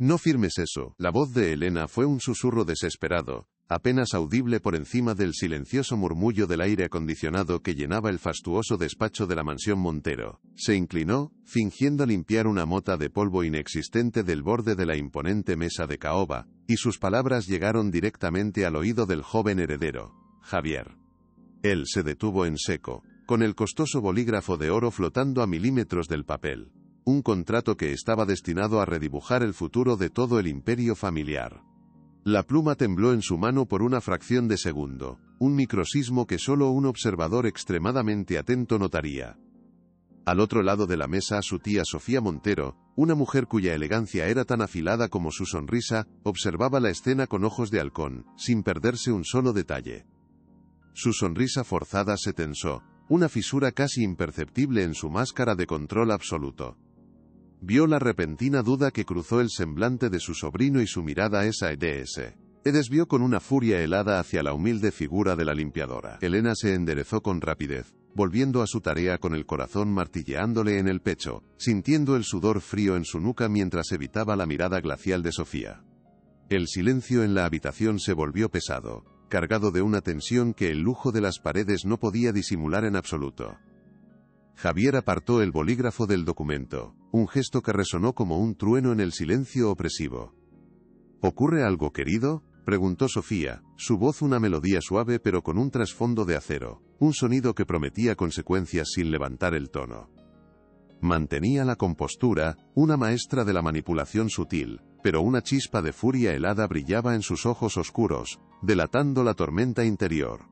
No firmes eso. La voz de Elena fue un susurro desesperado, apenas audible por encima del silencioso murmullo del aire acondicionado que llenaba el fastuoso despacho de la mansión Montero. Se inclinó, fingiendo limpiar una mota de polvo inexistente del borde de la imponente mesa de caoba, y sus palabras llegaron directamente al oído del joven heredero, Javier. Él se detuvo en seco, con el costoso bolígrafo de oro flotando a milímetros del papel. Un contrato que estaba destinado a redibujar el futuro de todo el imperio familiar. La pluma tembló en su mano por una fracción de segundo, un microsismo que solo un observador extremadamente atento notaría. Al otro lado de la mesa su tía Sofía Montero, una mujer cuya elegancia era tan afilada como su sonrisa, observaba la escena con ojos de halcón, sin perderse un solo detalle. Su sonrisa forzada se tensó, una fisura casi imperceptible en su máscara de control absoluto. Vio la repentina duda que cruzó el semblante de su sobrino y su mirada esa se desvió con una furia helada hacia la humilde figura de la limpiadora. Elena se enderezó con rapidez, volviendo a su tarea con el corazón martilleándole en el pecho, sintiendo el sudor frío en su nuca mientras evitaba la mirada glacial de Sofía. El silencio en la habitación se volvió pesado, cargado de una tensión que el lujo de las paredes no podía disimular en absoluto. Javier apartó el bolígrafo del documento, un gesto que resonó como un trueno en el silencio opresivo. ¿Ocurre algo, querido?, preguntó Sofía, su voz una melodía suave pero con un trasfondo de acero, un sonido que prometía consecuencias sin levantar el tono. Mantenía la compostura, una maestra de la manipulación sutil, pero una chispa de furia helada brillaba en sus ojos oscuros, delatando la tormenta interior.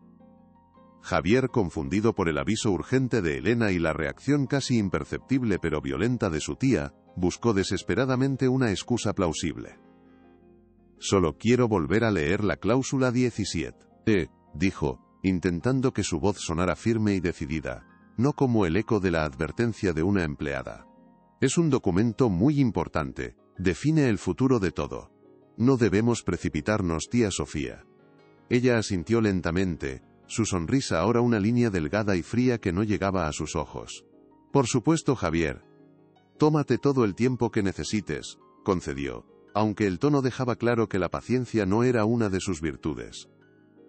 Javier, confundido por el aviso urgente de Elena y la reacción casi imperceptible pero violenta de su tía, buscó desesperadamente una excusa plausible. «Solo quiero volver a leer la cláusula 17», dijo, intentando que su voz sonara firme y decidida, no como el eco de la advertencia de una empleada. «Es un documento muy importante, define el futuro de todo. No debemos precipitarnos, tía Sofía». Ella asintió lentamente, su sonrisa ahora una línea delgada y fría que no llegaba a sus ojos. «Por supuesto, Javier. Tómate todo el tiempo que necesites», concedió, aunque el tono dejaba claro que la paciencia no era una de sus virtudes.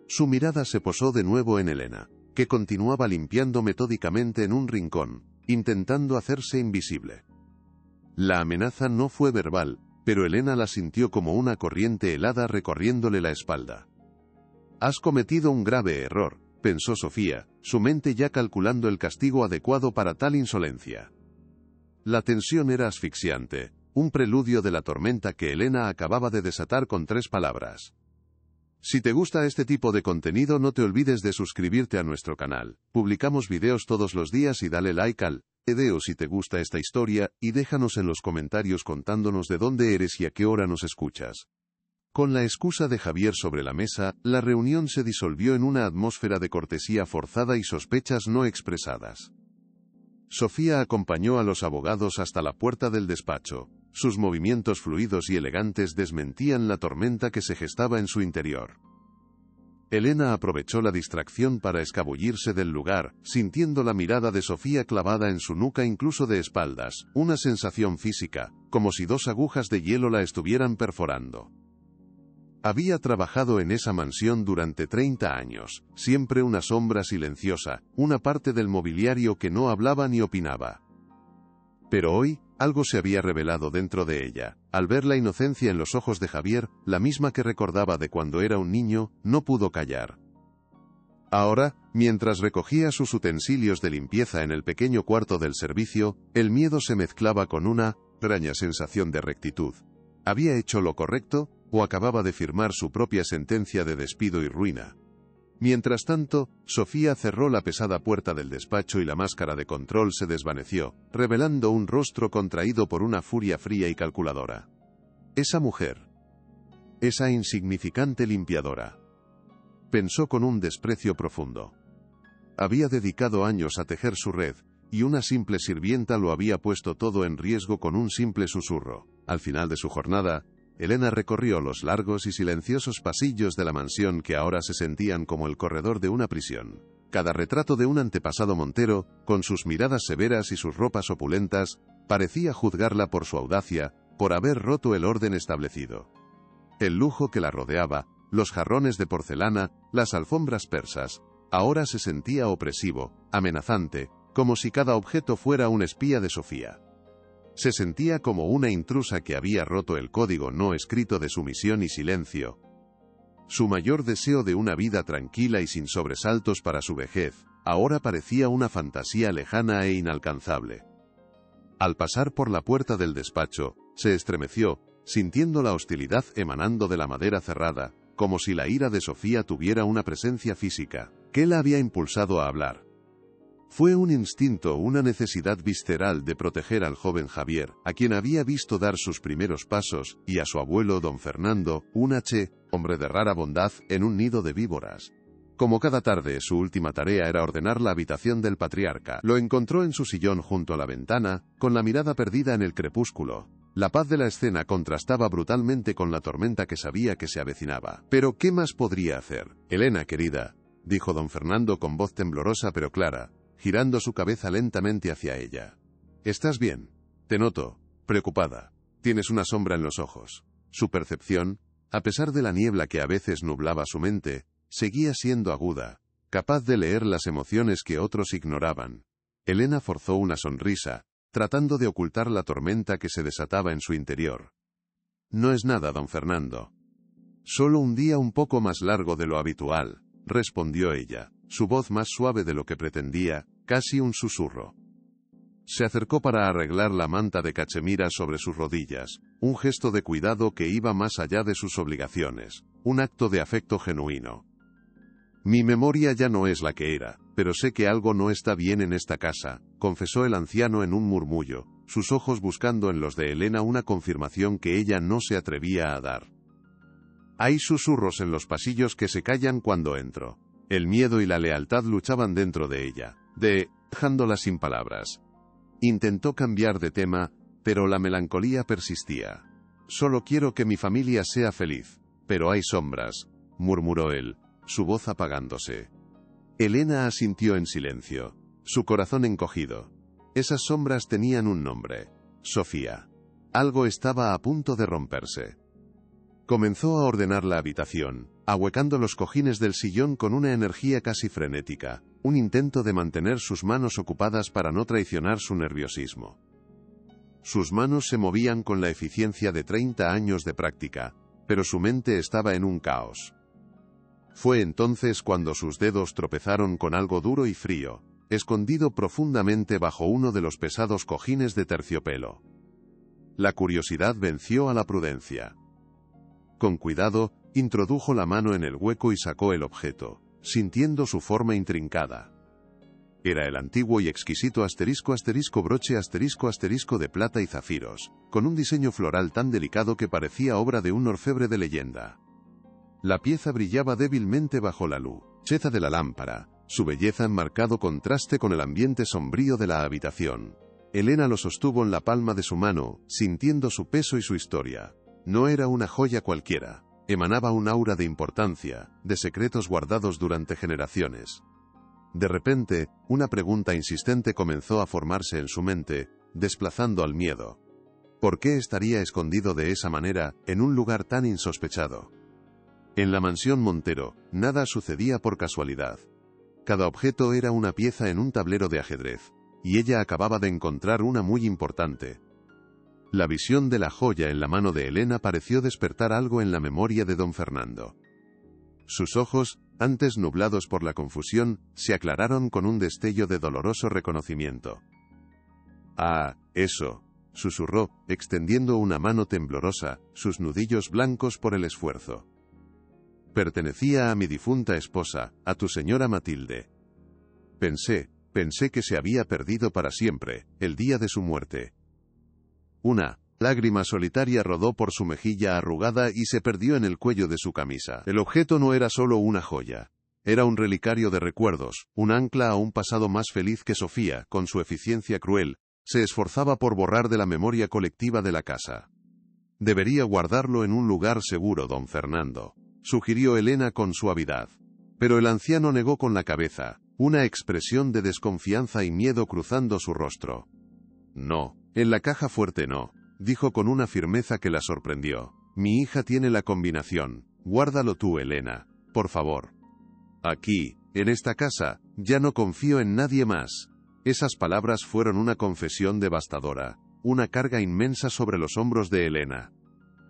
Su mirada se posó de nuevo en Elena, que continuaba limpiando metódicamente en un rincón, intentando hacerse invisible. La amenaza no fue verbal, pero Elena la sintió como una corriente helada recorriéndole la espalda. «Has cometido un grave error», pensó Sofía, su mente ya calculando el castigo adecuado para tal insolencia. La tensión era asfixiante, un preludio de la tormenta que Elena acababa de desatar con 3 palabras. Si te gusta este tipo de contenido, no te olvides de suscribirte a nuestro canal. Publicamos videos todos los días y dale like al video si te gusta esta historia, y déjanos en los comentarios contándonos de dónde eres y a qué hora nos escuchas. Con la excusa de Javier sobre la mesa, la reunión se disolvió en una atmósfera de cortesía forzada y sospechas no expresadas. Sofía acompañó a los abogados hasta la puerta del despacho. Sus movimientos fluidos y elegantes desmentían la tormenta que se gestaba en su interior. Elena aprovechó la distracción para escabullirse del lugar, sintiendo la mirada de Sofía clavada en su nuca incluso de espaldas, una sensación física, como si 2 agujas de hielo la estuvieran perforando. Había trabajado en esa mansión durante 30 años, siempre una sombra silenciosa, una parte del mobiliario que no hablaba ni opinaba. Pero hoy, algo se había revelado dentro de ella. Al ver la inocencia en los ojos de Javier, la misma que recordaba de cuando era un niño, no pudo callar. Ahora, mientras recogía sus utensilios de limpieza en el pequeño cuarto del servicio, el miedo se mezclaba con una extraña sensación de rectitud. ¿Había hecho lo correcto, o acababa de firmar su propia sentencia de despido y ruina? Mientras tanto, Sofía cerró la pesada puerta del despacho y la máscara de control se desvaneció, revelando un rostro contraído por una furia fría y calculadora. Esa mujer. Esa insignificante limpiadora. Pensó con un desprecio profundo. Había dedicado años a tejer su red, y una simple sirvienta lo había puesto todo en riesgo con un simple susurro. Al final de su jornada, Elena recorrió los largos y silenciosos pasillos de la mansión que ahora se sentían como el corredor de una prisión. Cada retrato de un antepasado Montero, con sus miradas severas y sus ropas opulentas, parecía juzgarla por su audacia, por haber roto el orden establecido. El lujo que la rodeaba, los jarrones de porcelana, las alfombras persas, ahora se sentía opresivo, amenazante, como si cada objeto fuera un espía de Sofía. Se sentía como una intrusa que había roto el código no escrito de sumisión y silencio. Su mayor deseo de una vida tranquila y sin sobresaltos para su vejez, ahora parecía una fantasía lejana e inalcanzable. Al pasar por la puerta del despacho, se estremeció, sintiendo la hostilidad emanando de la madera cerrada, como si la ira de Sofía tuviera una presencia física, que la había impulsado a hablar. Fue un instinto, una necesidad visceral de proteger al joven Javier, a quien había visto dar sus primeros pasos, y a su abuelo don Fernando, un hombre de rara bondad, en un nido de víboras. Como cada tarde, su última tarea era ordenar la habitación del patriarca. Lo encontró en su sillón junto a la ventana, con la mirada perdida en el crepúsculo. La paz de la escena contrastaba brutalmente con la tormenta que sabía que se avecinaba. Pero ¿qué más podría hacer? Elena, querida, dijo don Fernando con voz temblorosa pero clara, girando su cabeza lentamente hacia ella. ¿Estás bien? Te noto preocupada. Tienes una sombra en los ojos. Su percepción, a pesar de la niebla que a veces nublaba su mente, seguía siendo aguda, capaz de leer las emociones que otros ignoraban. Elena forzó una sonrisa, tratando de ocultar la tormenta que se desataba en su interior. No es nada, don Fernando. Solo un día un poco más largo de lo habitual, respondió ella, su voz más suave de lo que pretendía, casi un susurro. Se acercó para arreglar la manta de cachemira sobre sus rodillas, un gesto de cuidado que iba más allá de sus obligaciones, un acto de afecto genuino. Mi memoria ya no es la que era, pero sé que algo no está bien en esta casa, confesó el anciano en un murmullo, sus ojos buscando en los de Elena una confirmación que ella no se atrevía a dar. Hay susurros en los pasillos que se callan cuando entro. El miedo y la lealtad luchaban dentro de ella, dejándola sin palabras. Intentó cambiar de tema, pero la melancolía persistía. Solo quiero que mi familia sea feliz, pero hay sombras, murmuró él, su voz apagándose. Elena asintió en silencio, su corazón encogido. Esas sombras tenían un nombre: Sofía. Algo estaba a punto de romperse. Comenzó a ordenar la habitación, ahuecando los cojines del sillón con una energía casi frenética, un intento de mantener sus manos ocupadas para no traicionar su nerviosismo. Sus manos se movían con la eficiencia de 30 años de práctica, pero su mente estaba en un caos. Fue entonces cuando sus dedos tropezaron con algo duro y frío, escondido profundamente bajo uno de los pesados cojines de terciopelo. La curiosidad venció a la prudencia. Con cuidado, introdujo la mano en el hueco y sacó el objeto, sintiendo su forma intrincada. Era el antiguo y exquisito broche de plata y zafiros, con un diseño floral tan delicado que parecía obra de un orfebre de leyenda. La pieza brillaba débilmente bajo la luz de la lámpara, su belleza en marcado contraste con el ambiente sombrío de la habitación. Elena lo sostuvo en la palma de su mano, sintiendo su peso y su historia. No era una joya cualquiera, emanaba un aura de importancia, de secretos guardados durante generaciones. De repente, una pregunta insistente comenzó a formarse en su mente, desplazando al miedo. ¿Por qué estaría escondido de esa manera, en un lugar tan insospechado? En la mansión Montero, nada sucedía por casualidad. Cada objeto era una pieza en un tablero de ajedrez, y ella acababa de encontrar una muy importante. La visión de la joya en la mano de Elena pareció despertar algo en la memoria de don Fernando. Sus ojos, antes nublados por la confusión, se aclararon con un destello de doloroso reconocimiento. «Ah, eso», susurró, extendiendo una mano temblorosa, sus nudillos blancos por el esfuerzo. «Pertenecía a mi difunta esposa, a tu señora Matilde. Pensé que se había perdido para siempre, el día de su muerte». Una lágrima solitaria rodó por su mejilla arrugada y se perdió en el cuello de su camisa. El objeto no era solo una joya. Era un relicario de recuerdos, un ancla a un pasado más feliz que Sofía, con su eficiencia cruel, se esforzaba por borrar de la memoria colectiva de la casa. Debería guardarlo en un lugar seguro, don Fernando, sugirió Elena con suavidad. Pero el anciano negó con la cabeza, una expresión de desconfianza y miedo cruzando su rostro. No, en la caja fuerte no. dijo con una firmeza que la sorprendió. Mi hija tiene la combinación. Guárdalo tú, Elena. Por favor. Aquí, en esta casa, ya no confío en nadie más. Esas palabras fueron una confesión devastadora, una carga inmensa sobre los hombros de Elena.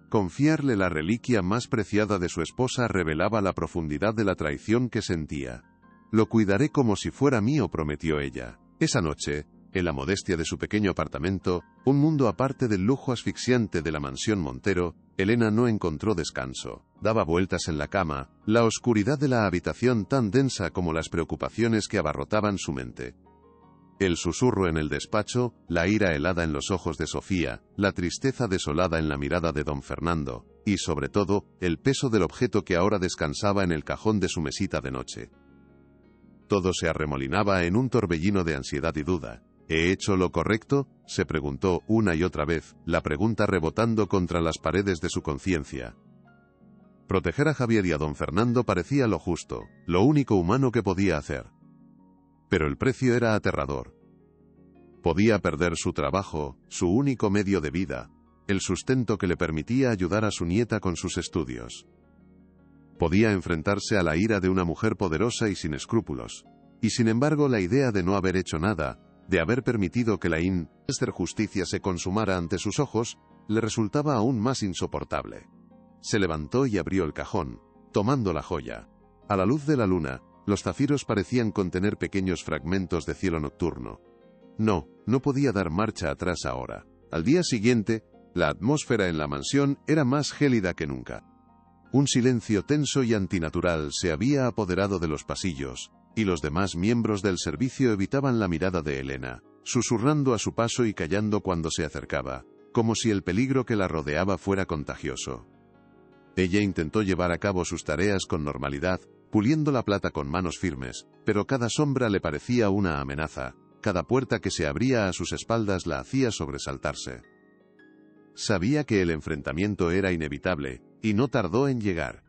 Confiarle la reliquia más preciada de su esposa revelaba la profundidad de la traición que sentía. Lo cuidaré como si fuera mío, prometió ella. Esa noche, en la modestia de su pequeño apartamento, un mundo aparte del lujo asfixiante de la mansión Montero, Elena no encontró descanso. Daba vueltas en la cama, la oscuridad de la habitación tan densa como las preocupaciones que abarrotaban su mente. El susurro en el despacho, la ira helada en los ojos de Sofía, la tristeza desolada en la mirada de don Fernando, y sobre todo, el peso del objeto que ahora descansaba en el cajón de su mesita de noche. Todo se arremolinaba en un torbellino de ansiedad y duda. ¿He hecho lo correcto?, se preguntó una y otra vez, la pregunta rebotando contra las paredes de su conciencia. Proteger a Javier y a don Fernando parecía lo justo, lo único humano que podía hacer. Pero el precio era aterrador. Podía perder su trabajo, su único medio de vida, el sustento que le permitía ayudar a su nieta con sus estudios. Podía enfrentarse a la ira de una mujer poderosa y sin escrúpulos. Y sin embargo, la idea de no haber hecho nada, de haber permitido que la injusticia se consumara ante sus ojos, le resultaba aún más insoportable. Se levantó y abrió el cajón, tomando la joya. A la luz de la luna, los zafiros parecían contener pequeños fragmentos de cielo nocturno. No podía dar marcha atrás ahora. Al día siguiente, la atmósfera en la mansión era más gélida que nunca. Un silencio tenso y antinatural se había apoderado de los pasillos, y los demás miembros del servicio evitaban la mirada de Elena, susurrando a su paso y callando cuando se acercaba, como si el peligro que la rodeaba fuera contagioso. Ella intentó llevar a cabo sus tareas con normalidad, puliendo la plata con manos firmes, pero cada sombra le parecía una amenaza, cada puerta que se abría a sus espaldas la hacía sobresaltarse. Sabía que el enfrentamiento era inevitable, y no tardó en llegar.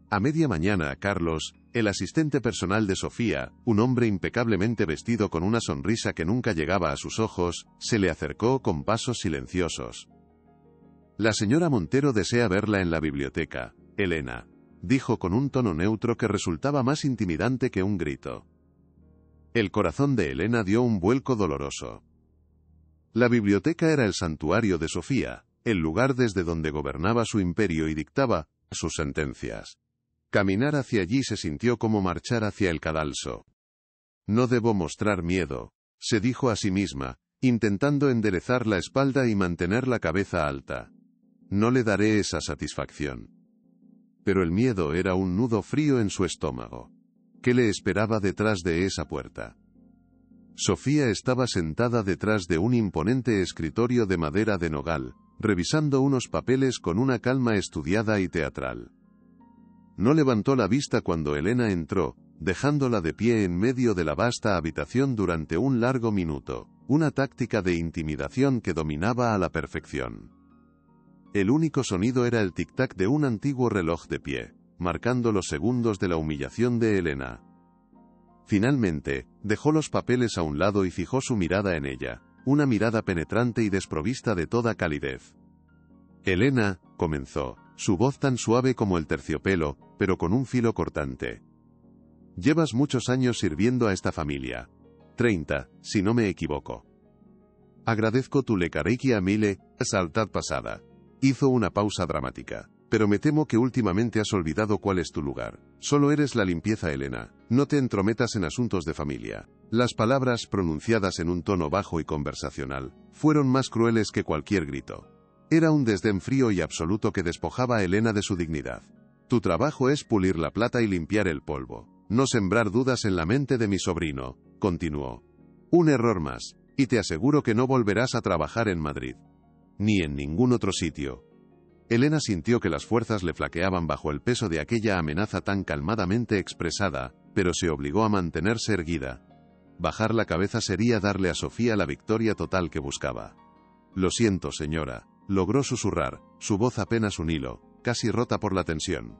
A media mañana, Carlos, el asistente personal de Sofía, un hombre impecablemente vestido con una sonrisa que nunca llegaba a sus ojos, se le acercó con pasos silenciosos. La señora Montero desea verla en la biblioteca, Elena, dijo con un tono neutro que resultaba más intimidante que un grito. El corazón de Elena dio un vuelco doloroso. La biblioteca era el santuario de Sofía, el lugar desde donde gobernaba su imperio y dictaba sus sentencias. Caminar hacia allí se sintió como marchar hacia el cadalso. No debo mostrar miedo, se dijo a sí misma, intentando enderezar la espalda y mantener la cabeza alta. No le daré esa satisfacción. Pero el miedo era un nudo frío en su estómago. ¿Qué le esperaba detrás de esa puerta? Sofía estaba sentada detrás de un imponente escritorio de madera de nogal, revisando unos papeles con una calma estudiada y teatral. No levantó la vista cuando Elena entró, dejándola de pie en medio de la vasta habitación durante un largo minuto, una táctica de intimidación que dominaba a la perfección. El único sonido era el tic-tac de un antiguo reloj de pie, marcando los segundos de la humillación de Elena. Finalmente, dejó los papeles a un lado y fijó su mirada en ella, una mirada penetrante y desprovista de toda calidez. Elena, comenzó, su voz tan suave como el terciopelo, pero con un filo cortante. Llevas muchos años sirviendo a esta familia. 30, si no me equivoco. Agradezco tu lecarequia a mile, saltad pasada. Hizo una pausa dramática. Pero me temo que últimamente has olvidado cuál es tu lugar. Solo eres la limpieza, Elena. No te entrometas en asuntos de familia. Las palabras, pronunciadas en un tono bajo y conversacional, fueron más crueles que cualquier grito. Era un desdén frío y absoluto que despojaba a Elena de su dignidad. Tu trabajo es pulir la plata y limpiar el polvo. No sembrar dudas en la mente de mi sobrino, continuó. Un error más, y te aseguro que no volverás a trabajar en Madrid. Ni en ningún otro sitio. Elena sintió que las fuerzas le flaqueaban bajo el peso de aquella amenaza tan calmadamente expresada, pero se obligó a mantenerse erguida. Bajar la cabeza sería darle a Sofía la victoria total que buscaba. Lo siento, señora, logró susurrar, su voz apenas un hilo, casi rota por la tensión.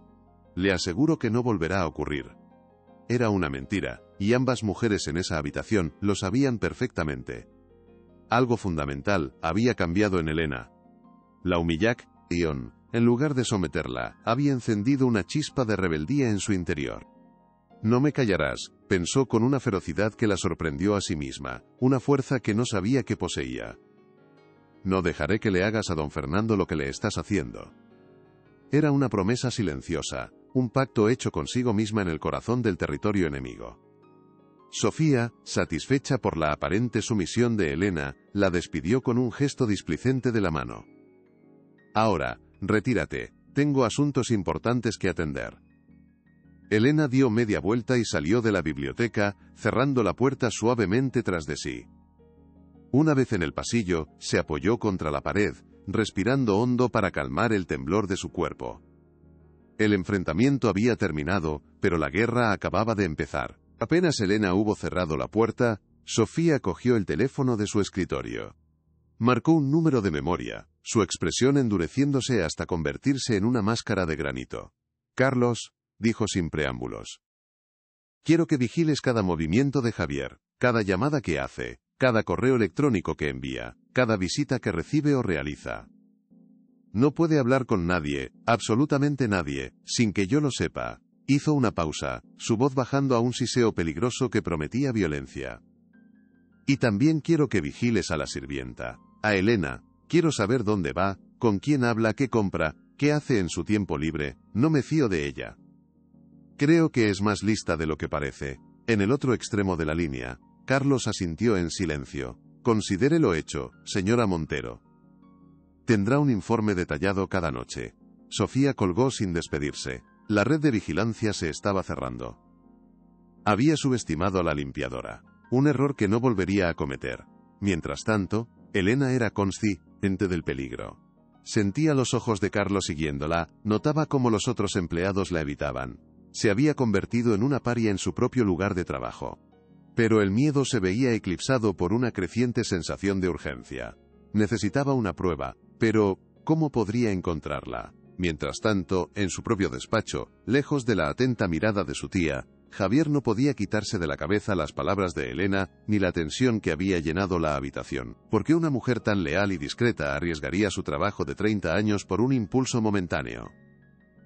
Le aseguro que no volverá a ocurrir. Era una mentira, y ambas mujeres en esa habitación lo sabían perfectamente. Algo fundamental había cambiado en Elena. La humillación, en lugar de someterla, había encendido una chispa de rebeldía en su interior. No me callarás, pensó con una ferocidad que la sorprendió a sí misma, una fuerza que no sabía que poseía. No dejaré que le hagas a don Fernando lo que le estás haciendo. Era una promesa silenciosa, un pacto hecho consigo misma en el corazón del territorio enemigo. Sofía, satisfecha por la aparente sumisión de Elena, la despidió con un gesto displicente de la mano. Ahora, retírate, tengo asuntos importantes que atender. Elena dio media vuelta y salió de la biblioteca, cerrando la puerta suavemente tras de sí. Una vez en el pasillo, se apoyó contra la pared, respirando hondo para calmar el temblor de su cuerpo. El enfrentamiento había terminado, pero la guerra acababa de empezar. Apenas Elena hubo cerrado la puerta, Sofía cogió el teléfono de su escritorio. Marcó un número de memoria, su expresión endureciéndose hasta convertirse en una máscara de granito. «Carlos», dijo sin preámbulos. «Quiero que vigiles cada movimiento de Javier, cada llamada que hace, cada correo electrónico que envía, cada visita que recibe o realiza. No puede hablar con nadie, absolutamente nadie, sin que yo lo sepa». Hizo una pausa, su voz bajando a un siseo peligroso que prometía violencia. «Y también quiero que vigiles a la sirvienta, a Elena. Quiero saber dónde va, con quién habla, qué compra, qué hace en su tiempo libre. No me fío de ella. Creo que es más lista de lo que parece». En el otro extremo de la línea, Carlos asintió en silencio. «Considere lo hecho, señora Montero. Tendrá un informe detallado cada noche». Sofía colgó sin despedirse. La red de vigilancia se estaba cerrando. Había subestimado a la limpiadora, un error que no volvería a cometer. Mientras tanto, Elena era consciente del peligro. Sentía los ojos de Carlos siguiéndola, notaba cómo los otros empleados la evitaban. Se había convertido en una paria en su propio lugar de trabajo. Pero el miedo se veía eclipsado por una creciente sensación de urgencia. Necesitaba una prueba, pero ¿cómo podría encontrarla? Mientras tanto, en su propio despacho, lejos de la atenta mirada de su tía, Javier no podía quitarse de la cabeza las palabras de Elena, ni la tensión que había llenado la habitación. ¿Por qué una mujer tan leal y discreta arriesgaría su trabajo de 30 años por un impulso momentáneo?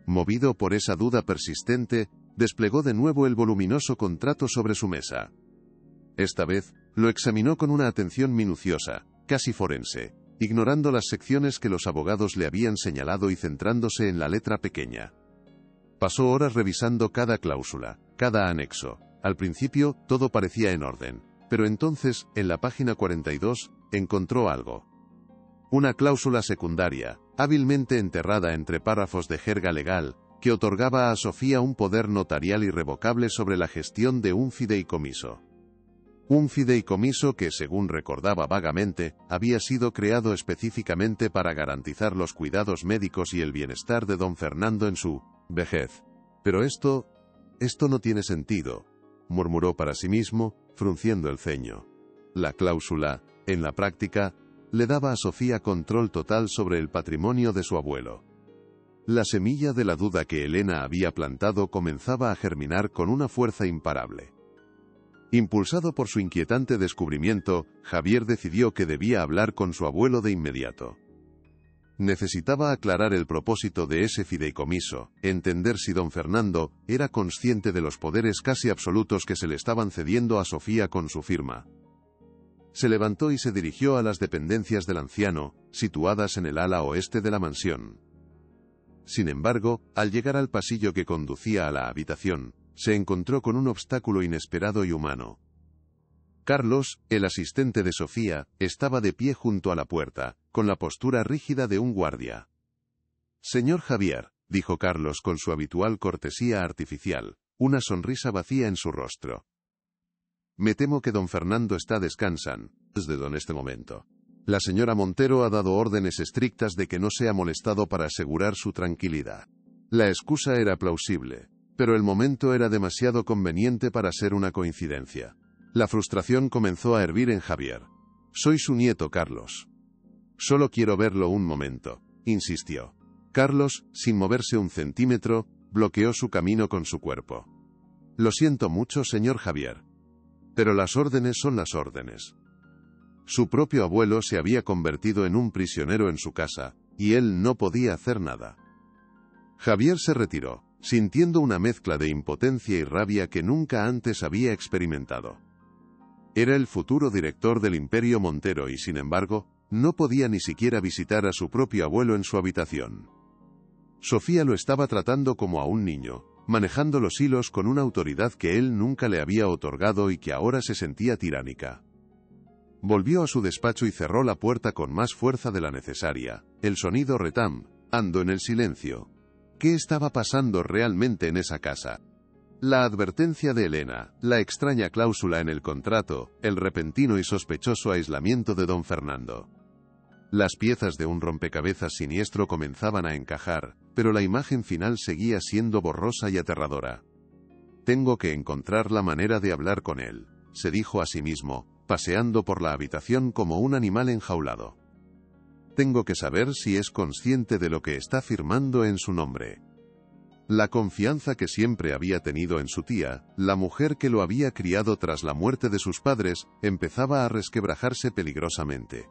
Movido por esa duda persistente, desplegó de nuevo el voluminoso contrato sobre su mesa. Esta vez, lo examinó con una atención minuciosa, casi forense, ignorando las secciones que los abogados le habían señalado y centrándose en la letra pequeña. Pasó horas revisando cada cláusula, cada anexo. Al principio, todo parecía en orden, pero entonces, en la página 42, encontró algo. Una cláusula secundaria, hábilmente enterrada entre párrafos de jerga legal, que otorgaba a Sofía un poder notarial irrevocable sobre la gestión de un fideicomiso. Un fideicomiso que, según recordaba vagamente, había sido creado específicamente para garantizar los cuidados médicos y el bienestar de don Fernando en su vejez. «Pero esto no tiene sentido», murmuró para sí mismo, frunciendo el ceño. La cláusula, en la práctica, le daba a Sofía control total sobre el patrimonio de su abuelo. La semilla de la duda que Elena había plantado comenzaba a germinar con una fuerza imparable. Impulsado por su inquietante descubrimiento, Javier decidió que debía hablar con su abuelo de inmediato. Necesitaba aclarar el propósito de ese fideicomiso, entender si don Fernando era consciente de los poderes casi absolutos que se le estaban cediendo a Sofía con su firma. Se levantó y se dirigió a las dependencias del anciano, situadas en el ala oeste de la mansión. Sin embargo, al llegar al pasillo que conducía a la habitación, se encontró con un obstáculo inesperado y humano. Carlos, el asistente de Sofía, estaba de pie junto a la puerta, con la postura rígida de un guardia. «Señor Javier», dijo Carlos con su habitual cortesía artificial, una sonrisa vacía en su rostro. «Me temo que don Fernando está descansando desde este momento. La señora Montero ha dado órdenes estrictas de que no sea molestado para asegurar su tranquilidad». La excusa era plausible, pero el momento era demasiado conveniente para ser una coincidencia. La frustración comenzó a hervir en Javier. «Soy su nieto, Carlos. Solo quiero verlo un momento», insistió. Carlos, sin moverse un centímetro, bloqueó su camino con su cuerpo. «Lo siento mucho, señor Javier. Pero las órdenes son las órdenes». Su propio abuelo se había convertido en un prisionero en su casa, y él no podía hacer nada. Javier se retiró, sintiendo una mezcla de impotencia y rabia que nunca antes había experimentado. Era el futuro director del Imperio Montero y, sin embargo, no podía ni siquiera visitar a su propio abuelo en su habitación. Sofía lo estaba tratando como a un niño, manejando los hilos con una autoridad que él nunca le había otorgado y que ahora se sentía tiránica. Volvió a su despacho y cerró la puerta con más fuerza de la necesaria. El sonido retumbando en el silencio. ¿Qué estaba pasando realmente en esa casa? La advertencia de Elena, la extraña cláusula en el contrato, el repentino y sospechoso aislamiento de don Fernando. Las piezas de un rompecabezas siniestro comenzaban a encajar, pero la imagen final seguía siendo borrosa y aterradora. Tengo que encontrar la manera de hablar con él, se dijo a sí mismo, paseando por la habitación como un animal enjaulado. Tengo que saber si es consciente de lo que está firmando en su nombre. La confianza que siempre había tenido en su tía, la mujer que lo había criado tras la muerte de sus padres, empezaba a resquebrajarse peligrosamente.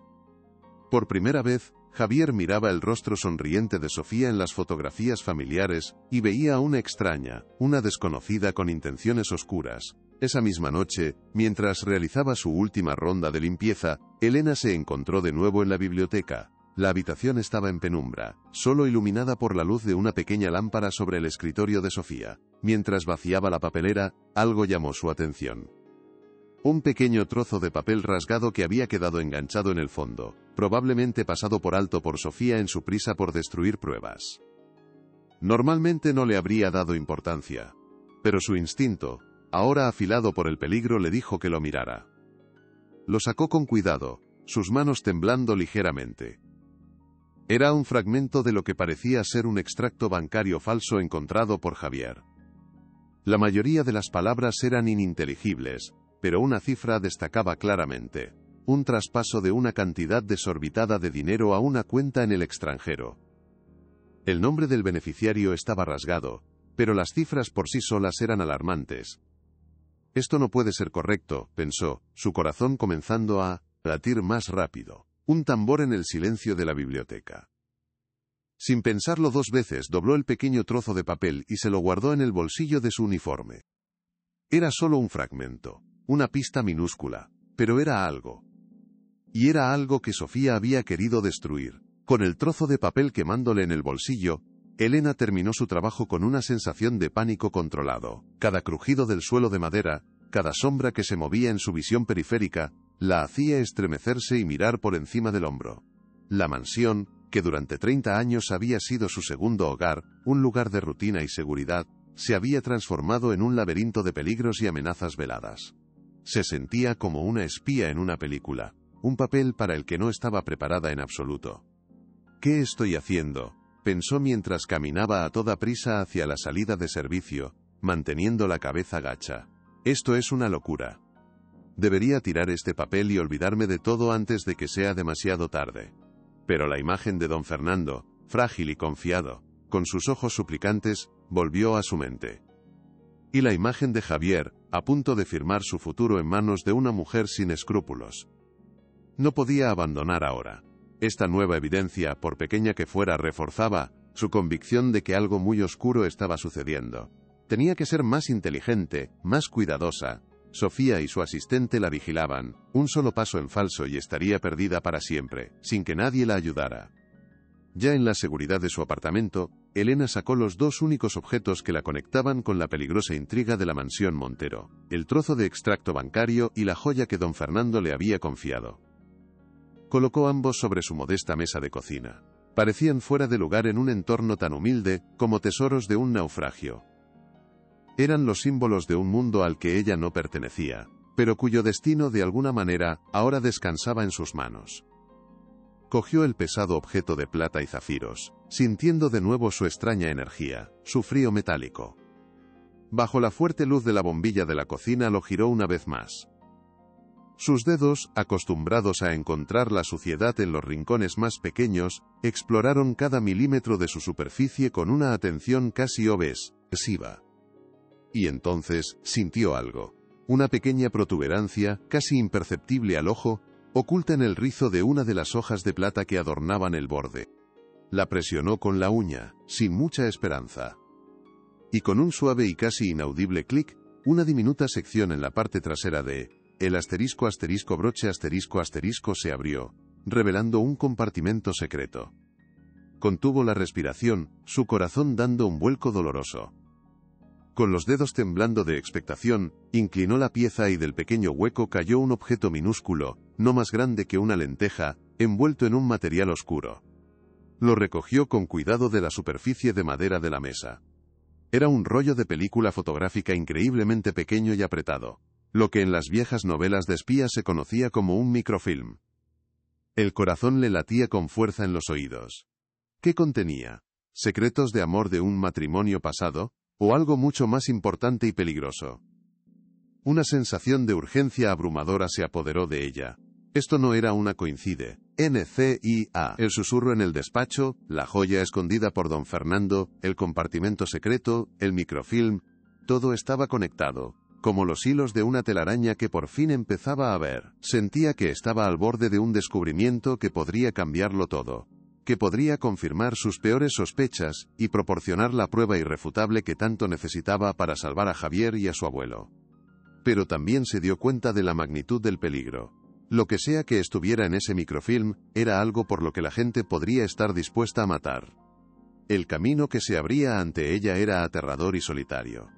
Por primera vez, Javier miraba el rostro sonriente de Sofía en las fotografías familiares, y veía a una extraña, una desconocida con intenciones oscuras. Esa misma noche, mientras realizaba su última ronda de limpieza, Elena se encontró de nuevo en la biblioteca. La habitación estaba en penumbra, solo iluminada por la luz de una pequeña lámpara sobre el escritorio de Sofía. Mientras vaciaba la papelera, algo llamó su atención. Un pequeño trozo de papel rasgado que había quedado enganchado en el fondo, probablemente pasado por alto por Sofía en su prisa por destruir pruebas. Normalmente no le habría dado importancia, pero su instinto, ahora afilado por el peligro, le dijo que lo mirara. Lo sacó con cuidado, sus manos temblando ligeramente. Era un fragmento de lo que parecía ser un extracto bancario falso encontrado por Javier. La mayoría de las palabras eran ininteligibles, pero una cifra destacaba claramente: un traspaso de una cantidad desorbitada de dinero a una cuenta en el extranjero. El nombre del beneficiario estaba rasgado, pero las cifras por sí solas eran alarmantes. Esto no puede ser correcto, pensó, su corazón comenzando a latir más rápido. Un tambor en el silencio de la biblioteca. Sin pensarlo dos veces, dobló el pequeño trozo de papel y se lo guardó en el bolsillo de su uniforme. Era solo un fragmento, una pista minúscula, pero era algo. Y era algo que Sofía había querido destruir. Con el trozo de papel quemándole en el bolsillo, Elena terminó su trabajo con una sensación de pánico controlado. Cada crujido del suelo de madera, cada sombra que se movía en su visión periférica, la hacía estremecerse y mirar por encima del hombro. La mansión, que durante 30 años había sido su segundo hogar, un lugar de rutina y seguridad, se había transformado en un laberinto de peligros y amenazas veladas. Se sentía como una espía en una película, un papel para el que no estaba preparada en absoluto. ¿Qué estoy haciendo?, pensó mientras caminaba a toda prisa hacia la salida de servicio, manteniendo la cabeza gacha. Esto es una locura. Debería tirar este papel y olvidarme de todo antes de que sea demasiado tarde. Pero la imagen de don Fernando, frágil y confiado, con sus ojos suplicantes, volvió a su mente. Y la imagen de Javier, a punto de firmar su futuro en manos de una mujer sin escrúpulos. No podía abandonar ahora. Esta nueva evidencia, por pequeña que fuera, reforzaba su convicción de que algo muy oscuro estaba sucediendo. Tenía que ser más inteligente, más cuidadosa. Sofía y su asistente la vigilaban. Un solo paso en falso y estaría perdida para siempre, sin que nadie la ayudara. Ya en la seguridad de su apartamento, Elena sacó los dos únicos objetos que la conectaban con la peligrosa intriga de la mansión Montero: el trozo de extracto bancario y la joya que don Fernando le había confiado. Colocó ambos sobre su modesta mesa de cocina. Parecían fuera de lugar en un entorno tan humilde, como tesoros de un naufragio. Eran los símbolos de un mundo al que ella no pertenecía, pero cuyo destino de alguna manera ahora descansaba en sus manos. Cogió el pesado objeto de plata y zafiros, sintiendo de nuevo su extraña energía, su frío metálico. Bajo la fuerte luz de la bombilla de la cocina lo giró una vez más. Sus dedos, acostumbrados a encontrar la suciedad en los rincones más pequeños, exploraron cada milímetro de su superficie con una atención casi obsesiva. Y entonces, sintió algo. Una pequeña protuberancia, casi imperceptible al ojo, oculta en el rizo de una de las hojas de plata que adornaban el borde. La presionó con la uña, sin mucha esperanza. Y con un suave y casi inaudible clic, una diminuta sección en la parte trasera de el broche se abrió, revelando un compartimento secreto. Contuvo la respiración, su corazón dando un vuelco doloroso. Con los dedos temblando de expectación, inclinó la pieza y del pequeño hueco cayó un objeto minúsculo, no más grande que una lenteja, envuelto en un material oscuro. Lo recogió con cuidado de la superficie de madera de la mesa. Era un rollo de película fotográfica increíblemente pequeño y apretado, lo que en las viejas novelas de espías se conocía como un microfilm. El corazón le latía con fuerza en los oídos. ¿Qué contenía? ¿Secretos de amor de un matrimonio pasado? ¿O algo mucho más importante y peligroso? Una sensación de urgencia abrumadora se apoderó de ella. Esto no era una coincide. NCIA. El susurro en el despacho, la joya escondida por don Fernando, el compartimento secreto, el microfilm. Todo estaba conectado, como los hilos de una telaraña que por fin empezaba a ver. Sentía que estaba al borde de un descubrimiento que podría cambiarlo todo, que podría confirmar sus peores sospechas y proporcionar la prueba irrefutable que tanto necesitaba para salvar a Javier y a su abuelo. Pero también se dio cuenta de la magnitud del peligro. Lo que sea que estuviera en ese microfilm, era algo por lo que la gente podría estar dispuesta a matar. El camino que se abría ante ella era aterrador y solitario.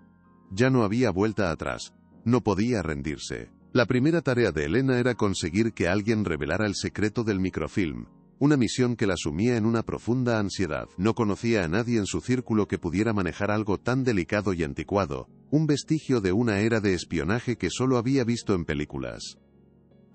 Ya no había vuelta atrás. No podía rendirse. La primera tarea de Elena era conseguir que alguien revelara el secreto del microfilm, una misión que la sumía en una profunda ansiedad. No conocía a nadie en su círculo que pudiera manejar algo tan delicado y anticuado, un vestigio de una era de espionaje que solo había visto en películas.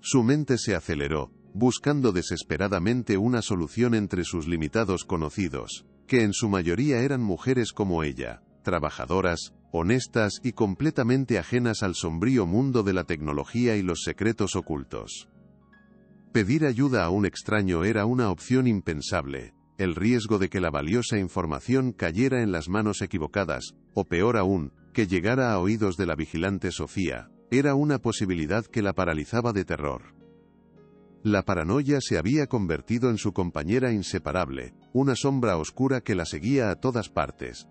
Su mente se aceleró, buscando desesperadamente una solución entre sus limitados conocidos, que en su mayoría eran mujeres como ella, trabajadoras, honestas y completamente ajenas al sombrío mundo de la tecnología y los secretos ocultos. Pedir ayuda a un extraño era una opción impensable. El riesgo de que la valiosa información cayera en las manos equivocadas, o peor aún, que llegara a oídos de la vigilante Sofía, era una posibilidad que la paralizaba de terror. La paranoia se había convertido en su compañera inseparable, una sombra oscura que la seguía a todas partes.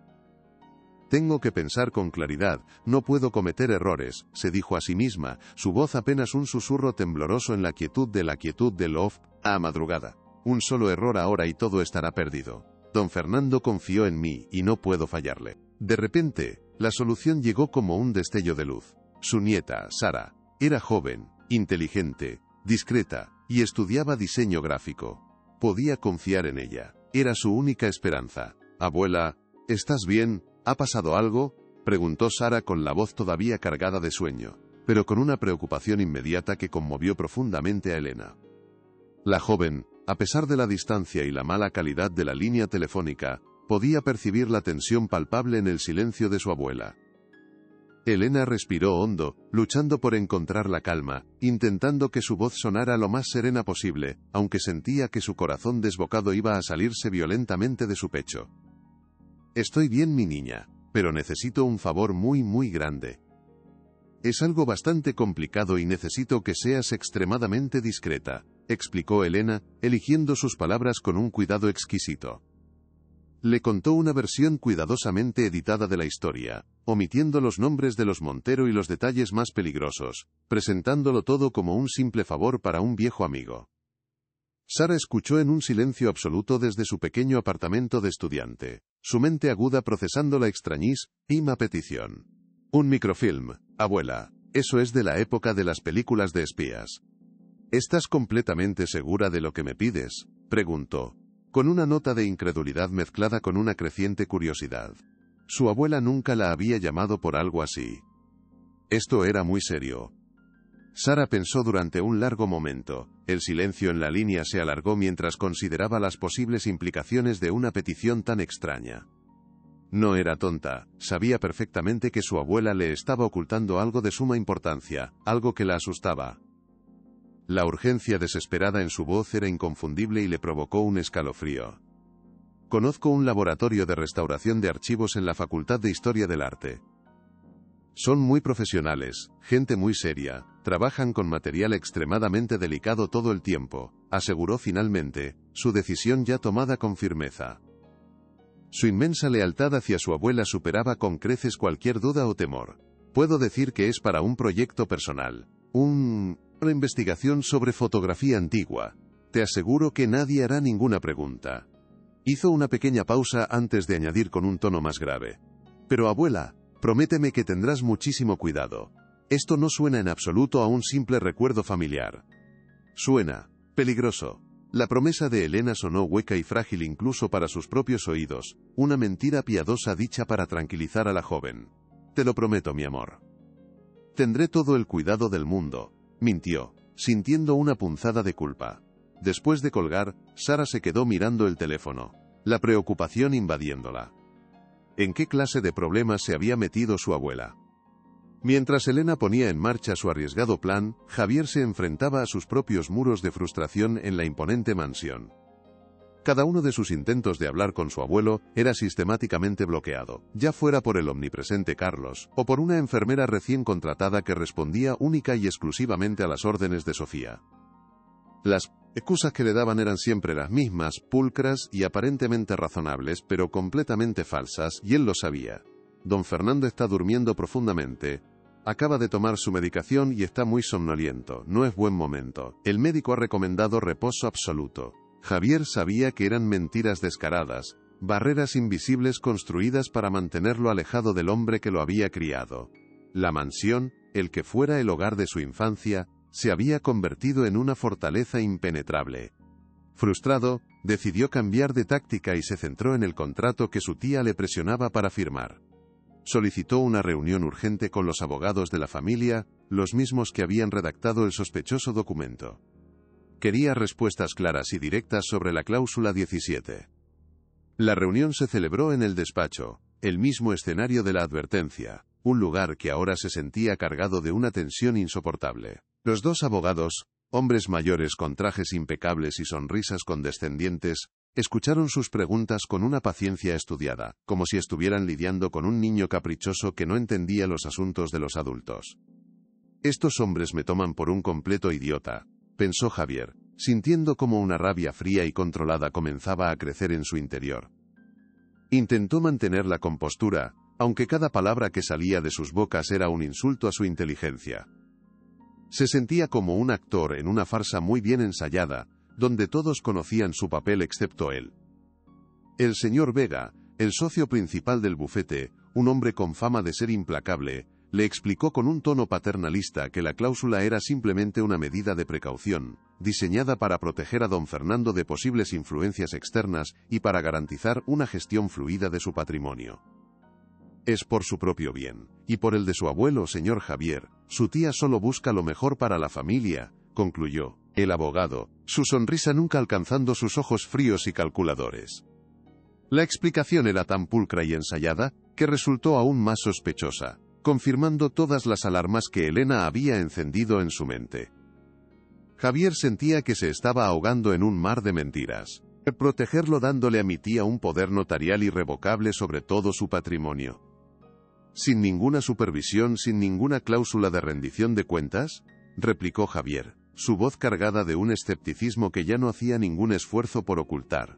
Tengo que pensar con claridad, no puedo cometer errores, se dijo a sí misma, su voz apenas un susurro tembloroso en la quietud de Love, a madrugada. Un solo error ahora y todo estará perdido. Don Fernando confió en mí y no puedo fallarle. De repente, la solución llegó como un destello de luz. Su nieta, Sara, era joven, inteligente, discreta, y estudiaba diseño gráfico. Podía confiar en ella. Era su única esperanza. Abuela, ¿estás bien? ¿Ha pasado algo?, preguntó Sara con la voz todavía cargada de sueño, pero con una preocupación inmediata que conmovió profundamente a Elena. La joven, a pesar de la distancia y la mala calidad de la línea telefónica, podía percibir la tensión palpable en el silencio de su abuela. Elena respiró hondo, luchando por encontrar la calma, intentando que su voz sonara lo más serena posible, aunque sentía que su corazón desbocado iba a salirse violentamente de su pecho. Estoy bien, mi niña, pero necesito un favor muy grande. Es algo bastante complicado y necesito que seas extremadamente discreta, explicó Elena, eligiendo sus palabras con un cuidado exquisito. Le contó una versión cuidadosamente editada de la historia, omitiendo los nombres de los Montero y los detalles más peligrosos, presentándolo todo como un simple favor para un viejo amigo. Sara escuchó en un silencio absoluto desde su pequeño apartamento de estudiante, su mente aguda procesando la extrañísima petición. Un microfilm, abuela, eso es de la época de las películas de espías. ¿Estás completamente segura de lo que me pides?, preguntó, con una nota de incredulidad mezclada con una creciente curiosidad. Su abuela nunca la había llamado por algo así. Esto era muy serio. Sara pensó durante un largo momento. El silencio en la línea se alargó mientras consideraba las posibles implicaciones de una petición tan extraña. No era tonta, sabía perfectamente que su abuela le estaba ocultando algo de suma importancia, algo que la asustaba. La urgencia desesperada en su voz era inconfundible y le provocó un escalofrío. Conozco un laboratorio de restauración de archivos en la Facultad de Historia del Arte. Son muy profesionales, gente muy seria, trabajan con material extremadamente delicado todo el tiempo, aseguró finalmente, su decisión ya tomada con firmeza. Su inmensa lealtad hacia su abuela superaba con creces cualquier duda o temor. Puedo decir que es para un proyecto personal, una investigación sobre fotografía antigua. Te aseguro que nadie hará ninguna pregunta. Hizo una pequeña pausa antes de añadir con un tono más grave. Pero abuela, prométeme que tendrás muchísimo cuidado. Esto no suena en absoluto a un simple recuerdo familiar. Suena peligroso. La promesa de Elena sonó hueca y frágil incluso para sus propios oídos, una mentira piadosa dicha para tranquilizar a la joven. Te lo prometo, mi amor. Tendré todo el cuidado del mundo, mintió, sintiendo una punzada de culpa. Después de colgar, Sara se quedó mirando el teléfono, la preocupación invadiéndola. ¿En qué clase de problemas se había metido su abuela? Mientras Elena ponía en marcha su arriesgado plan, Javier se enfrentaba a sus propios muros de frustración en la imponente mansión. Cada uno de sus intentos de hablar con su abuelo era sistemáticamente bloqueado, ya fuera por el omnipresente Carlos, o por una enfermera recién contratada que respondía única y exclusivamente a las órdenes de Sofía. Las excusas que le daban eran siempre las mismas, pulcras y aparentemente razonables, pero completamente falsas, y él lo sabía. Don Fernando está durmiendo profundamente. Acaba de tomar su medicación y está muy somnoliento. No es buen momento. El médico ha recomendado reposo absoluto. Javier sabía que eran mentiras descaradas, barreras invisibles construidas para mantenerlo alejado del hombre que lo había criado. La mansión, el que fuera el hogar de su infancia, se había convertido en una fortaleza impenetrable. Frustrado, decidió cambiar de táctica y se centró en el contrato que su tía le presionaba para firmar. Solicitó una reunión urgente con los abogados de la familia, los mismos que habían redactado el sospechoso documento. Quería respuestas claras y directas sobre la cláusula 17. La reunión se celebró en el despacho, el mismo escenario de la advertencia, un lugar que ahora se sentía cargado de una tensión insoportable. Los dos abogados, hombres mayores con trajes impecables y sonrisas condescendientes, escucharon sus preguntas con una paciencia estudiada, como si estuvieran lidiando con un niño caprichoso que no entendía los asuntos de los adultos. Estos hombres me toman por un completo idiota, pensó Javier, sintiendo como una rabia fría y controlada comenzaba a crecer en su interior. Intentó mantener la compostura, aunque cada palabra que salía de sus bocas era un insulto a su inteligencia. Se sentía como un actor en una farsa muy bien ensayada, donde todos conocían su papel excepto él. El señor Vega, el socio principal del bufete, un hombre con fama de ser implacable, le explicó con un tono paternalista que la cláusula era simplemente una medida de precaución, diseñada para proteger a don Fernando de posibles influencias externas y para garantizar una gestión fluida de su patrimonio. Es por su propio bien, y por el de su abuelo, señor Javier, su tía solo busca lo mejor para la familia, concluyó el abogado, su sonrisa nunca alcanzando sus ojos fríos y calculadores. La explicación era tan pulcra y ensayada, que resultó aún más sospechosa, confirmando todas las alarmas que Elena había encendido en su mente. Javier sentía que se estaba ahogando en un mar de mentiras. Protegerlo dándole a mi tía un poder notarial irrevocable sobre todo su patrimonio. ¿Sin ninguna supervisión, sin ninguna cláusula de rendición de cuentas?, replicó Javier, su voz cargada de un escepticismo que ya no hacía ningún esfuerzo por ocultar.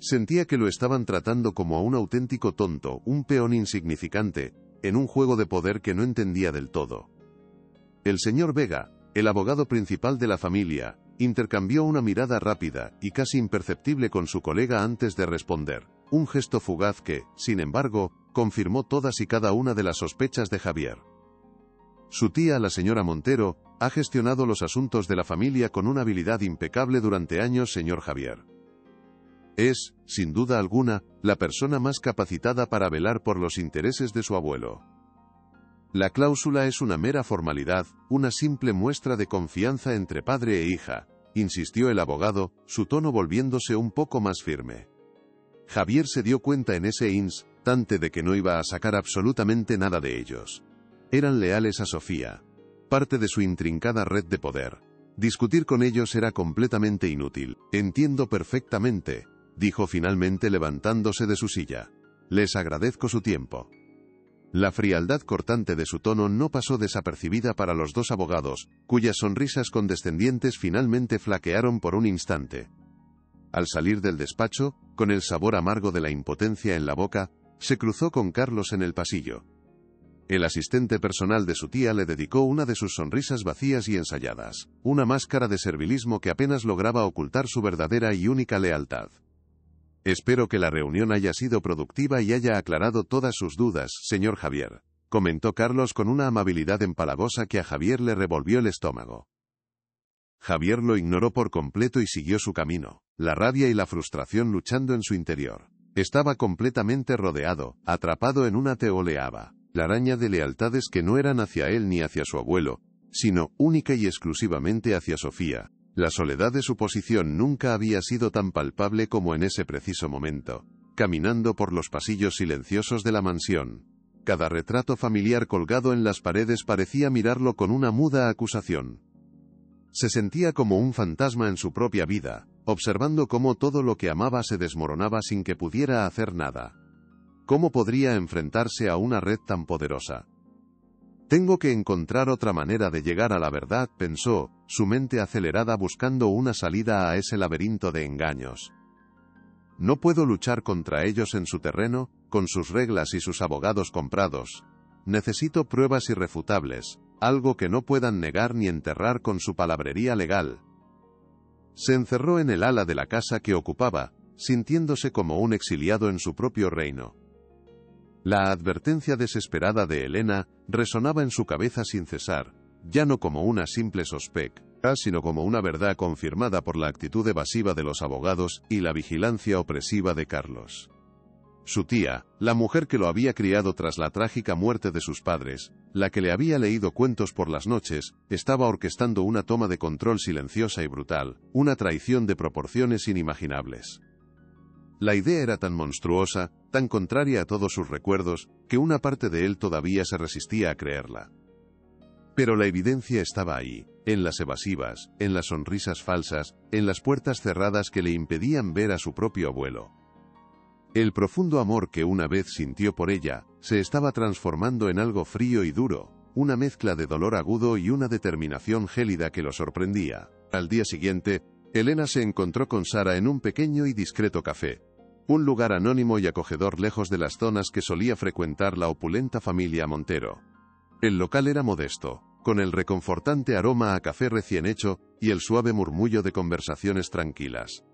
Sentía que lo estaban tratando como a un auténtico tonto, un peón insignificante, en un juego de poder que no entendía del todo. El señor Vega, el abogado principal de la familia, intercambió una mirada rápida y casi imperceptible con su colega antes de responder, un gesto fugaz que, sin embargo, confirmó todas y cada una de las sospechas de Javier. Su tía, la señora Montero, ha gestionado los asuntos de la familia con una habilidad impecable durante años, señor Javier. Es, sin duda alguna, la persona más capacitada para velar por los intereses de su abuelo. La cláusula es una mera formalidad, una simple muestra de confianza entre padre e hija, insistió el abogado, su tono volviéndose un poco más firme. Javier se dio cuenta en ese instante de que no iba a sacar absolutamente nada de ellos. Eran leales a Sofía, parte de su intrincada red de poder. Discutir con ellos era completamente inútil. Entiendo perfectamente, dijo finalmente levantándose de su silla. Les agradezco su tiempo. La frialdad cortante de su tono no pasó desapercibida para los dos abogados, cuyas sonrisas condescendientes finalmente flaquearon por un instante. Al salir del despacho, con el sabor amargo de la impotencia en la boca, se cruzó con Carlos en el pasillo. El asistente personal de su tía le dedicó una de sus sonrisas vacías y ensayadas, una máscara de servilismo que apenas lograba ocultar su verdadera y única lealtad. «Espero que la reunión haya sido productiva y haya aclarado todas sus dudas, señor Javier», comentó Carlos con una amabilidad empalagosa que a Javier le revolvió el estómago. Javier lo ignoró por completo y siguió su camino, la rabia y la frustración luchando en su interior. Estaba completamente rodeado, atrapado en una teoleaba, la araña de lealtades que no eran hacia él ni hacia su abuelo, sino única y exclusivamente hacia Sofía. La soledad de su posición nunca había sido tan palpable como en ese preciso momento, caminando por los pasillos silenciosos de la mansión. Cada retrato familiar colgado en las paredes parecía mirarlo con una muda acusación. Se sentía como un fantasma en su propia vida, observando cómo todo lo que amaba se desmoronaba sin que pudiera hacer nada. ¿Cómo podría enfrentarse a una red tan poderosa? Tengo que encontrar otra manera de llegar a la verdad, pensó, su mente acelerada buscando una salida a ese laberinto de engaños. No puedo luchar contra ellos en su terreno, con sus reglas y sus abogados comprados. Necesito pruebas irrefutables, algo que no puedan negar ni enterrar con su palabrería legal. Se encerró en el ala de la casa que ocupaba, sintiéndose como un exiliado en su propio reino. La advertencia desesperada de Elena resonaba en su cabeza sin cesar, ya no como una simple sospecha, sino como una verdad confirmada por la actitud evasiva de los abogados y la vigilancia opresiva de Carlos. Su tía, la mujer que lo había criado tras la trágica muerte de sus padres, la que le había leído cuentos por las noches, estaba orquestando una toma de control silenciosa y brutal, una traición de proporciones inimaginables. La idea era tan monstruosa, tan contraria a todos sus recuerdos, que una parte de él todavía se resistía a creerla. Pero la evidencia estaba ahí, en las evasivas, en las sonrisas falsas, en las puertas cerradas que le impedían ver a su propio abuelo. El profundo amor que una vez sintió por ella, se estaba transformando en algo frío y duro, una mezcla de dolor agudo y una determinación gélida que lo sorprendía. Al día siguiente, Elena se encontró con Sara en un pequeño y discreto café. Un lugar anónimo y acogedor lejos de las zonas que solía frecuentar la opulenta familia Montero. El local era modesto, con el reconfortante aroma a café recién hecho y el suave murmullo de conversaciones tranquilas.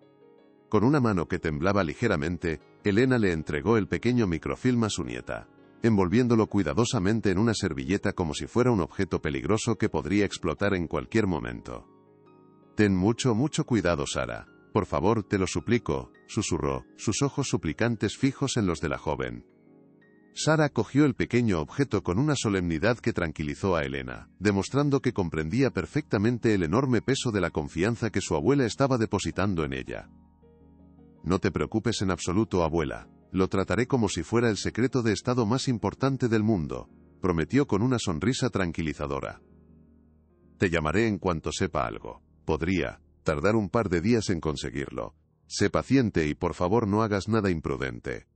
Con una mano que temblaba ligeramente, Elena le entregó el pequeño microfilm a su nieta, envolviéndolo cuidadosamente en una servilleta como si fuera un objeto peligroso que podría explotar en cualquier momento. «Ten mucho cuidado, Sara. Por favor, te lo suplico», susurró, sus ojos suplicantes fijos en los de la joven. Sara cogió el pequeño objeto con una solemnidad que tranquilizó a Elena, demostrando que comprendía perfectamente el enorme peso de la confianza que su abuela estaba depositando en ella. «No te preocupes en absoluto, abuela. Lo trataré como si fuera el secreto de estado más importante del mundo», prometió con una sonrisa tranquilizadora. «Te llamaré en cuanto sepa algo. Podría tardar un par de días en conseguirlo. Sé paciente y por favor no hagas nada imprudente».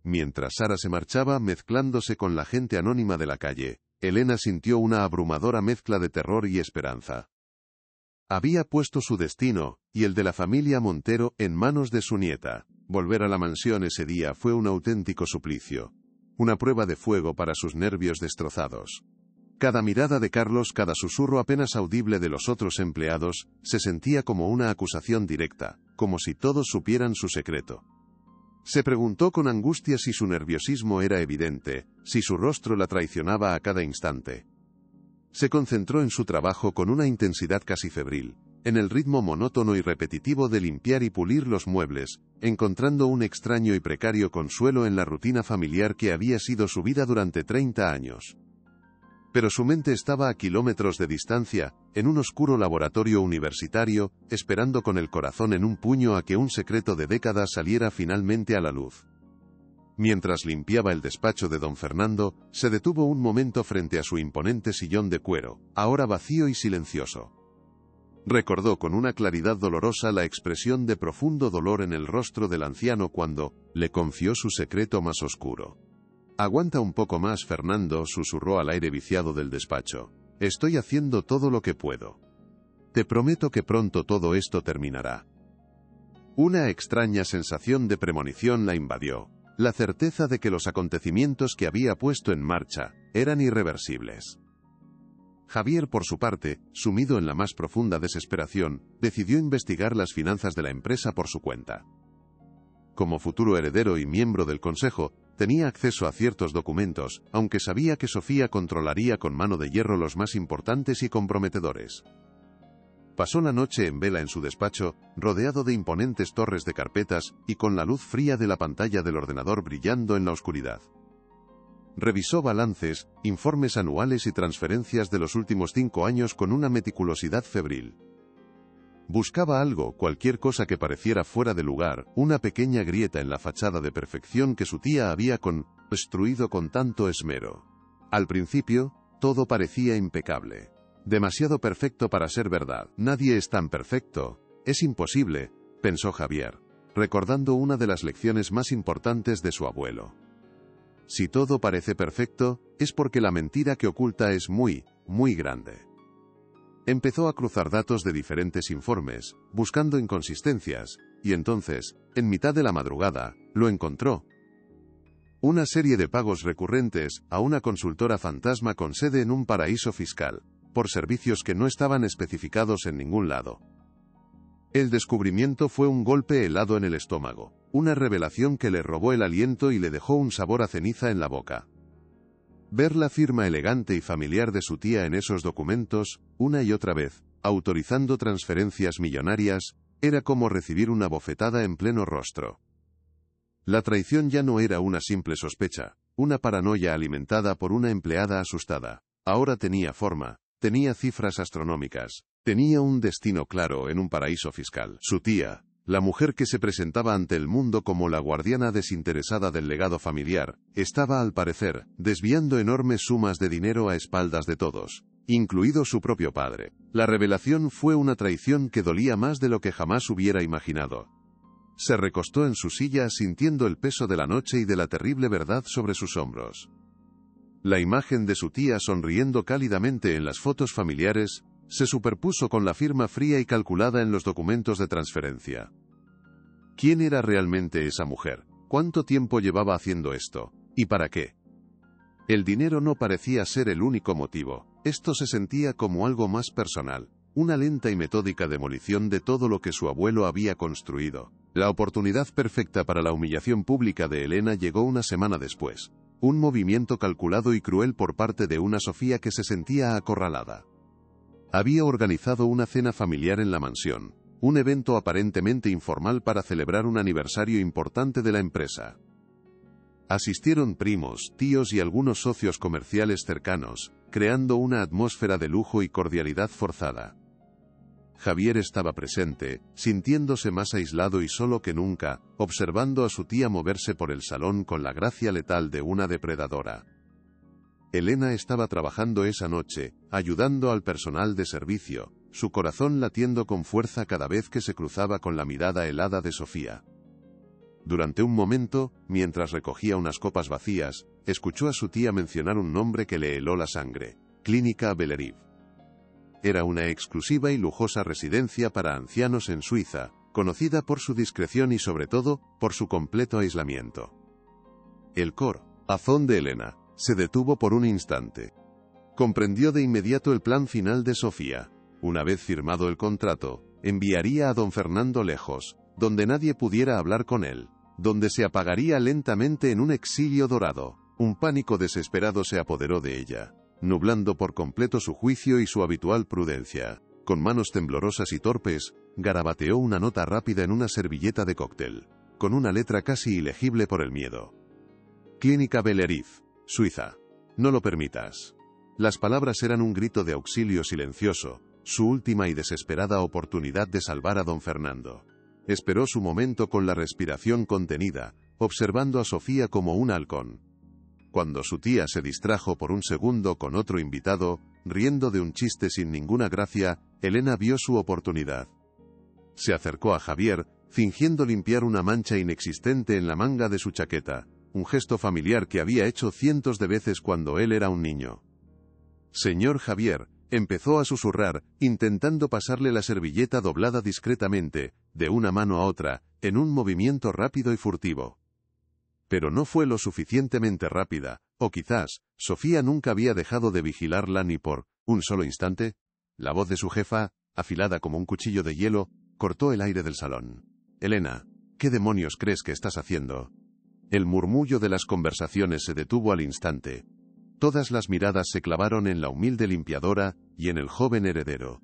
Mientras Sara se marchaba mezclándose con la gente anónima de la calle, Elena sintió una abrumadora mezcla de terror y esperanza. Había puesto su destino, y el de la familia Montero, en manos de su nieta. Volver a la mansión ese día fue un auténtico suplicio. Una prueba de fuego para sus nervios destrozados. Cada mirada de Carlos, cada susurro apenas audible de los otros empleados, se sentía como una acusación directa, como si todos supieran su secreto. Se preguntó con angustia si su nerviosismo era evidente, si su rostro la traicionaba a cada instante. Se concentró en su trabajo con una intensidad casi febril, en el ritmo monótono y repetitivo de limpiar y pulir los muebles, encontrando un extraño y precario consuelo en la rutina familiar que había sido su vida durante 30 años. Pero su mente estaba a kilómetros de distancia, en un oscuro laboratorio universitario, esperando con el corazón en un puño a que un secreto de décadas saliera finalmente a la luz. Mientras limpiaba el despacho de don Fernando, se detuvo un momento frente a su imponente sillón de cuero, ahora vacío y silencioso. Recordó con una claridad dolorosa la expresión de profundo dolor en el rostro del anciano cuando le confió su secreto más oscuro. Aguanta un poco más, Fernando, susurró al aire viciado del despacho. Estoy haciendo todo lo que puedo. Te prometo que pronto todo esto terminará. Una extraña sensación de premonición la invadió, la certeza de que los acontecimientos que había puesto en marcha eran irreversibles. Javier, por su parte, sumido en la más profunda desesperación, decidió investigar las finanzas de la empresa por su cuenta. Como futuro heredero y miembro del consejo, tenía acceso a ciertos documentos, aunque sabía que Sofía controlaría con mano de hierro los más importantes y comprometedores. Pasó la noche en vela en su despacho, rodeado de imponentes torres de carpetas y con la luz fría de la pantalla del ordenador brillando en la oscuridad. Revisó balances, informes anuales y transferencias de los últimos 5 años con una meticulosidad febril. Buscaba algo, cualquier cosa que pareciera fuera de lugar, una pequeña grieta en la fachada de perfección que su tía había construido con tanto esmero. Al principio, todo parecía impecable. Demasiado perfecto para ser verdad. Nadie es tan perfecto. Es imposible, pensó Javier, recordando una de las lecciones más importantes de su abuelo. Si todo parece perfecto, es porque la mentira que oculta es muy, muy grande. Empezó a cruzar datos de diferentes informes, buscando inconsistencias, y entonces, en mitad de la madrugada, lo encontró. Una serie de pagos recurrentes a una consultora fantasma con sede en un paraíso fiscal, por servicios que no estaban especificados en ningún lado. El descubrimiento fue un golpe helado en el estómago, una revelación que le robó el aliento y le dejó un sabor a ceniza en la boca. Ver la firma elegante y familiar de su tía en esos documentos, una y otra vez, autorizando transferencias millonarias, era como recibir una bofetada en pleno rostro. La traición ya no era una simple sospecha, una paranoia alimentada por una empleada asustada. Ahora tenía forma, tenía cifras astronómicas, tenía un destino claro en un paraíso fiscal. Su tía, la mujer que se presentaba ante el mundo como la guardiana desinteresada del legado familiar, estaba al parecer desviando enormes sumas de dinero a espaldas de todos, incluido su propio padre. La revelación fue una traición que dolía más de lo que jamás hubiera imaginado. Se recostó en su silla sintiendo el peso de la noche y de la terrible verdad sobre sus hombros. La imagen de su tía sonriendo cálidamente en las fotos familiares se superpuso con la firma fría y calculada en los documentos de transferencia. ¿Quién era realmente esa mujer? ¿Cuánto tiempo llevaba haciendo esto? ¿Y para qué? El dinero no parecía ser el único motivo. Esto se sentía como algo más personal, una lenta y metódica demolición de todo lo que su abuelo había construido. La oportunidad perfecta para la humillación pública de Elena llegó una semana después. Un movimiento calculado y cruel por parte de una Sofía que se sentía acorralada. Había organizado una cena familiar en la mansión, un evento aparentemente informal para celebrar un aniversario importante de la empresa. Asistieron primos, tíos y algunos socios comerciales cercanos, creando una atmósfera de lujo y cordialidad forzada. Javier estaba presente, sintiéndose más aislado y solo que nunca, observando a su tía moverse por el salón con la gracia letal de una depredadora. Elena estaba trabajando esa noche, ayudando al personal de servicio, su corazón latiendo con fuerza cada vez que se cruzaba con la mirada helada de Sofía. Durante un momento, mientras recogía unas copas vacías, escuchó a su tía mencionar un nombre que le heló la sangre: Clínica Bellerive. Era una exclusiva y lujosa residencia para ancianos en Suiza, conocida por su discreción y sobre todo, por su completo aislamiento. El corazón de Elena se detuvo por un instante. Comprendió de inmediato el plan final de Sofía. Una vez firmado el contrato, enviaría a don Fernando lejos, donde nadie pudiera hablar con él, donde se apagaría lentamente en un exilio dorado. Un pánico desesperado se apoderó de ella, nublando por completo su juicio y su habitual prudencia. Con manos temblorosas y torpes, garabateó una nota rápida en una servilleta de cóctel, con una letra casi ilegible por el miedo. Clínica Bellerive, Suiza. No lo permitas. Las palabras eran un grito de auxilio silencioso, su última y desesperada oportunidad de salvar a don Fernando. Esperó su momento con la respiración contenida, observando a Sofía como un halcón. Cuando su tía se distrajo por un segundo con otro invitado, riendo de un chiste sin ninguna gracia, Elena vio su oportunidad. Se acercó a Javier, fingiendo limpiar una mancha inexistente en la manga de su chaqueta. un gesto familiar que había hecho cientos de veces cuando él era un niño. «Señor Javier», empezó a susurrar, intentando pasarle la servilleta doblada discretamente, de una mano a otra, en un movimiento rápido y furtivo. Pero no fue lo suficientemente rápida, o quizás, Sofía nunca había dejado de vigilarla ni por un solo instante. La voz de su jefa, afilada como un cuchillo de hielo, cortó el aire del salón. «Elena, ¿qué demonios crees que estás haciendo?» El murmullo de las conversaciones se detuvo al instante. Todas las miradas se clavaron en la humilde limpiadora y en el joven heredero.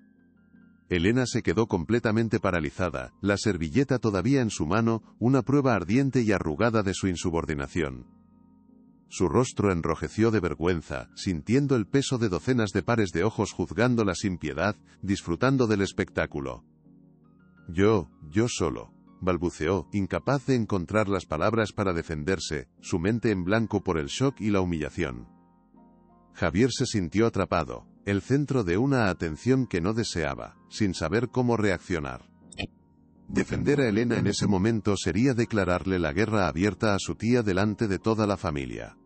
Elena se quedó completamente paralizada, la servilleta todavía en su mano, una prueba ardiente y arrugada de su insubordinación. Su rostro enrojeció de vergüenza, sintiendo el peso de docenas de pares de ojos juzgándola sin piedad, disfrutando del espectáculo. Yo solo», balbuceó, incapaz de encontrar las palabras para defenderse, su mente en blanco por el shock y la humillación. Javier se sintió atrapado, el centro de una atención que no deseaba, sin saber cómo reaccionar. Defender a Elena en ese momento sería declararle la guerra abierta a su tía delante de toda la familia.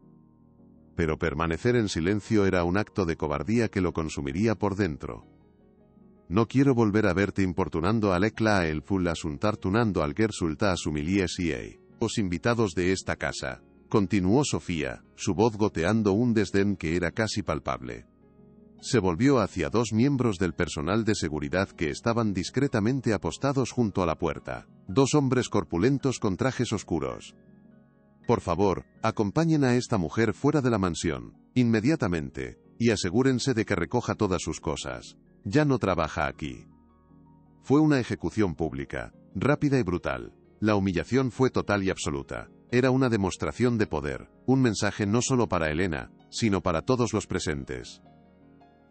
Pero permanecer en silencio era un acto de cobardía que lo consumiría por dentro. «No quiero volver a verte importunando a l'Ecla el full asuntartunando al sulta asumilies y los invitados de esta casa», continuó Sofía, su voz goteando un desdén que era casi palpable. Se volvió hacia dos miembros del personal de seguridad que estaban discretamente apostados junto a la puerta, dos hombres corpulentos con trajes oscuros. «Por favor, acompañen a esta mujer fuera de la mansión, inmediatamente, y asegúrense de que recoja todas sus cosas. Ya no trabaja aquí». Fue una ejecución pública, rápida y brutal. La humillación fue total y absoluta. Era una demostración de poder, un mensaje no solo para Elena, sino para todos los presentes.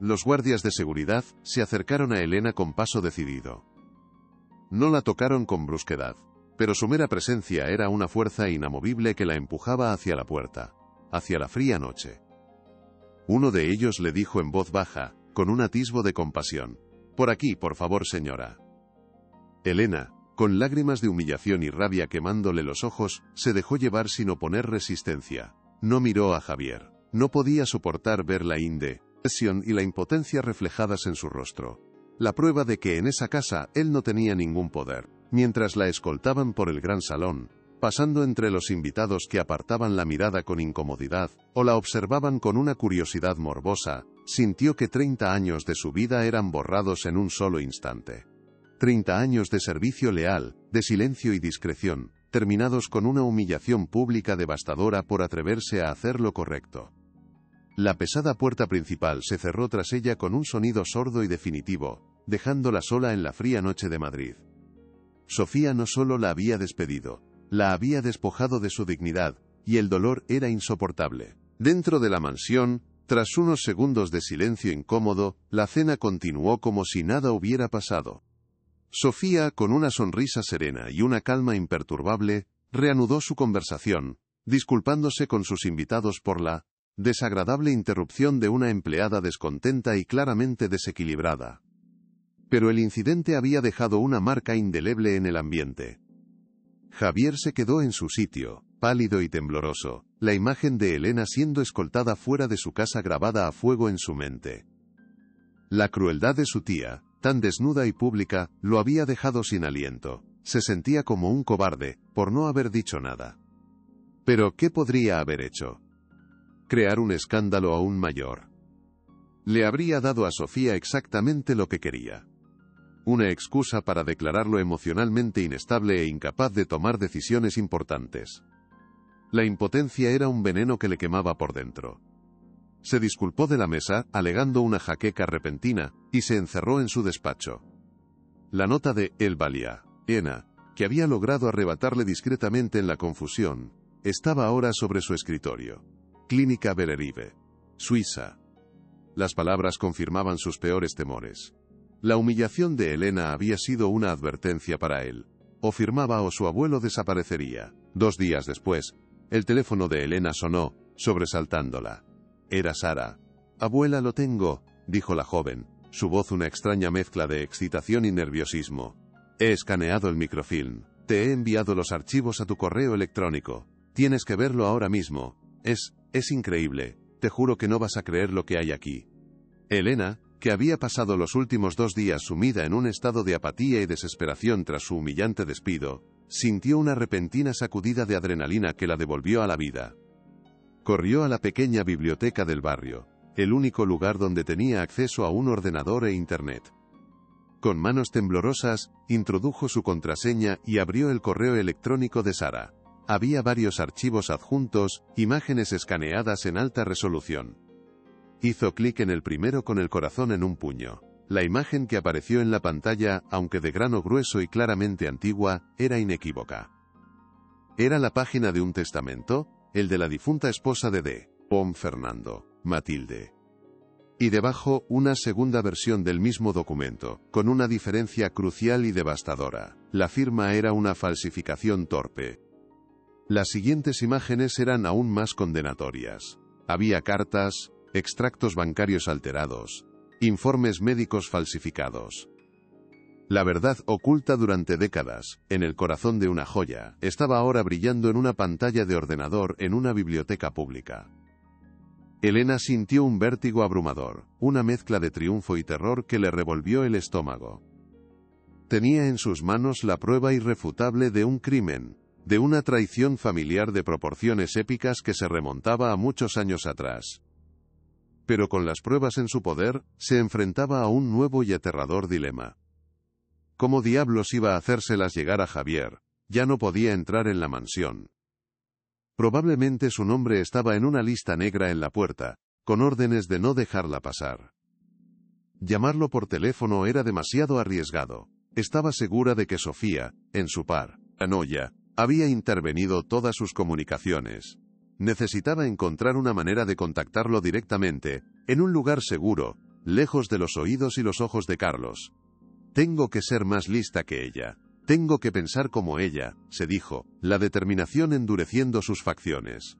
Los guardias de seguridad se acercaron a Elena con paso decidido. No la tocaron con brusquedad, pero su mera presencia era una fuerza inamovible que la empujaba hacia la puerta, hacia la fría noche. Uno de ellos le dijo en voz baja, con un atisbo de compasión: «Por aquí, por favor, señora». Elena, con lágrimas de humillación y rabia quemándole los ojos, se dejó llevar sin oponer resistencia. No miró a Javier. No podía soportar ver la indecisión y la impotencia reflejadas en su rostro. La prueba de que en esa casa él no tenía ningún poder. Mientras la escoltaban por el gran salón, pasando entre los invitados que apartaban la mirada con incomodidad, o la observaban con una curiosidad morbosa, sintió que 30 años de su vida eran borrados en un solo instante. 30 años de servicio leal, de silencio y discreción, terminados con una humillación pública devastadora por atreverse a hacer lo correcto. La pesada puerta principal se cerró tras ella con un sonido sordo y definitivo, dejándola sola en la fría noche de Madrid. Sofía no solo la había despedido, la había despojado de su dignidad, y el dolor era insoportable. Dentro de la mansión, tras unos segundos de silencio incómodo, la cena continuó como si nada hubiera pasado. Sofía, con una sonrisa serena y una calma imperturbable, reanudó su conversación, disculpándose con sus invitados por la desagradable interrupción de una empleada descontenta y claramente desequilibrada. Pero el incidente había dejado una marca indeleble en el ambiente. Javier se quedó en su sitio, pálido y tembloroso, la imagen de Elena siendo escoltada fuera de su casa grabada a fuego en su mente. La crueldad de su tía, tan desnuda y pública, lo había dejado sin aliento. Se sentía como un cobarde, por no haber dicho nada. Pero, ¿qué podría haber hecho? Crear un escándalo aún mayor. Le habría dado a Sofía exactamente lo que quería. Una excusa para declararlo emocionalmente inestable e incapaz de tomar decisiones importantes. La impotencia era un veneno que le quemaba por dentro. Se disculpó de la mesa, alegando una jaqueca repentina, y se encerró en su despacho. La nota de «El valía», que había logrado arrebatarle discretamente en la confusión, estaba ahora sobre su escritorio. Clínica Bellerive, Suiza. Las palabras confirmaban sus peores temores. La humillación de Elena había sido una advertencia para él. O firmaba o su abuelo desaparecería. 2 días después, el teléfono de Elena sonó, sobresaltándola. Era Sara. «Abuela, lo tengo», dijo la joven, su voz una extraña mezcla de excitación y nerviosismo. «He escaneado el microfilm. Te he enviado los archivos a tu correo electrónico. Tienes que verlo ahora mismo. Es increíble. Te juro que no vas a creer lo que hay aquí. Elena, que había pasado los últimos 2 días sumida en un estado de apatía y desesperación tras su humillante despido, sintió una repentina sacudida de adrenalina que la devolvió a la vida. Corrió a la pequeña biblioteca del barrio, el único lugar donde tenía acceso a un ordenador e internet. Con manos temblorosas, introdujo su contraseña y abrió el correo electrónico de Sara. Había varios archivos adjuntos, imágenes escaneadas en alta resolución. Hizo clic en el primero con el corazón en un puño. La imagen que apareció en la pantalla, aunque de grano grueso y claramente antigua, era inequívoca. Era la página de un testamento, el de la difunta esposa de Don Fernando, Matilde. Y debajo, una segunda versión del mismo documento, con una diferencia crucial y devastadora. La firma era una falsificación torpe. Las siguientes imágenes eran aún más condenatorias. Había cartas, extractos bancarios alterados, informes médicos falsificados. La verdad oculta durante décadas, en el corazón de una joya, estaba ahora brillando en una pantalla de ordenador en una biblioteca pública. Elena sintió un vértigo abrumador, una mezcla de triunfo y terror que le revolvió el estómago. Tenía en sus manos la prueba irrefutable de un crimen, de una traición familiar de proporciones épicas que se remontaba a muchos años atrás. Pero con las pruebas en su poder, se enfrentaba a un nuevo y aterrador dilema. ¿Cómo diablos iba a hacérselas llegar a Javier? Ya no podía entrar en la mansión. Probablemente su nombre estaba en una lista negra en la puerta, con órdenes de no dejarla pasar. Llamarlo por teléfono era demasiado arriesgado. Estaba segura de que Sofía, en su paranoia, había intervenido todas sus comunicaciones. Necesitaba encontrar una manera de contactarlo directamente, en un lugar seguro, lejos de los oídos y los ojos de Carlos. Tengo que ser más lista que ella. Tengo que pensar como ella, se dijo, la determinación endureciendo sus facciones.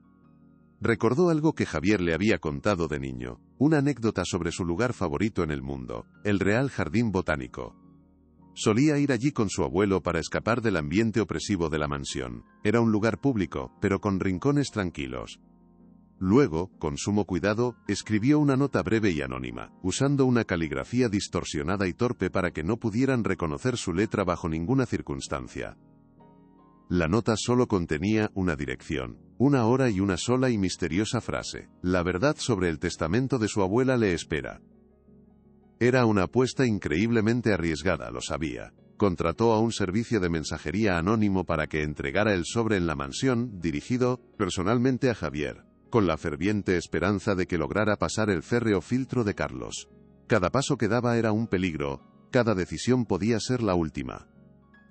Recordó algo que Javier le había contado de niño, una anécdota sobre su lugar favorito en el mundo, el Real Jardín Botánico. Solía ir allí con su abuelo para escapar del ambiente opresivo de la mansión. Era un lugar público, pero con rincones tranquilos. Luego, con sumo cuidado, escribió una nota breve y anónima, usando una caligrafía distorsionada y torpe para que no pudieran reconocer su letra bajo ninguna circunstancia. La nota solo contenía una dirección, una hora y una sola y misteriosa frase: la verdad sobre el testamento de su abuela le espera. Era una apuesta increíblemente arriesgada, lo sabía. Contrató a un servicio de mensajería anónimo para que entregara el sobre en la mansión, dirigido personalmente a Javier, con la ferviente esperanza de que lograra pasar el férreo filtro de Carlos. Cada paso que daba era un peligro, cada decisión podía ser la última.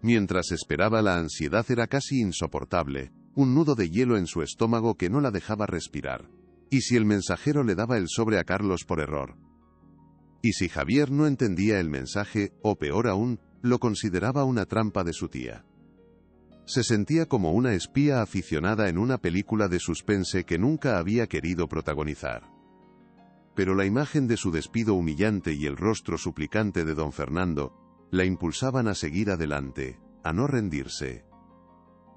Mientras esperaba, la ansiedad era casi insoportable, un nudo de hielo en su estómago que no la dejaba respirar. ¿Y si el mensajero le daba el sobre a Carlos por error? ¿Y si Javier no entendía el mensaje, o peor aún, lo consideraba una trampa de su tía? Se sentía como una espía aficionada en una película de suspense que nunca había querido protagonizar. Pero la imagen de su despido humillante y el rostro suplicante de don Fernando la impulsaban a seguir adelante, a no rendirse.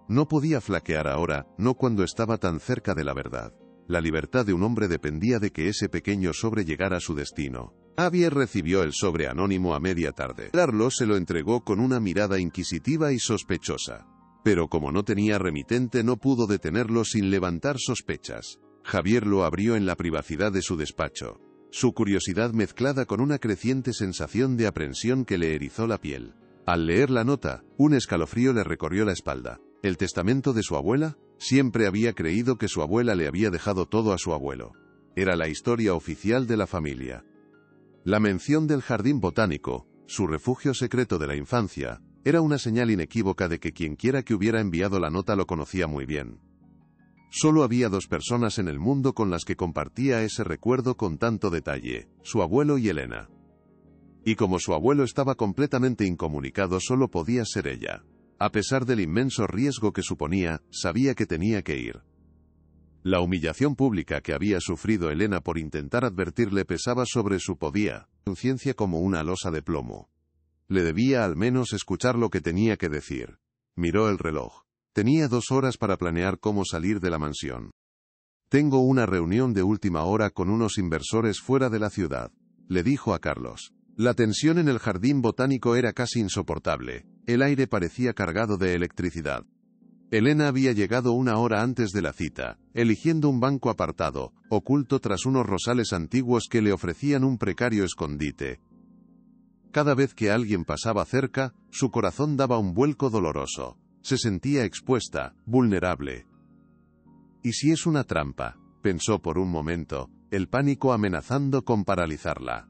No podía flaquear ahora, no cuando estaba tan cerca de la verdad. La libertad de un hombre dependía de que ese pequeño sobre llegara a su destino. Javier recibió el sobre anónimo a media tarde. Carlos se lo entregó con una mirada inquisitiva y sospechosa. Pero como no tenía remitente, no pudo detenerlo sin levantar sospechas. Javier lo abrió en la privacidad de su despacho. Su curiosidad mezclada con una creciente sensación de aprensión que le erizó la piel. Al leer la nota, un escalofrío le recorrió la espalda. ¿El testamento de su abuela? Siempre había creído que su abuela le había dejado todo a su abuelo. Era la historia oficial de la familia. La mención del jardín botánico, su refugio secreto de la infancia, era una señal inequívoca de que quienquiera que hubiera enviado la nota lo conocía muy bien. Solo había 2 personas en el mundo con las que compartía ese recuerdo con tanto detalle: su abuelo y Elena. Y como su abuelo estaba completamente incomunicado, solo podía ser ella. A pesar del inmenso riesgo que suponía, sabía que tenía que ir. La humillación pública que había sufrido Elena por intentar advertirle pesaba sobre su conciencia como una losa de plomo. Le debía al menos escuchar lo que tenía que decir. Miró el reloj. Tenía 2 horas para planear cómo salir de la mansión. Tengo una reunión de última hora con unos inversores fuera de la ciudad, le dijo a Carlos. La tensión en el jardín botánico era casi insoportable. El aire parecía cargado de electricidad. Elena había llegado 1 hora antes de la cita, eligiendo un banco apartado, oculto tras unos rosales antiguos que le ofrecían un precario escondite. Cada vez que alguien pasaba cerca, su corazón daba un vuelco doloroso. Se sentía expuesta, vulnerable. ¿Y si es una trampa?, pensó por un momento, el pánico amenazando con paralizarla.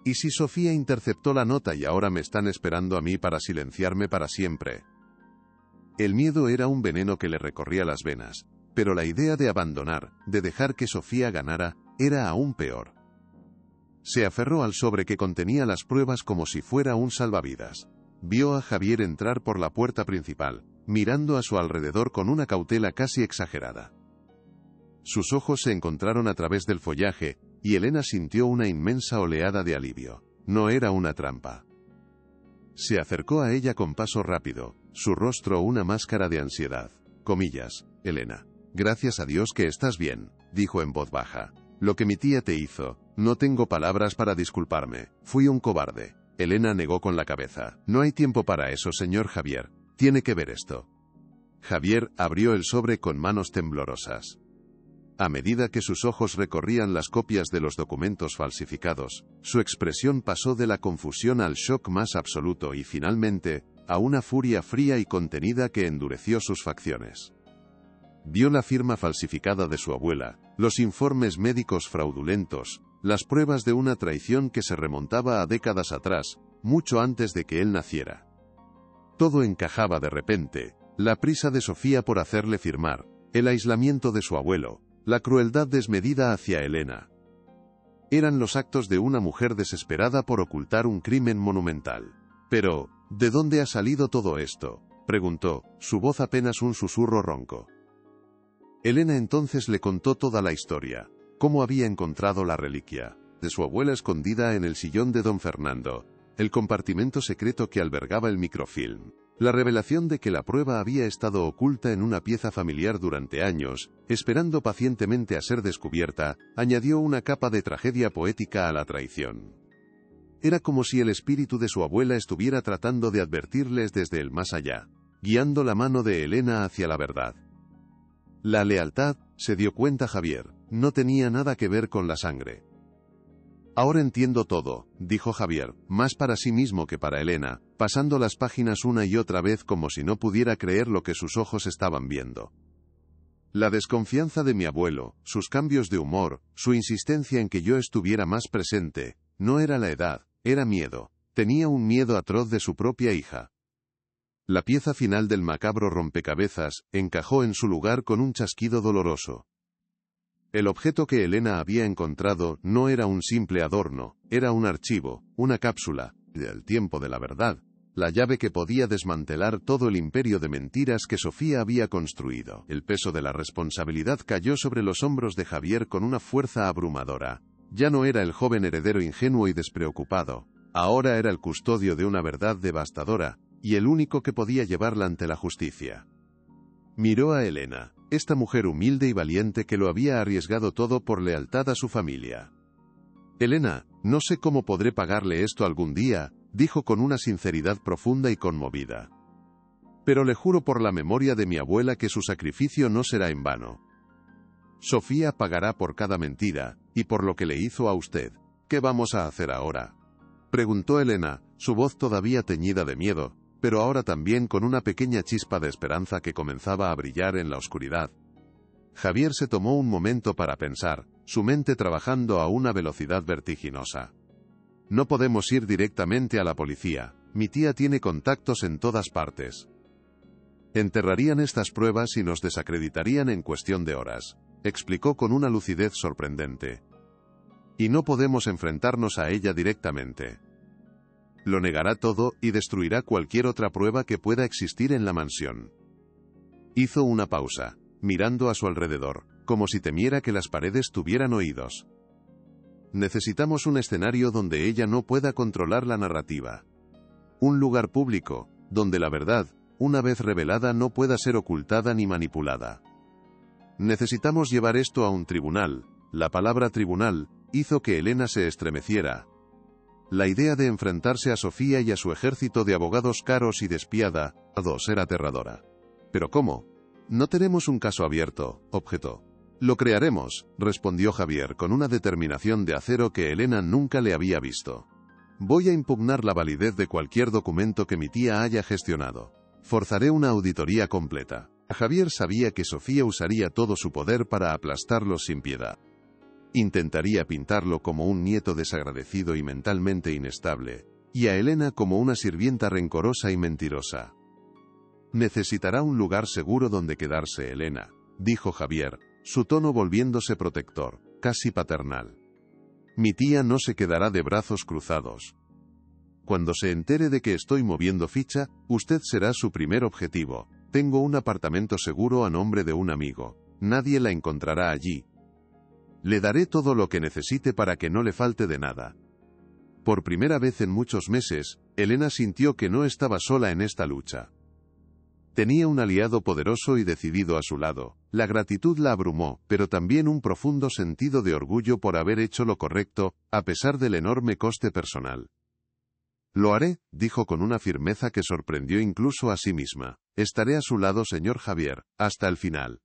¿Y si Sofía interceptó la nota y ahora me están esperando a mí para silenciarme para siempre? El miedo era un veneno que le recorría las venas, pero la idea de abandonar, de dejar que Sofía ganara, era aún peor. Se aferró al sobre que contenía las pruebas como si fuera un salvavidas. Vio a Javier entrar por la puerta principal, mirando a su alrededor con una cautela casi exagerada. Sus ojos se encontraron a través del follaje, y Elena sintió una inmensa oleada de alivio. No era una trampa. Se acercó a ella con paso rápido, su rostro una máscara de ansiedad. Comillas, Elena. Gracias a Dios que estás bien, dijo en voz baja. Lo que mi tía te hizo, no tengo palabras para disculparme. Fui un cobarde. Elena negó con la cabeza. No hay tiempo para eso, señor Javier. Tiene que ver esto. Javier abrió el sobre con manos temblorosas. A medida que sus ojos recorrían las copias de los documentos falsificados, su expresión pasó de la confusión al shock más absoluto y finalmente, a una furia fría y contenida que endureció sus facciones. Vio la firma falsificada de su abuela, los informes médicos fraudulentos, las pruebas de una traición que se remontaba a décadas atrás, mucho antes de que él naciera. Todo encajaba de repente, la prisa de Sofía por hacerle firmar, el aislamiento de su abuelo, la crueldad desmedida hacia Elena. Eran los actos de una mujer desesperada por ocultar un crimen monumental. Pero, ¿de dónde ha salido todo esto?, preguntó, su voz apenas un susurro ronco. Elena entonces le contó toda la historia, cómo había encontrado la reliquia de su abuela escondida en el sillón de don Fernando, el compartimento secreto que albergaba el microfilm. La revelación de que la prueba había estado oculta en una pieza familiar durante años, esperando pacientemente a ser descubierta, añadió una capa de tragedia poética a la traición. Era como si el espíritu de su abuela estuviera tratando de advertirles desde el más allá, guiando la mano de Elena hacia la verdad. La lealtad, se dio cuenta Javier, no tenía nada que ver con la sangre. Ahora entiendo todo, dijo Javier, más para sí mismo que para Elena, pasando las páginas una y otra vez como si no pudiera creer lo que sus ojos estaban viendo. La desconfianza de mi abuelo, sus cambios de humor, su insistencia en que yo estuviera más presente, no era la edad, era miedo. Tenía un miedo atroz de su propia hija. La pieza final del macabro rompecabezas encajó en su lugar con un chasquido doloroso. El objeto que Elena había encontrado no era un simple adorno, era un archivo, una cápsula, del tiempo de la verdad, la llave que podía desmantelar todo el imperio de mentiras que Sofía había construido. El peso de la responsabilidad cayó sobre los hombros de Javier con una fuerza abrumadora. Ya no era el joven heredero ingenuo y despreocupado, ahora era el custodio de una verdad devastadora, y el único que podía llevarla ante la justicia. Miró a Elena, esta mujer humilde y valiente que lo había arriesgado todo por lealtad a su familia. Elena, no sé cómo podré pagarle esto algún día, dijo con una sinceridad profunda y conmovida. Pero le juro por la memoria de mi abuela que su sacrificio no será en vano. Sofía pagará por cada mentira, y por lo que le hizo a usted. ¿Qué vamos a hacer ahora?, preguntó Elena, su voz todavía teñida de miedo, pero ahora también con una pequeña chispa de esperanza que comenzaba a brillar en la oscuridad. Javier se tomó un momento para pensar, su mente trabajando a una velocidad vertiginosa. No podemos ir directamente a la policía, mi tía tiene contactos en todas partes. Enterrarían estas pruebas y nos desacreditarían en cuestión de horas, explicó con una lucidez sorprendente. Y no podemos enfrentarnos a ella directamente. Lo negará todo y destruirá cualquier otra prueba que pueda existir en la mansión. Hizo una pausa, mirando a su alrededor, como si temiera que las paredes tuvieran oídos. Necesitamos un escenario donde ella no pueda controlar la narrativa. Un lugar público, donde la verdad, una vez revelada, no pueda ser ocultada ni manipulada. Necesitamos llevar esto a un tribunal. La palabra tribunal hizo que Elena se estremeciera. La idea de enfrentarse a Sofía y a su ejército de abogados caros y despiadados era aterradora. ¿Pero cómo? No tenemos un caso abierto, objetó. Lo crearemos, respondió Javier con una determinación de acero que Elena nunca le había visto. Voy a impugnar la validez de cualquier documento que mi tía haya gestionado. Forzaré una auditoría completa. Javier sabía que Sofía usaría todo su poder para aplastarlos sin piedad. Intentaría pintarlo como un nieto desagradecido y mentalmente inestable, y a Elena como una sirvienta rencorosa y mentirosa. Necesitará un lugar seguro donde quedarse, Elena, dijo Javier, su tono volviéndose protector, casi paternal. Mi tía no se quedará de brazos cruzados. Cuando se entere de que estoy moviendo ficha, usted será su primer objetivo. Tengo un apartamento seguro a nombre de un amigo. Nadie la encontrará allí. Le daré todo lo que necesite para que no le falte de nada. Por primera vez en muchos meses, Elena sintió que no estaba sola en esta lucha. Tenía un aliado poderoso y decidido a su lado. La gratitud la abrumó, pero también un profundo sentido de orgullo por haber hecho lo correcto, a pesar del enorme coste personal. Lo haré, dijo con una firmeza que sorprendió incluso a sí misma. Estaré a su lado, señor Javier, hasta el final.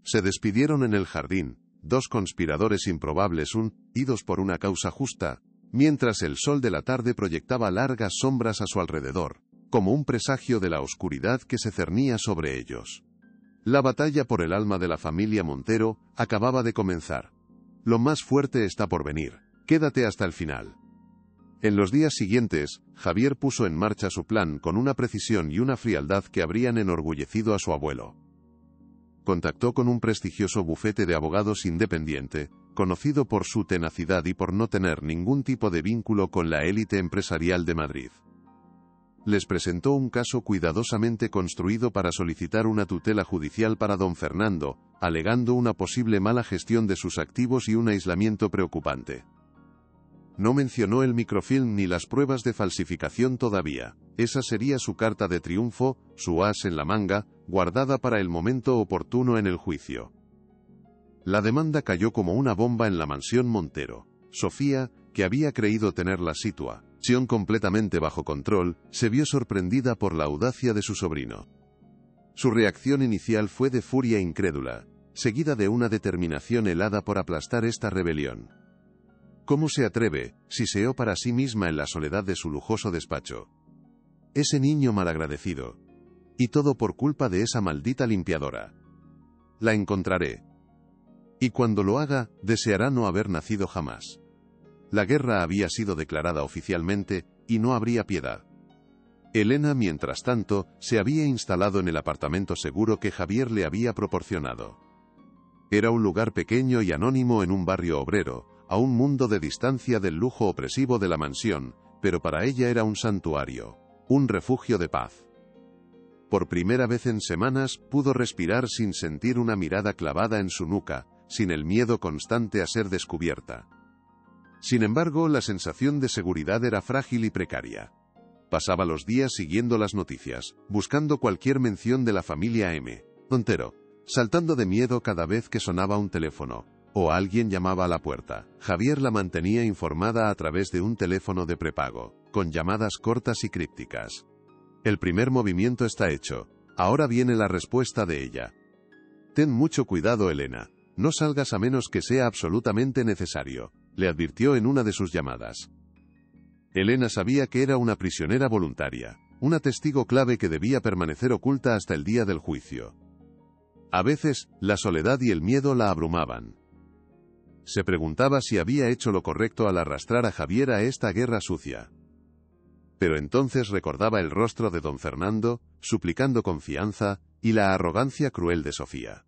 Se despidieron en el jardín, dos conspiradores improbables unidos por una causa justa, mientras el sol de la tarde proyectaba largas sombras a su alrededor, como un presagio de la oscuridad que se cernía sobre ellos. La batalla por el alma de la familia Montero acababa de comenzar. Lo más fuerte está por venir. Quédate hasta el final. En los días siguientes, Javier puso en marcha su plan con una precisión y una frialdad que habrían enorgullecido a su abuelo. Contactó con un prestigioso bufete de abogados independiente, conocido por su tenacidad y por no tener ningún tipo de vínculo con la élite empresarial de Madrid. Les presentó un caso cuidadosamente construido para solicitar una tutela judicial para don Fernando, alegando una posible mala gestión de sus activos y un aislamiento preocupante. No mencionó el microfilm ni las pruebas de falsificación todavía. Esa sería su carta de triunfo, su as en la manga, guardada para el momento oportuno en el juicio. La demanda cayó como una bomba en la mansión Montero. Sofía, que había creído tener la situación completamente bajo control, se vio sorprendida por la audacia de su sobrino. Su reacción inicial fue de furia incrédula, seguida de una determinación helada por aplastar esta rebelión. ¿Cómo se atreve?, siseó para sí misma en la soledad de su lujoso despacho. Ese niño malagradecido. Y todo por culpa de esa maldita limpiadora. La encontraré. Y cuando lo haga, deseará no haber nacido jamás. La guerra había sido declarada oficialmente, y no habría piedad. Elena, mientras tanto, se había instalado en el apartamento seguro que Javier le había proporcionado. Era un lugar pequeño y anónimo en un barrio obrero, a un mundo de distancia del lujo opresivo de la mansión, pero para ella era un santuario, un refugio de paz. Por primera vez en semanas, pudo respirar sin sentir una mirada clavada en su nuca, sin el miedo constante a ser descubierta. Sin embargo, la sensación de seguridad era frágil y precaria. Pasaba los días siguiendo las noticias, buscando cualquier mención de la familia M. Montero, saltando de miedo cada vez que sonaba un teléfono, o alguien llamaba a la puerta. Javier la mantenía informada a través de un teléfono de prepago, con llamadas cortas y crípticas. El primer movimiento está hecho. Ahora viene la respuesta de ella. Ten mucho cuidado, Elena. No salgas a menos que sea absolutamente necesario, le advirtió en una de sus llamadas. Elena sabía que era una prisionera voluntaria, una testigo clave que debía permanecer oculta hasta el día del juicio. A veces, la soledad y el miedo la abrumaban. Se preguntaba si había hecho lo correcto al arrastrar a Javier a esta guerra sucia. Pero entonces recordaba el rostro de don Fernando, suplicando confianza, y la arrogancia cruel de Sofía.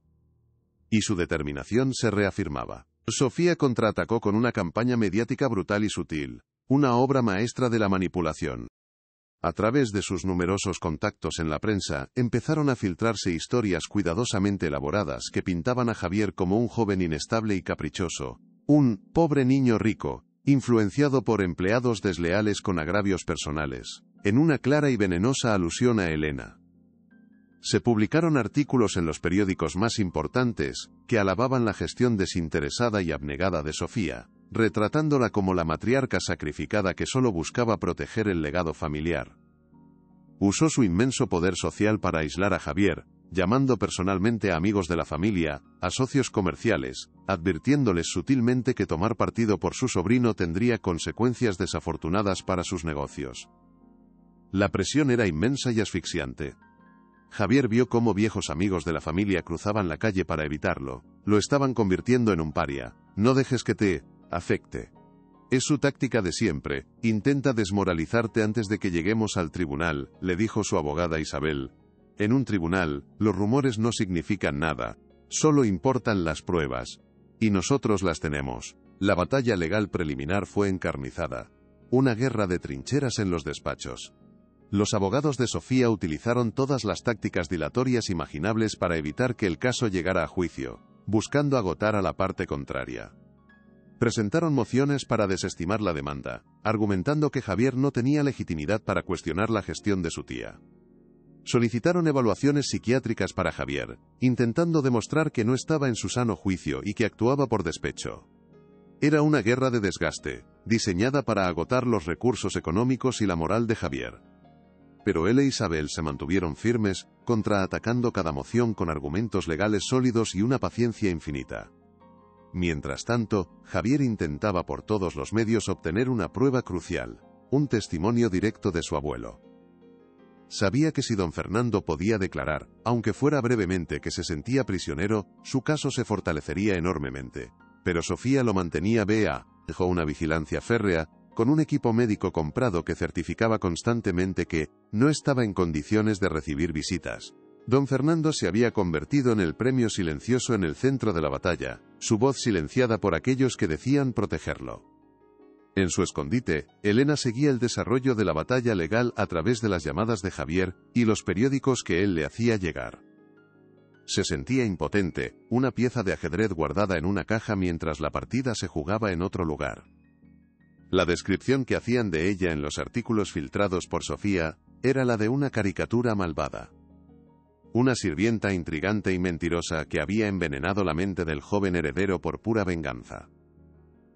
Y su determinación se reafirmaba. Sofía contraatacó con una campaña mediática brutal y sutil, una obra maestra de la manipulación. A través de sus numerosos contactos en la prensa, empezaron a filtrarse historias cuidadosamente elaboradas que pintaban a Javier como un joven inestable y caprichoso, un pobre niño rico, influenciado por empleados desleales con agravios personales, en una clara y venenosa alusión a Elena. Se publicaron artículos en los periódicos más importantes, que alababan la gestión desinteresada y abnegada de Sofía, retratándola como la matriarca sacrificada que solo buscaba proteger el legado familiar. Usó su inmenso poder social para aislar a Javier, llamando personalmente a amigos de la familia, a socios comerciales, advirtiéndoles sutilmente que tomar partido por su sobrino tendría consecuencias desafortunadas para sus negocios. La presión era inmensa y asfixiante. Javier vio cómo viejos amigos de la familia cruzaban la calle para evitarlo. Lo estaban convirtiendo en un paria. No dejes que te afecte. Es su táctica de siempre. Intenta desmoralizarte antes de que lleguemos al tribunal, le dijo su abogada Isabel. En un tribunal, los rumores no significan nada. Solo importan las pruebas. Y nosotros las tenemos. La batalla legal preliminar fue encarnizada. Una guerra de trincheras en los despachos. Los abogados de Sofía utilizaron todas las tácticas dilatorias imaginables para evitar que el caso llegara a juicio, buscando agotar a la parte contraria. Presentaron mociones para desestimar la demanda, argumentando que Javier no tenía legitimidad para cuestionar la gestión de su tía. Solicitaron evaluaciones psiquiátricas para Javier, intentando demostrar que no estaba en su sano juicio y que actuaba por despecho. Era una guerra de desgaste, diseñada para agotar los recursos económicos y la moral de Javier. Pero él e Isabel se mantuvieron firmes, contraatacando cada moción con argumentos legales sólidos y una paciencia infinita. Mientras tanto, Javier intentaba por todos los medios obtener una prueba crucial, un testimonio directo de su abuelo. Sabía que si don Fernando podía declarar, aunque fuera brevemente, que se sentía prisionero, su caso se fortalecería enormemente. Pero Sofía lo mantenía bajo una vigilancia férrea, con un equipo médico comprado que certificaba constantemente que no estaba en condiciones de recibir visitas. Don Fernando se había convertido en el premio silencioso en el centro de la batalla, su voz silenciada por aquellos que decían protegerlo. En su escondite, Elena seguía el desarrollo de la batalla legal a través de las llamadas de Javier y los periódicos que él le hacía llegar. Se sentía impotente, una pieza de ajedrez guardada en una caja mientras la partida se jugaba en otro lugar. La descripción que hacían de ella en los artículos filtrados por Sofía era la de una caricatura malvada. Una sirvienta intrigante y mentirosa que había envenenado la mente del joven heredero por pura venganza.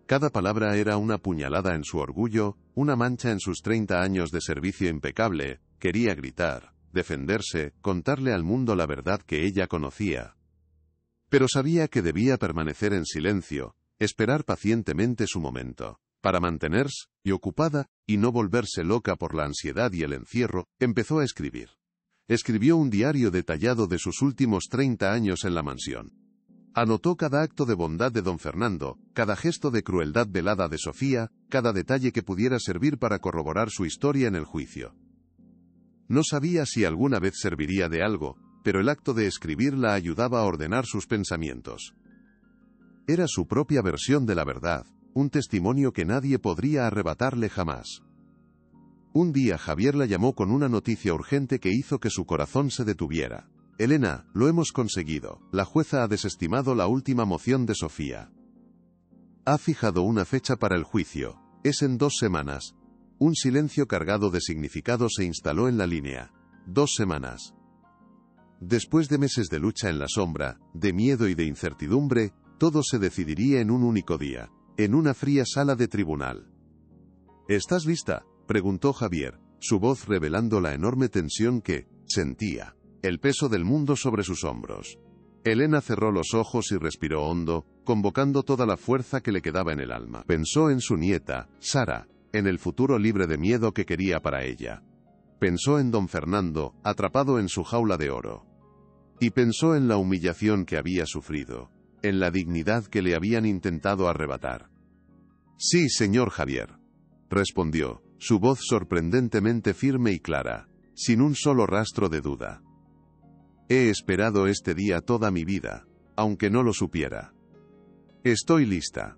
Cada palabra era una puñalada en su orgullo, una mancha en sus 30 años de servicio impecable. Quería gritar, defenderse, contarle al mundo la verdad que ella conocía. Pero sabía que debía permanecer en silencio, esperar pacientemente su momento. Para mantenerse ocupada y no volverse loca por la ansiedad y el encierro, empezó a escribir. Escribió un diario detallado de sus últimos 30 años en la mansión. Anotó cada acto de bondad de don Fernando, cada gesto de crueldad velada de Sofía, cada detalle que pudiera servir para corroborar su historia en el juicio. No sabía si alguna vez serviría de algo, pero el acto de escribir la ayudaba a ordenar sus pensamientos. Era su propia versión de la verdad, un testimonio que nadie podría arrebatarle jamás. Un día Javier la llamó con una noticia urgente que hizo que su corazón se detuviera. Elena, lo hemos conseguido. La jueza ha desestimado la última moción de Sofía. Ha fijado una fecha para el juicio. Es en 2 semanas. Un silencio cargado de significado se instaló en la línea. 2 semanas. Después de meses de lucha en la sombra, de miedo y de incertidumbre, todo se decidiría en un único día, en una fría sala de tribunal. ¿Estás lista?, preguntó Javier, su voz revelando la enorme tensión que sentía, el peso del mundo sobre sus hombros. Elena cerró los ojos y respiró hondo, convocando toda la fuerza que le quedaba en el alma. Pensó en su nieta, Sara, en el futuro libre de miedo que quería para ella. Pensó en don Fernando, atrapado en su jaula de oro. Y pensó en la humillación que había sufrido, en la dignidad que le habían intentado arrebatar. Sí, señor Javier, respondió, su voz sorprendentemente firme y clara, sin un solo rastro de duda. He esperado este día toda mi vida, aunque no lo supiera. Estoy lista.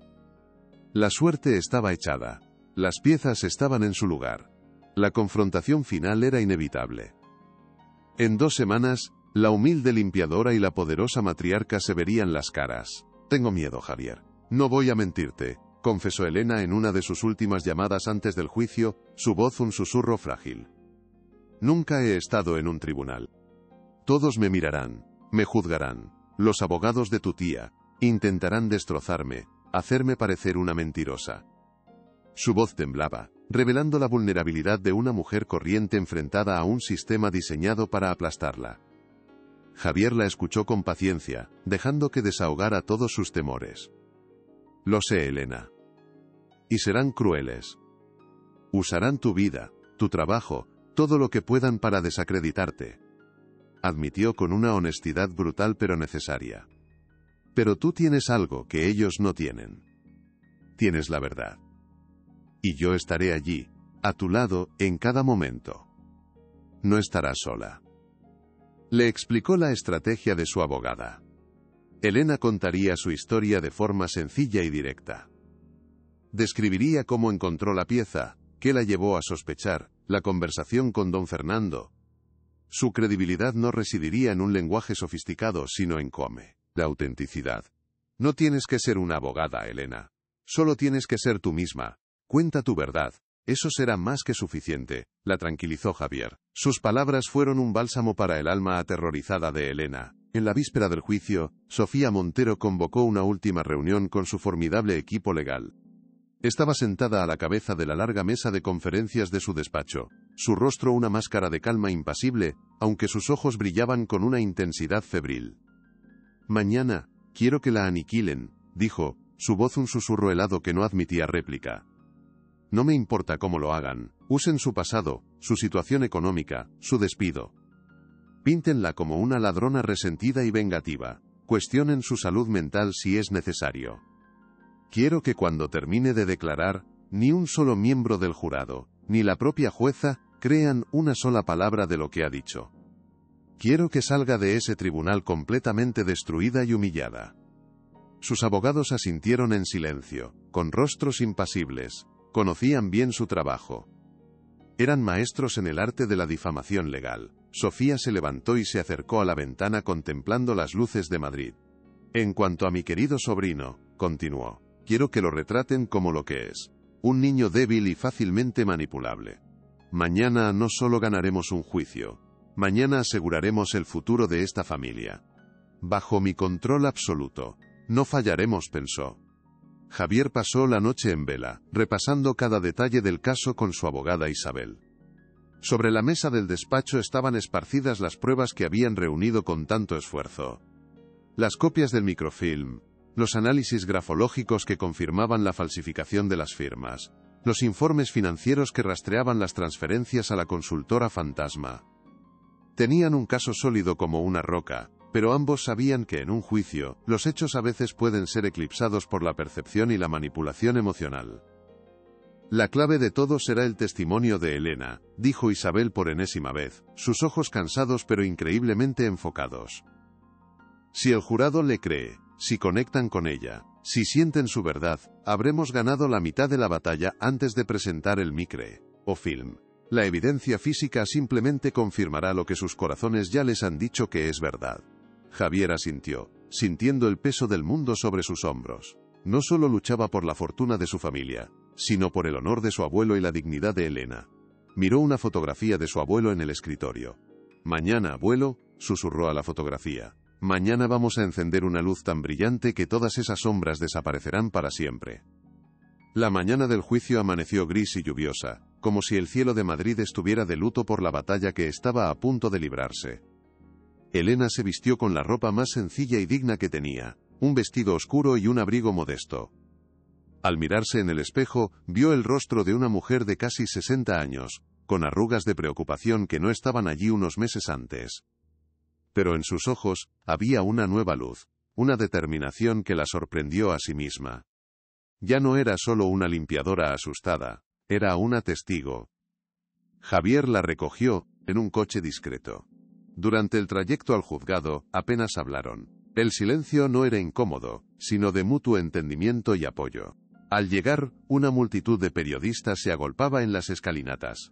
La suerte estaba echada. Las piezas estaban en su lugar. La confrontación final era inevitable. En 2 semanas, la humilde limpiadora y la poderosa matriarca se verían las caras. Tengo miedo, Javier. No voy a mentirte, confesó Elena en una de sus últimas llamadas antes del juicio, su voz un susurro frágil. Nunca he estado en un tribunal. Todos me mirarán, me juzgarán. Los abogados de tu tía intentarán destrozarme, hacerme parecer una mentirosa. Su voz temblaba, revelando la vulnerabilidad de una mujer corriente enfrentada a un sistema diseñado para aplastarla. Javier la escuchó con paciencia, dejando que desahogara todos sus temores. Lo sé, Elena. Y serán crueles. Usarán tu vida, tu trabajo, todo lo que puedan para desacreditarte. Admitió con una honestidad brutal pero necesaria. Pero tú tienes algo que ellos no tienen. Tienes la verdad. Y yo estaré allí, a tu lado, en cada momento. No estarás sola. Le explicó la estrategia de su abogada. Elena contaría su historia de forma sencilla y directa. Describiría cómo encontró la pieza, qué la llevó a sospechar, la conversación con don Fernando. Su credibilidad no residiría en un lenguaje sofisticado, sino en la autenticidad. No tienes que ser una abogada, Elena. Solo tienes que ser tú misma. Cuenta tu verdad. Eso será más que suficiente, la tranquilizó Javier. Sus palabras fueron un bálsamo para el alma aterrorizada de Elena. En la víspera del juicio, Sofía Montero convocó una última reunión con su formidable equipo legal. Estaba sentada a la cabeza de la larga mesa de conferencias de su despacho, su rostro una máscara de calma impasible, aunque sus ojos brillaban con una intensidad febril. Mañana, quiero que la aniquilen, dijo, su voz un susurro helado que no admitía réplica. No me importa cómo lo hagan, usen su pasado, su situación económica, su despido. Píntenla como una ladrona resentida y vengativa, cuestionen su salud mental si es necesario. Quiero que cuando termine de declarar, ni un solo miembro del jurado, ni la propia jueza, crean una sola palabra de lo que ha dicho. Quiero que salga de ese tribunal completamente destruida y humillada. Sus abogados asintieron en silencio, con rostros impasibles. Conocían bien su trabajo. Eran maestros en el arte de la difamación legal. Sofía se levantó y se acercó a la ventana contemplando las luces de Madrid. En cuanto a mi querido sobrino, continuó, quiero que lo retraten como lo que es. Un niño débil y fácilmente manipulable. Mañana no solo ganaremos un juicio. Mañana aseguraremos el futuro de esta familia. Bajo mi control absoluto. No fallaremos, pensó. Javier pasó la noche en vela, repasando cada detalle del caso con su abogada Isabel. Sobre la mesa del despacho estaban esparcidas las pruebas que habían reunido con tanto esfuerzo. Las copias del microfilm, los análisis grafológicos que confirmaban la falsificación de las firmas, los informes financieros que rastreaban las transferencias a la consultora fantasma. Tenían un caso sólido como una roca, pero ambos sabían que en un juicio, los hechos a veces pueden ser eclipsados por la percepción y la manipulación emocional. La clave de todo será el testimonio de Elena, dijo Isabel por enésima vez, sus ojos cansados pero increíblemente enfocados. Si el jurado le cree, si conectan con ella, si sienten su verdad, habremos ganado la mitad de la batalla antes de presentar el micre, o film. La evidencia física simplemente confirmará lo que sus corazones ya les han dicho que es verdad. Javier asintió, sintiendo el peso del mundo sobre sus hombros. No solo luchaba por la fortuna de su familia, sino por el honor de su abuelo y la dignidad de Elena. Miró una fotografía de su abuelo en el escritorio. Mañana, abuelo, susurró a la fotografía. Mañana vamos a encender una luz tan brillante que todas esas sombras desaparecerán para siempre. La mañana del juicio amaneció gris y lluviosa, como si el cielo de Madrid estuviera de luto por la batalla que estaba a punto de librarse. Elena se vistió con la ropa más sencilla y digna que tenía, un vestido oscuro y un abrigo modesto. Al mirarse en el espejo, vio el rostro de una mujer de casi 60 años, con arrugas de preocupación que no estaban allí unos meses antes. Pero en sus ojos, había una nueva luz, una determinación que la sorprendió a sí misma. Ya no era solo una limpiadora asustada, era una testigo. Javier la recogió, en un coche discreto. Durante el trayecto al juzgado, apenas hablaron. El silencio no era incómodo, sino de mutuo entendimiento y apoyo. Al llegar, una multitud de periodistas se agolpaba en las escalinatas.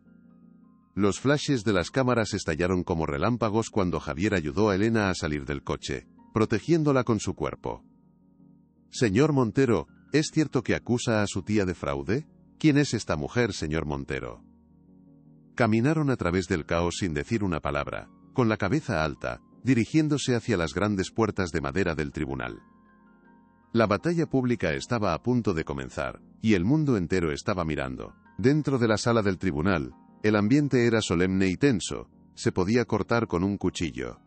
Los flashes de las cámaras estallaron como relámpagos cuando Javier ayudó a Elena a salir del coche, protegiéndola con su cuerpo. Señor Montero, ¿es cierto que acusa a su tía de fraude? ¿Quién es esta mujer, señor Montero? Caminaron a través del caos sin decir una palabra. con la cabeza alta, dirigiéndose hacia las grandes puertas de madera del tribunal. La batalla pública estaba a punto de comenzar, y el mundo entero estaba mirando. Dentro de la sala del tribunal, el ambiente era solemne y tenso, se podía cortar con un cuchillo.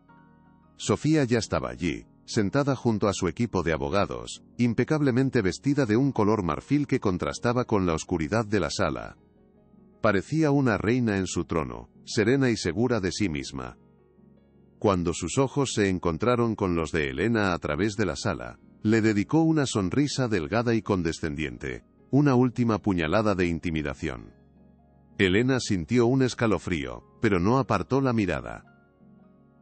Sofía ya estaba allí, sentada junto a su equipo de abogados, impecablemente vestida de un color marfil que contrastaba con la oscuridad de la sala. Parecía una reina en su trono, serena y segura de sí misma. Cuando sus ojos se encontraron con los de Elena a través de la sala, le dedicó una sonrisa delgada y condescendiente, una última puñalada de intimidación. Elena sintió un escalofrío, pero no apartó la mirada.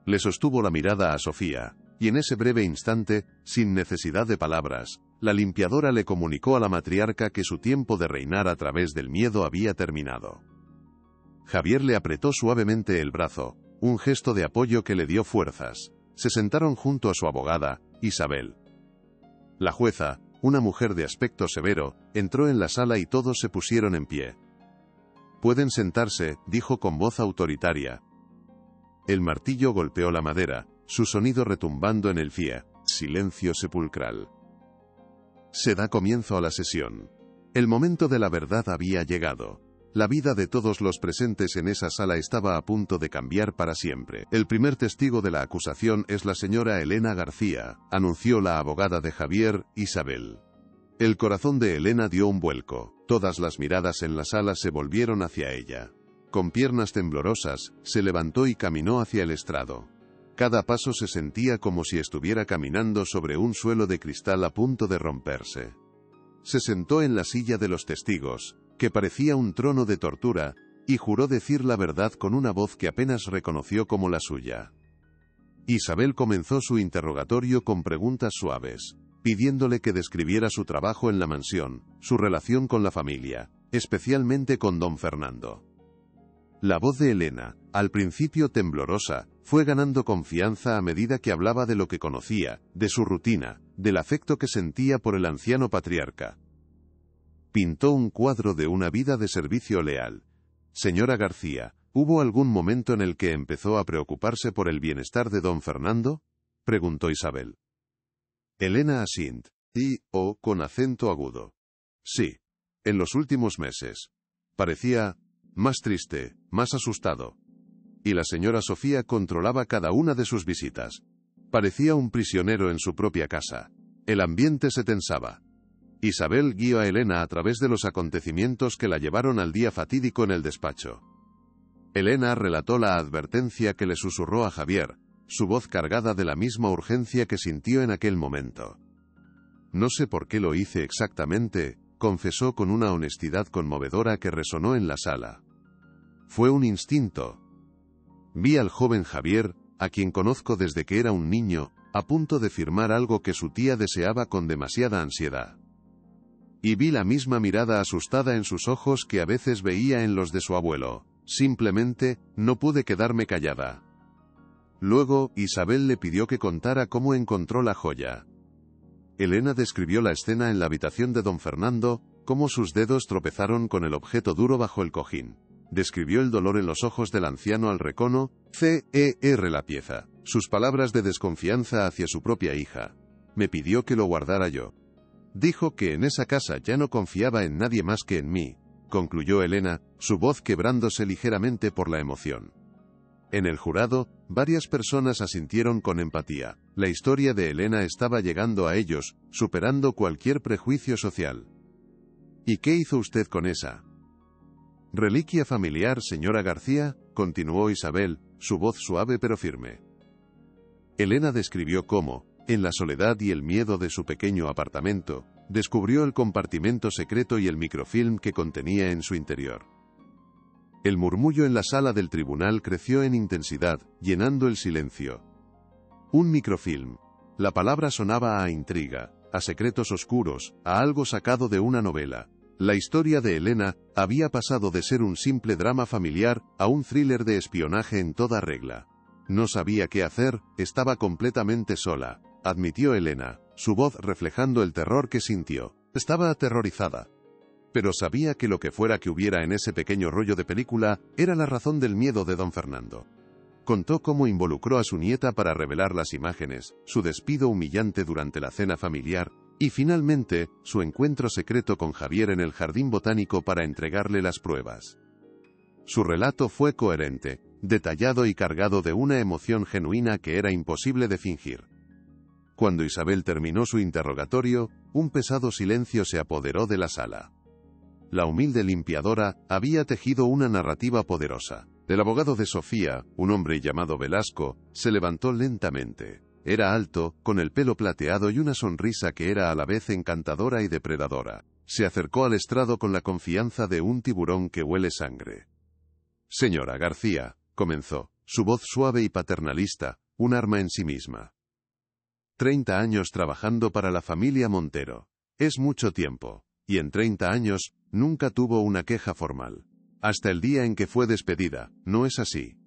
Le sostuvo la mirada a Sofía, y en ese breve instante, sin necesidad de palabras, la limpiadora le comunicó a la matriarca que su tiempo de reinar a través del miedo había terminado. Javier le apretó suavemente el brazo, un gesto de apoyo que le dio fuerzas. Se sentaron junto a su abogada, Isabel. La jueza, una mujer de aspecto severo, entró en la sala y todos se pusieron en pie. «Pueden sentarse», dijo con voz autoritaria. El martillo golpeó la madera, su sonido retumbando en el FIE. Silencio sepulcral. Se da comienzo a la sesión. El momento de la verdad había llegado. La vida de todos los presentes en esa sala estaba a punto de cambiar para siempre. El primer testigo de la acusación es la señora Elena García, anunció la abogada de Javier, Isabel. El corazón de Elena dio un vuelco. Todas las miradas en la sala se volvieron hacia ella. Con piernas temblorosas, se levantó y caminó hacia el estrado. Cada paso se sentía como si estuviera caminando sobre un suelo de cristal a punto de romperse. Se sentó en la silla de los testigos, que parecía un trono de tortura, y juró decir la verdad con una voz que apenas reconoció como la suya. Isabel comenzó su interrogatorio con preguntas suaves, pidiéndole que describiera su trabajo en la mansión, su relación con la familia, especialmente con don Fernando. La voz de Elena, al principio temblorosa, fue ganando confianza a medida que hablaba de lo que conocía, de su rutina, del afecto que sentía por el anciano patriarca. Pintó un cuadro de una vida de servicio leal. Señora García, ¿hubo algún momento en el que empezó a preocuparse por el bienestar de don Fernando?, preguntó Isabel. Elena asint, con acento agudo. Sí. En los últimos meses. Parecía más triste, más asustado. Y la señora Sofía controlaba cada una de sus visitas. Parecía un prisionero en su propia casa. El ambiente se tensaba. Isabel guió a Elena a través de los acontecimientos que la llevaron al día fatídico en el despacho. Elena relató la advertencia que le susurró a Javier, su voz cargada de la misma urgencia que sintió en aquel momento. No sé por qué lo hice exactamente, confesó con una honestidad conmovedora que resonó en la sala. Fue un instinto. Vi al joven Javier, a quien conozco desde que era un niño, a punto de firmar algo que su tía deseaba con demasiada ansiedad. Y vi la misma mirada asustada en sus ojos que a veces veía en los de su abuelo. Simplemente, no pude quedarme callada. Luego, Isabel le pidió que contara cómo encontró la joya. Elena describió la escena en la habitación de don Fernando, cómo sus dedos tropezaron con el objeto duro bajo el cojín. Describió el dolor en los ojos del anciano al reconocer la pieza. Sus palabras de desconfianza hacia su propia hija. Me pidió que lo guardara yo. Dijo que en esa casa ya no confiaba en nadie más que en mí, concluyó Elena, su voz quebrándose ligeramente por la emoción. En el jurado, varias personas asintieron con empatía. La historia de Elena estaba llegando a ellos, superando cualquier prejuicio social. ¿Y qué hizo usted con esa reliquia familiar, señora García?, continuó Isabel, su voz suave pero firme. Elena describió cómo, en la soledad y el miedo de su pequeño apartamento, descubrió el compartimento secreto y el microfilm que contenía en su interior. El murmullo en la sala del tribunal creció en intensidad, llenando el silencio. Un microfilm. La palabra sonaba a intriga, a secretos oscuros, a algo sacado de una novela. La historia de Elena había pasado de ser un simple drama familiar a un thriller de espionaje en toda regla. No sabía qué hacer, estaba completamente sola, admitió Elena, su voz reflejando el terror que sintió. Estaba aterrorizada. Pero sabía que lo que fuera que hubiera en ese pequeño rollo de película era la razón del miedo de don Fernando. Contó cómo involucró a su nieta para revelar las imágenes, su despido humillante durante la cena familiar, y finalmente, su encuentro secreto con Javier en el jardín botánico para entregarle las pruebas. Su relato fue coherente, detallado y cargado de una emoción genuina que era imposible de fingir. Cuando Isabel terminó su interrogatorio, un pesado silencio se apoderó de la sala. La humilde limpiadora había tejido una narrativa poderosa. El abogado de Sofía, un hombre llamado Velasco, se levantó lentamente. Era alto, con el pelo plateado y una sonrisa que era a la vez encantadora y depredadora. Se acercó al estrado con la confianza de un tiburón que huele sangre. «Señora García», comenzó, su voz suave y paternalista, un arma en sí misma. 30 años trabajando para la familia Montero. Es mucho tiempo, y en 30 años, nunca tuvo una queja formal. Hasta el día en que fue despedida, ¿no es así?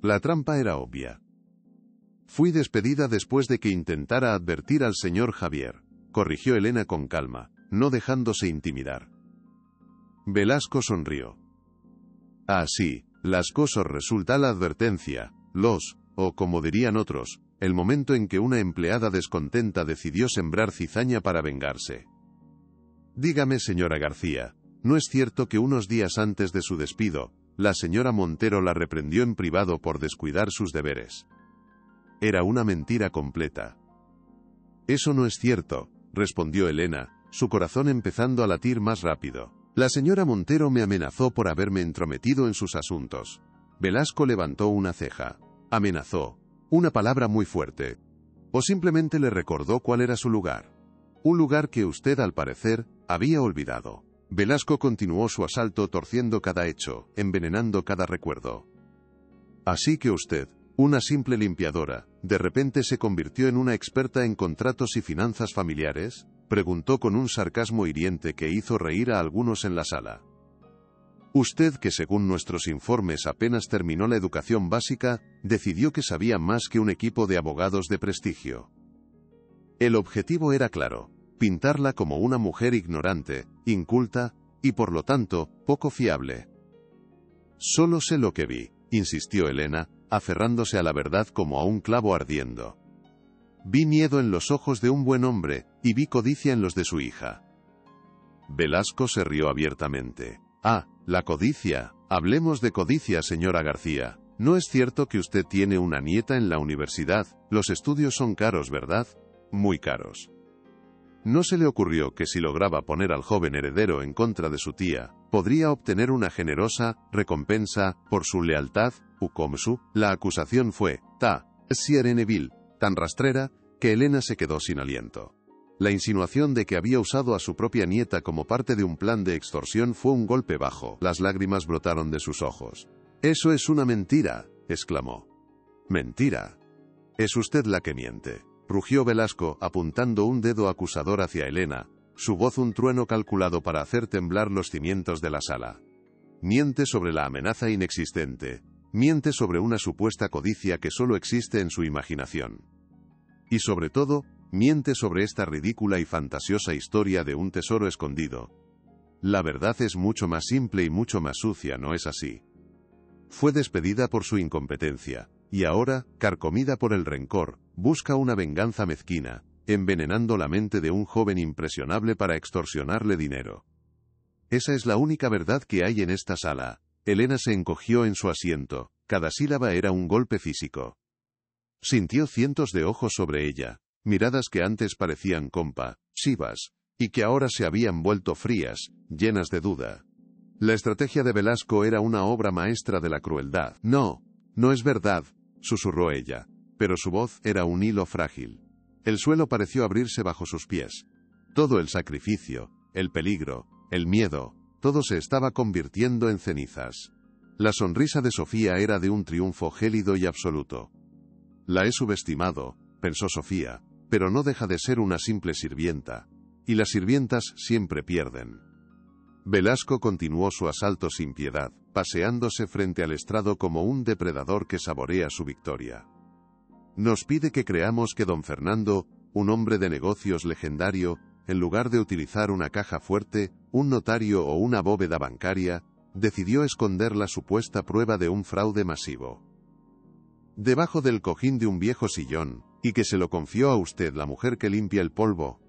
La trampa era obvia. Fui despedida después de que intentara advertir al señor Javier, corrigió Elena con calma, no dejándose intimidar. Velasco sonrió. Ah, sí, las cosas resulta la advertencia, o como dirían otros, el momento en que una empleada descontenta decidió sembrar cizaña para vengarse. Dígame, señora García, ¿no es cierto que unos días antes de su despido, la señora Montero la reprendió en privado por descuidar sus deberes? Era una mentira completa. Eso no es cierto, respondió Elena, su corazón empezando a latir más rápido. La señora Montero me amenazó por haberme entrometido en sus asuntos. Velasco levantó una ceja. Amenazó. Una palabra muy fuerte. O simplemente le recordó cuál era su lugar. Un lugar que usted, al parecer, había olvidado. Velasco continuó su asalto torciendo cada hecho, envenenando cada recuerdo. Así que usted, una simple limpiadora, de repente se convirtió en una experta en contratos y finanzas familiares, preguntó con un sarcasmo hiriente que hizo reír a algunos en la sala. Usted, que según nuestros informes apenas terminó la educación básica, decidió que sabía más que un equipo de abogados de prestigio. El objetivo era claro, pintarla como una mujer ignorante, inculta, y por lo tanto, poco fiable. Solo sé lo que vi, insistió Elena, aferrándose a la verdad como a un clavo ardiendo. Vi miedo en los ojos de un buen hombre, y vi codicia en los de su hija. Velasco se rió abiertamente. Ah, la codicia. Hablemos de codicia, señora García. ¿No es cierto que usted tiene una nieta en la universidad? Los estudios son caros, ¿verdad? Muy caros. ¿No se le ocurrió que si lograba poner al joven heredero en contra de su tía, podría obtener una generosa recompensa por su lealtad, u como su? La acusación fue, siereneville, tan rastrera, que Elena se quedó sin aliento. La insinuación de que había usado a su propia nieta como parte de un plan de extorsión fue un golpe bajo. Las lágrimas brotaron de sus ojos. «Eso es una mentira», exclamó. «¿Mentira? Es usted la que miente», rugió Velasco, apuntando un dedo acusador hacia Elena, su voz un trueno calculado para hacer temblar los cimientos de la sala. «Miente sobre la amenaza inexistente. Miente sobre una supuesta codicia que solo existe en su imaginación. Y sobre todo, miente sobre esta ridícula y fantasiosa historia de un tesoro escondido. La verdad es mucho más simple y mucho más sucia, ¿no es así? Fue despedida por su incompetencia, y ahora, carcomida por el rencor, busca una venganza mezquina, envenenando la mente de un joven impresionable para extorsionarle dinero. Esa es la única verdad que hay en esta sala». Elena se encogió en su asiento, cada sílaba era un golpe físico. Sintió cientos de ojos sobre ella, miradas que antes parecían compasivas, y que ahora se habían vuelto frías, llenas de duda. La estrategia de Velasco era una obra maestra de la crueldad. «No, no es verdad», susurró ella, pero su voz era un hilo frágil. El suelo pareció abrirse bajo sus pies. Todo el sacrificio, el peligro, el miedo, todo se estaba convirtiendo en cenizas. La sonrisa de Sofía era de un triunfo gélido y absoluto. «La he subestimado», pensó Sofía, «pero no deja de ser una simple sirvienta. Y las sirvientas siempre pierden». Velasco continuó su asalto sin piedad, paseándose frente al estrado como un depredador que saborea su victoria. «Nos pide que creamos que don Fernando, un hombre de negocios legendario, en lugar de utilizar una caja fuerte, un notario o una bóveda bancaria, decidió esconder la supuesta prueba de un fraude masivo. debajo del cojín de un viejo sillón, y que se lo confió a usted la mujer que limpia el polvo.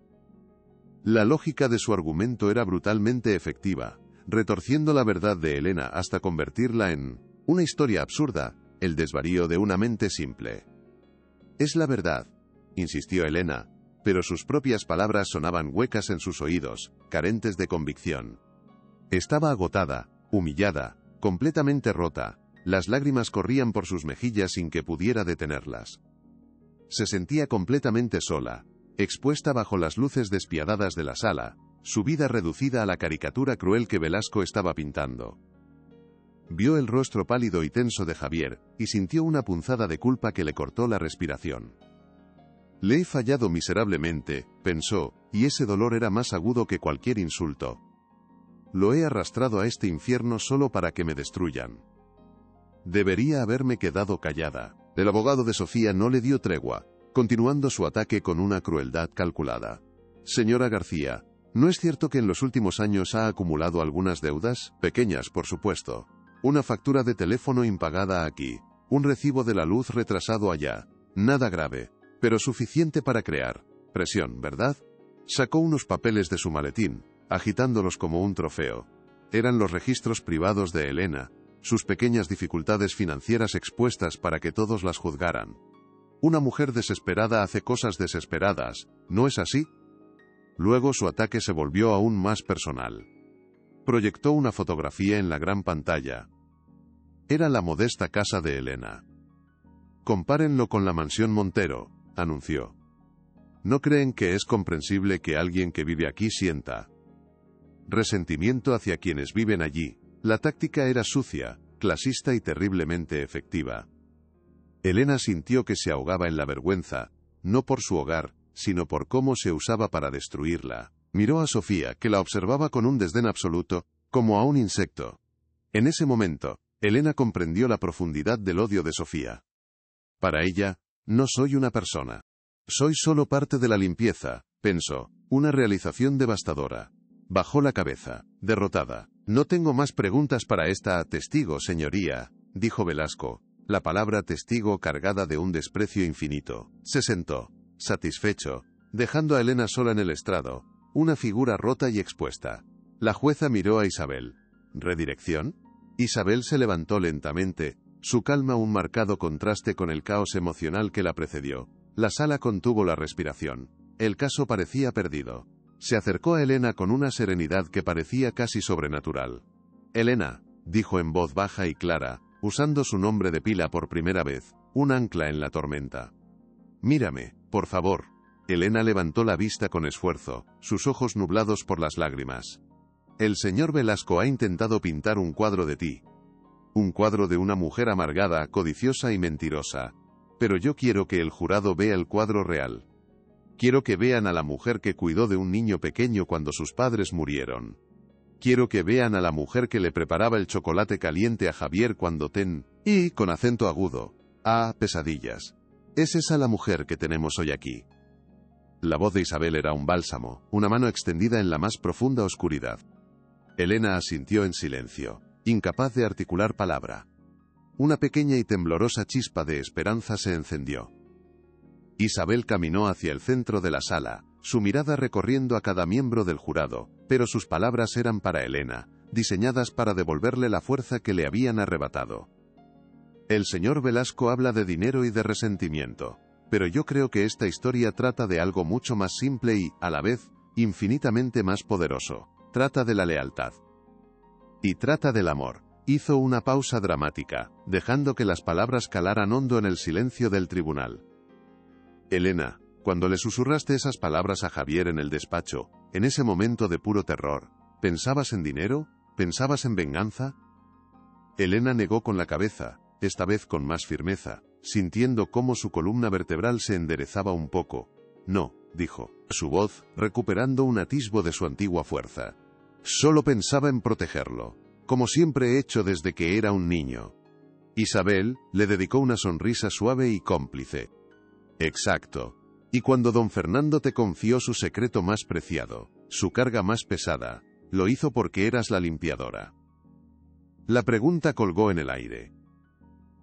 La lógica de su argumento era brutalmente efectiva, retorciendo la verdad de Elena hasta convertirla en una historia absurda, el desvarío de una mente simple. Es la verdad, insistió Elena, pero sus propias palabras sonaban huecas en sus oídos, carentes de convicción. Estaba agotada, humillada, completamente rota, las lágrimas corrían por sus mejillas sin que pudiera detenerlas. Se sentía completamente sola, expuesta bajo las luces despiadadas de la sala, su vida reducida a la caricatura cruel que Velasco estaba pintando. Vio el rostro pálido y tenso de Javier, y sintió una punzada de culpa que le cortó la respiración. Le he fallado miserablemente, pensó, y ese dolor era más agudo que cualquier insulto. Lo he arrastrado a este infierno solo para que me destruyan. Debería haberme quedado callada. El abogado de Sofía no le dio tregua, continuando su ataque con una crueldad calculada. Señora García, ¿no es cierto que en los últimos años ha acumulado algunas deudas? Pequeñas, por supuesto. Una factura de teléfono impagada aquí, un recibo de la luz retrasado allá. Nada grave, pero suficiente para crear presión, ¿verdad? Sacó unos papeles de su maletín, agitándolos como un trofeo. Eran los registros privados de Elena, sus pequeñas dificultades financieras expuestas para que todos las juzgaran. Una mujer desesperada hace cosas desesperadas, ¿no es así? Luego su ataque se volvió aún más personal. Proyectó una fotografía en la gran pantalla. Era la modesta casa de Elena. Compárenlo con la mansión Montero, anunció. ¿No creen que es comprensible que alguien que vive aquí sienta resentimiento hacia quienes viven allí? La táctica era sucia, clasista y terriblemente efectiva. Elena sintió que se ahogaba en la vergüenza, no por su hogar, sino por cómo se usaba para destruirla. Miró a Sofía, que la observaba con un desdén absoluto, como a un insecto. En ese momento, Elena comprendió la profundidad del odio de Sofía. Para ella, no soy una persona. Soy solo parte de la limpieza, pensó, una realización devastadora. Bajó la cabeza, derrotada. No tengo más preguntas para esta testigo, señoría, dijo Velasco, la palabra testigo cargada de un desprecio infinito. Se sentó, satisfecho, dejando a Elena sola en el estrado, una figura rota y expuesta. La jueza miró a Isabel. ¿Redirección? Isabel se levantó lentamente, su calma un marcado contraste con el caos emocional que la precedió. La sala contuvo la respiración. El caso parecía perdido. Se acercó a Elena con una serenidad que parecía casi sobrenatural. Elena, dijo en voz baja y clara, usando su nombre de pila por primera vez, un ancla en la tormenta. Mírame, por favor. Elena levantó la vista con esfuerzo, sus ojos nublados por las lágrimas. El señor Velasco ha intentado pintar un cuadro de ti. Un cuadro de una mujer amargada, codiciosa y mentirosa. Pero yo quiero que el jurado vea el cuadro real. Quiero que vean a la mujer que cuidó de un niño pequeño cuando sus padres murieron. Quiero que vean a la mujer que le preparaba el chocolate caliente a Javier cuando y, con acento agudo, pesadillas. ¿Es esa la mujer que tenemos hoy aquí? La voz de Isabel era un bálsamo, una mano extendida en la más profunda oscuridad. Elena asintió en silencio, incapaz de articular palabra. Una pequeña y temblorosa chispa de esperanza se encendió. Isabel caminó hacia el centro de la sala, su mirada recorriendo a cada miembro del jurado, pero sus palabras eran para Elena, diseñadas para devolverle la fuerza que le habían arrebatado. El señor Velasco habla de dinero y de resentimiento, pero yo creo que esta historia trata de algo mucho más simple y, a la vez, infinitamente más poderoso. Trata de la lealtad. Y trata del amor. Hizo una pausa dramática, dejando que las palabras calaran hondo en el silencio del tribunal. Elena, cuando le susurraste esas palabras a Javier en el despacho, en ese momento de puro terror, ¿pensabas en dinero? ¿Pensabas en venganza? Elena negó con la cabeza, esta vez con más firmeza, sintiendo cómo su columna vertebral se enderezaba un poco. No, dijo, su voz, recuperando un atisbo de su antigua fuerza. Solo pensaba en protegerlo, como siempre he hecho desde que era un niño. Isabel le dedicó una sonrisa suave y cómplice. Exacto. Y cuando don Fernando te confió su secreto más preciado, su carga más pesada, lo hizo porque eras la limpiadora. La pregunta colgó en el aire.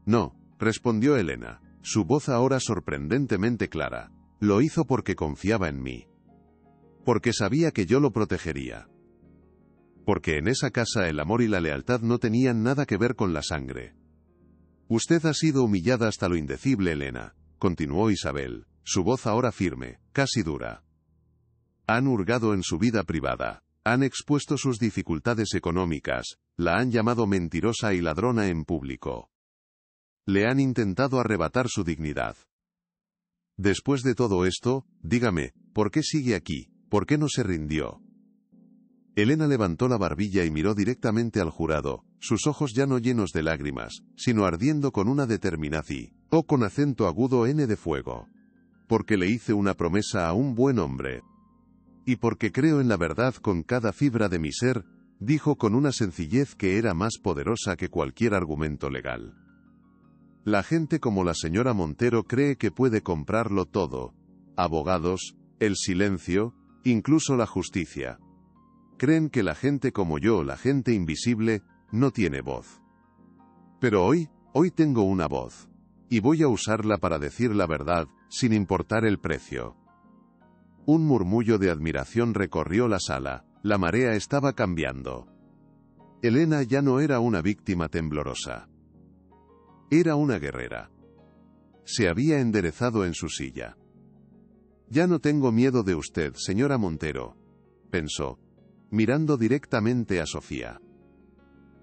No, respondió Elena, su voz ahora sorprendentemente clara. Lo hizo porque confiaba en mí. Porque sabía que yo lo protegería. Porque en esa casa el amor y la lealtad no tenían nada que ver con la sangre. Usted ha sido humillada hasta lo indecible, Elena, continuó Isabel, su voz ahora firme, casi dura. Han hurgado en su vida privada, han expuesto sus dificultades económicas, la han llamado mentirosa y ladrona en público. Le han intentado arrebatar su dignidad. Después de todo esto, dígame, ¿por qué sigue aquí? ¿Por qué no se rindió? Elena levantó la barbilla y miró directamente al jurado, sus ojos ya no llenos de lágrimas, sino ardiendo con una determinación, o con acento agudo N de fuego. Porque le hice una promesa a un buen hombre. Y porque creo en la verdad con cada fibra de mi ser, dijo con una sencillez que era más poderosa que cualquier argumento legal. La gente como la señora Montero cree que puede comprarlo todo. Abogados, el silencio, incluso la justicia. Creen que la gente como yo, la gente invisible, no tiene voz. Pero hoy tengo una voz. Y voy a usarla para decir la verdad, sin importar el precio. Un murmullo de admiración recorrió la sala, la marea estaba cambiando. Elena ya no era una víctima temblorosa. Era una guerrera. Se había enderezado en su silla. Ya no tengo miedo de usted, señora Montero, pensó, mirando directamente a Sofía.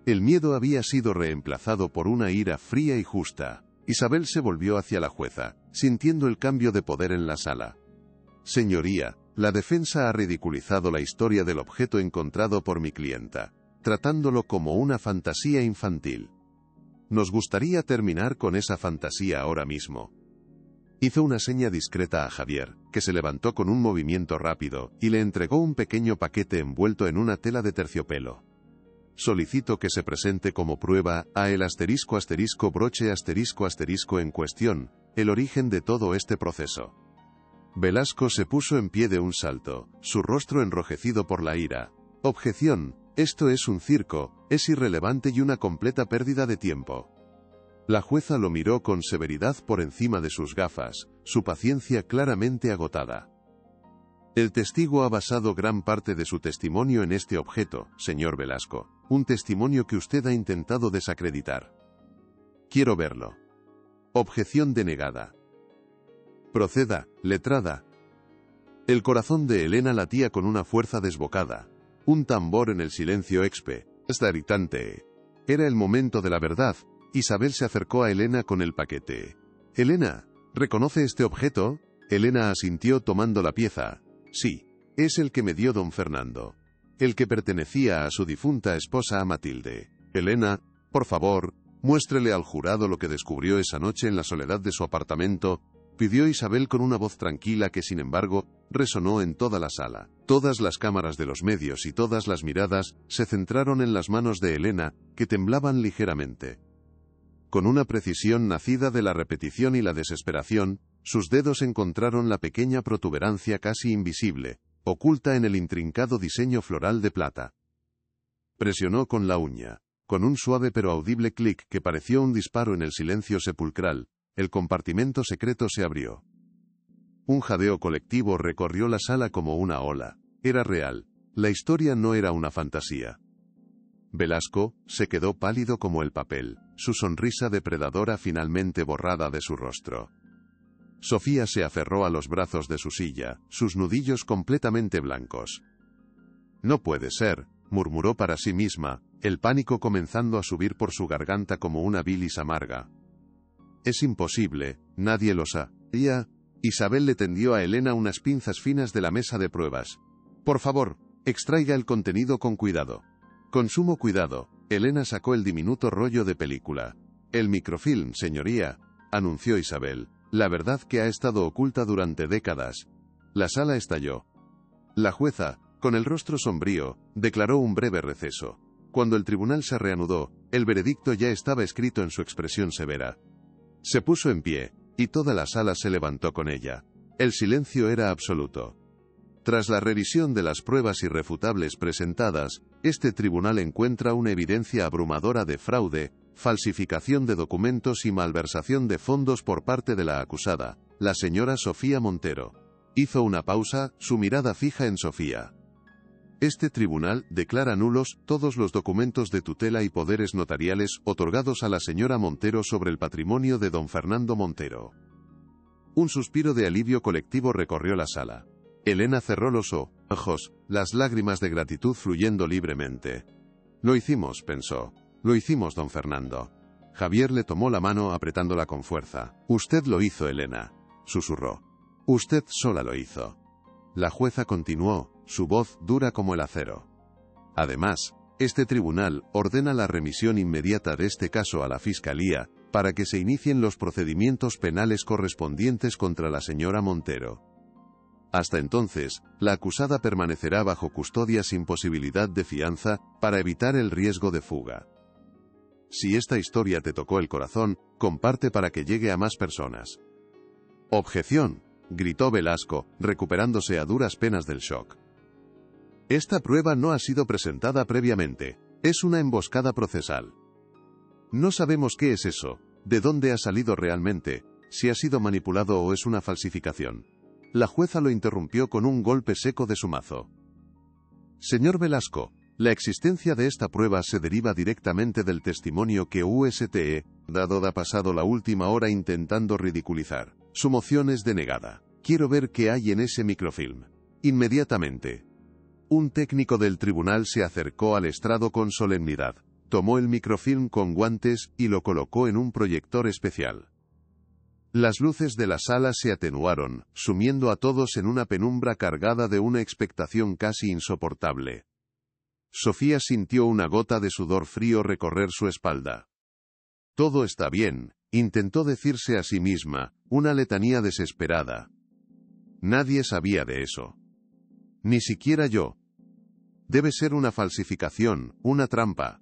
El miedo había sido reemplazado por una ira fría y justa. Isabel se volvió hacia la jueza, sintiendo el cambio de poder en la sala. Señoría, la defensa ha ridiculizado la historia del objeto encontrado por mi clienta, tratándolo como una fantasía infantil. Nos gustaría terminar con esa fantasía ahora mismo. Hizo una seña discreta a Javier, que se levantó con un movimiento rápido, y le entregó un pequeño paquete envuelto en una tela de terciopelo. Solicito que se presente como prueba a el broche en cuestión, el origen de todo este proceso. Velasco se puso en pie de un salto, su rostro enrojecido por la ira. Objeción, esto es un circo, es irrelevante y una completa pérdida de tiempo. La jueza lo miró con severidad por encima de sus gafas, su paciencia claramente agotada. El testigo ha basado gran parte de su testimonio en este objeto, señor Velasco, un testimonio que usted ha intentado desacreditar. Quiero verlo. Objeción denegada. Proceda, letrada. El corazón de Elena latía con una fuerza desbocada. Un tambor en el silencio irritante. Era el momento de la verdad. Isabel se acercó a Elena con el paquete. Elena, ¿reconoce este objeto? Elena asintió tomando la pieza. Sí, es el que me dio don Fernando. El que pertenecía a su difunta esposa Matilde. Elena, por favor, muéstrele al jurado lo que descubrió esa noche en la soledad de su apartamento, pidió Isabel con una voz tranquila que sin embargo, resonó en toda la sala. Todas las cámaras de los medios y todas las miradas se centraron en las manos de Elena, que temblaban ligeramente. Con una precisión nacida de la repetición y la desesperación, sus dedos encontraron la pequeña protuberancia casi invisible, oculta en el intrincado diseño floral de plata. Presionó con la uña. Con un suave pero audible clic que pareció un disparo en el silencio sepulcral, el compartimento secreto se abrió. Un jadeo colectivo recorrió la sala como una ola. Era real. La historia no era una fantasía. Velasco se quedó pálido como el papel, su sonrisa depredadora finalmente borrada de su rostro. Sofía se aferró a los brazos de su silla, sus nudillos completamente blancos. No puede ser, murmuró para sí misma, el pánico comenzando a subir por su garganta como una bilis amarga. Es imposible, nadie lo sabía. Isabel le tendió a Elena unas pinzas finas de la mesa de pruebas. Por favor, extraiga el contenido con cuidado. Con sumo cuidado, Elena sacó el diminuto rollo de película. El microfilm, señoría, anunció Isabel. La verdad que ha estado oculta durante décadas. La sala estalló. La jueza, con el rostro sombrío, declaró un breve receso. Cuando el tribunal se reanudó, el veredicto ya estaba escrito en su expresión severa. Se puso en pie, y toda la sala se levantó con ella. El silencio era absoluto. Tras la revisión de las pruebas irrefutables presentadas, este tribunal encuentra una evidencia abrumadora de fraude, falsificación de documentos y malversación de fondos por parte de la acusada, la señora Sofía Montero. Hizo una pausa, su mirada fija en Sofía. Este tribunal declara nulos todos los documentos de tutela y poderes notariales otorgados a la señora Montero sobre el patrimonio de don Fernando Montero. Un suspiro de alivio colectivo recorrió la sala. Elena cerró los ojos, las lágrimas de gratitud fluyendo libremente. Lo hicimos, pensó. Lo hicimos, don Fernando. Javier le tomó la mano apretándola con fuerza. Usted lo hizo, Elena, susurró. Usted sola lo hizo. La jueza continuó, su voz dura como el acero. Además, este tribunal ordena la remisión inmediata de este caso a la Fiscalía, para que se inicien los procedimientos penales correspondientes contra la señora Montero. Hasta entonces, la acusada permanecerá bajo custodia sin posibilidad de fianza, para evitar el riesgo de fuga. Si esta historia te tocó el corazón, comparte para que llegue a más personas. Objeción, gritó Velasco, recuperándose a duras penas del shock. Esta prueba no ha sido presentada previamente, es una emboscada procesal. No sabemos qué es eso, de dónde ha salido realmente, si ha sido manipulado o es una falsificación. La jueza lo interrumpió con un golpe seco de su mazo. Señor Velasco, la existencia de esta prueba se deriva directamente del testimonio que UST ha pasado la última hora intentando ridiculizar. Su moción es denegada. Quiero ver qué hay en ese microfilm. Inmediatamente. Un técnico del tribunal se acercó al estrado con solemnidad, tomó el microfilm con guantes y lo colocó en un proyector especial. Las luces de la sala se atenuaron, sumiendo a todos en una penumbra cargada de una expectación casi insoportable. Sofía sintió una gota de sudor frío recorrer su espalda. Todo está bien, intentó decirse a sí misma, una letanía desesperada. Nadie sabía de eso. Ni siquiera yo. Debe ser una falsificación, una trampa.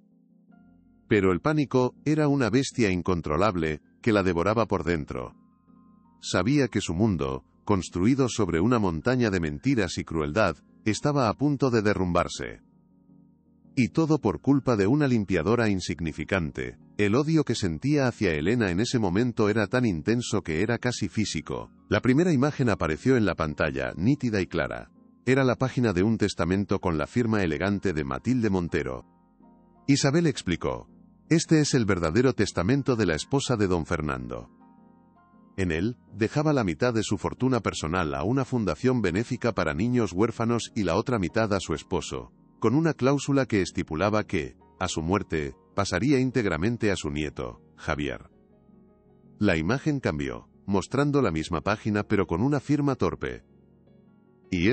Pero el pánico era una bestia incontrolable, que la devoraba por dentro. Sabía que su mundo, construido sobre una montaña de mentiras y crueldad, estaba a punto de derrumbarse. Y todo por culpa de una limpiadora insignificante. El odio que sentía hacia Elena en ese momento era tan intenso que era casi físico. La primera imagen apareció en la pantalla, nítida y clara. Era la página de un testamento con la firma elegante de Matilde Montero. Isabel explicó. Este es el verdadero testamento de la esposa de don Fernando. En él, dejaba la mitad de su fortuna personal a una fundación benéfica para niños huérfanos y la otra mitad a su esposo, con una cláusula que estipulaba que, a su muerte, pasaría íntegramente a su nieto, Javier. La imagen cambió, mostrando la misma página pero con una firma torpe. Y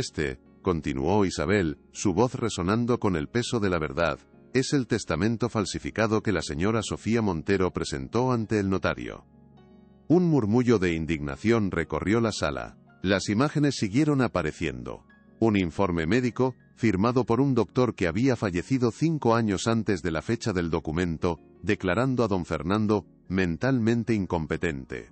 continuó Isabel, su voz resonando con el peso de la verdad, es el testamento falsificado que la señora Sofía Montero presentó ante el notario. Un murmullo de indignación recorrió la sala. Las imágenes siguieron apareciendo. Un informe médico, firmado por un doctor que había fallecido 5 años antes de la fecha del documento, declarando a don Fernando mentalmente incompetente.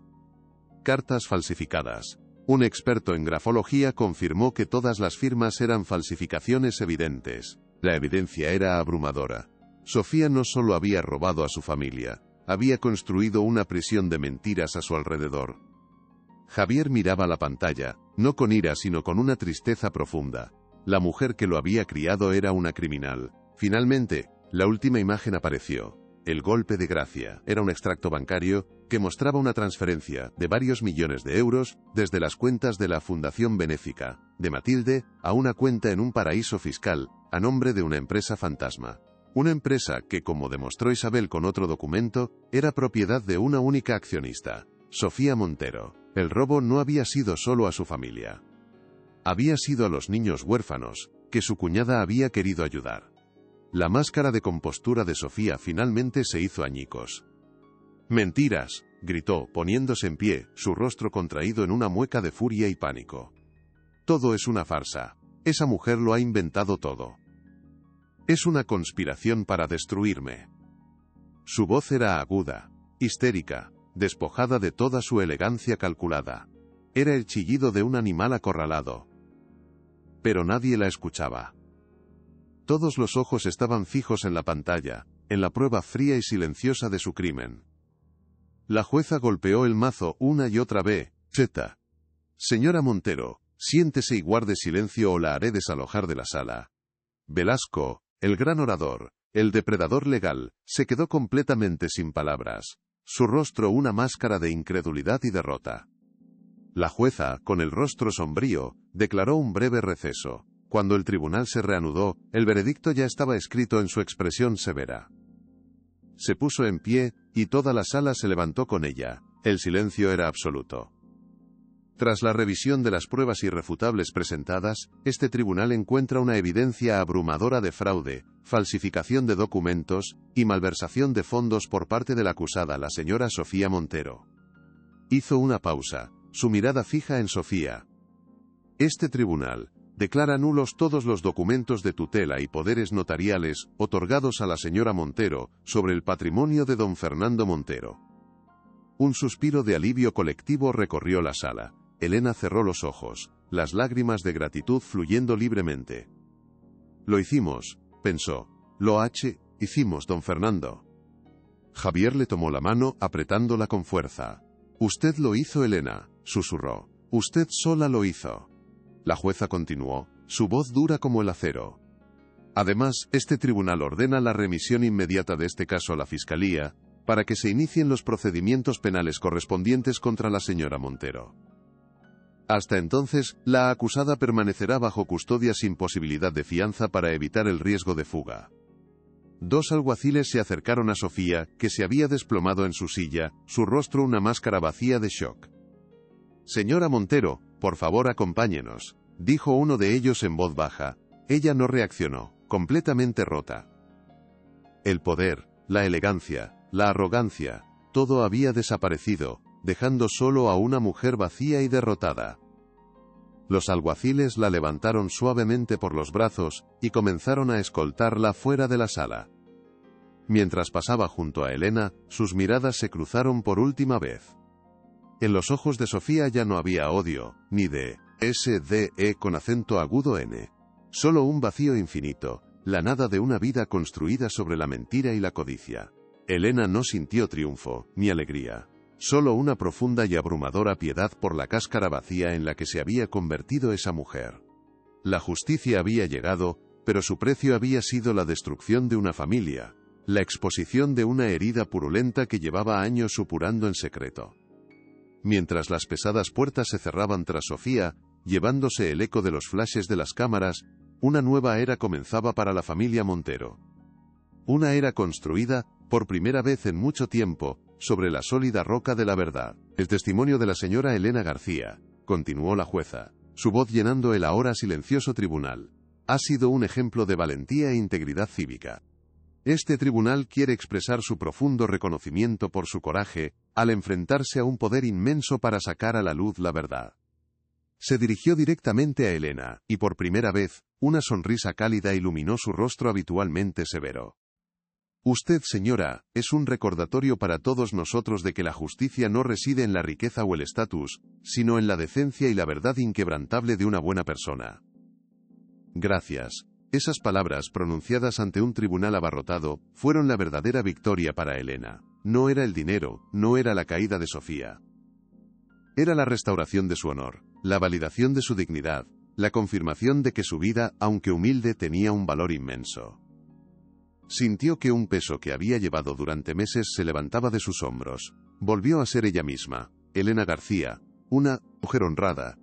Cartas falsificadas. Un experto en grafología confirmó que todas las firmas eran falsificaciones evidentes. La evidencia era abrumadora. Sofía no solo había robado a su familia, había construido una prisión de mentiras a su alrededor. Javier miraba la pantalla, no con ira sino con una tristeza profunda. La mujer que lo había criado era una criminal. Finalmente, la última imagen apareció. El golpe de gracia era un extracto bancario que mostraba una transferencia de varios millones de euros desde las cuentas de la Fundación Benéfica de Matilde a una cuenta en un paraíso fiscal a nombre de una empresa fantasma. Una empresa que, como demostró Isabel con otro documento, era propiedad de una única accionista, Sofía Montero. El robo no había sido solo a su familia. Había sido a los niños huérfanos, que su cuñada había querido ayudar. La máscara de compostura de Sofía finalmente se hizo añicos. «¡Mentiras!», gritó, poniéndose en pie, su rostro contraído en una mueca de furia y pánico. «Todo es una farsa. Esa mujer lo ha inventado todo. Es una conspiración para destruirme». Su voz era aguda, histérica, despojada de toda su elegancia calculada. Era el chillido de un animal acorralado. Pero nadie la escuchaba. Todos los ojos estaban fijos en la pantalla, en la prueba fría y silenciosa de su crimen. La jueza golpeó el mazo una y otra vez. Z. Señora Montero, siéntese y guarde silencio o la haré desalojar de la sala. Velasco, el gran orador, el depredador legal, se quedó completamente sin palabras. Su rostro una máscara de incredulidad y derrota. La jueza, con el rostro sombrío, declaró un breve receso. Cuando el tribunal se reanudó, el veredicto ya estaba escrito en su expresión severa. Se puso en pie, y toda la sala se levantó con ella. El silencio era absoluto. Tras la revisión de las pruebas irrefutables presentadas, este tribunal encuentra una evidencia abrumadora de fraude, falsificación de documentos y malversación de fondos por parte de la acusada, la señora Sofía Montero. Hizo una pausa, su mirada fija en Sofía. Este tribunal declara nulos todos los documentos de tutela y poderes notariales otorgados a la señora Montero sobre el patrimonio de don Fernando Montero. Un suspiro de alivio colectivo recorrió la sala. Elena cerró los ojos, las lágrimas de gratitud fluyendo libremente. Lo hicimos, pensó. Hicimos, don Fernando. Javier le tomó la mano, apretándola con fuerza. Usted lo hizo, Elena, susurró. Usted sola lo hizo. La jueza continuó, su voz dura como el acero. Además, este tribunal ordena la remisión inmediata de este caso a la Fiscalía, para que se inicien los procedimientos penales correspondientes contra la señora Montero. Hasta entonces, la acusada permanecerá bajo custodia sin posibilidad de fianza para evitar el riesgo de fuga. Dos alguaciles se acercaron a Sofía, que se había desplomado en su silla, su rostro una máscara vacía de shock. Señora Montero, por favor acompáñenos, dijo uno de ellos en voz baja. Ella no reaccionó, completamente rota. El poder, la elegancia, la arrogancia, todo había desaparecido, dejando solo a una mujer vacía y derrotada. Los alguaciles la levantaron suavemente por los brazos y comenzaron a escoltarla fuera de la sala. Mientras pasaba junto a Elena, sus miradas se cruzaron por última vez. En los ojos de Sofía ya no había odio, ni de S-D-E con acento agudo N. Solo un vacío infinito, la nada de una vida construida sobre la mentira y la codicia. Elena no sintió triunfo, ni alegría. Solo una profunda y abrumadora piedad por la cáscara vacía en la que se había convertido esa mujer. La justicia había llegado, pero su precio había sido la destrucción de una familia, la exposición de una herida purulenta que llevaba años supurando en secreto. Mientras las pesadas puertas se cerraban tras Sofía, llevándose el eco de los flashes de las cámaras, una nueva era comenzaba para la familia Montero. Una era construida, por primera vez en mucho tiempo, sobre la sólida roca de la verdad. El testimonio de la señora Elena García, continuó la jueza, su voz llenando el ahora silencioso tribunal, ha sido un ejemplo de valentía e integridad cívica. Este tribunal quiere expresar su profundo reconocimiento por su coraje, al enfrentarse a un poder inmenso para sacar a la luz la verdad. Se dirigió directamente a Elena, y por primera vez, una sonrisa cálida iluminó su rostro habitualmente severo. Usted, señora, es un recordatorio para todos nosotros de que la justicia no reside en la riqueza o el estatus, sino en la decencia y la verdad inquebrantable de una buena persona. Gracias. Esas palabras, pronunciadas ante un tribunal abarrotado, fueron la verdadera victoria para Elena. No era el dinero, no era la caída de Sofía. Era la restauración de su honor, la validación de su dignidad, la confirmación de que su vida, aunque humilde, tenía un valor inmenso. Sintió que un peso que había llevado durante meses se levantaba de sus hombros. Volvió a ser ella misma, Elena García, una mujer honrada.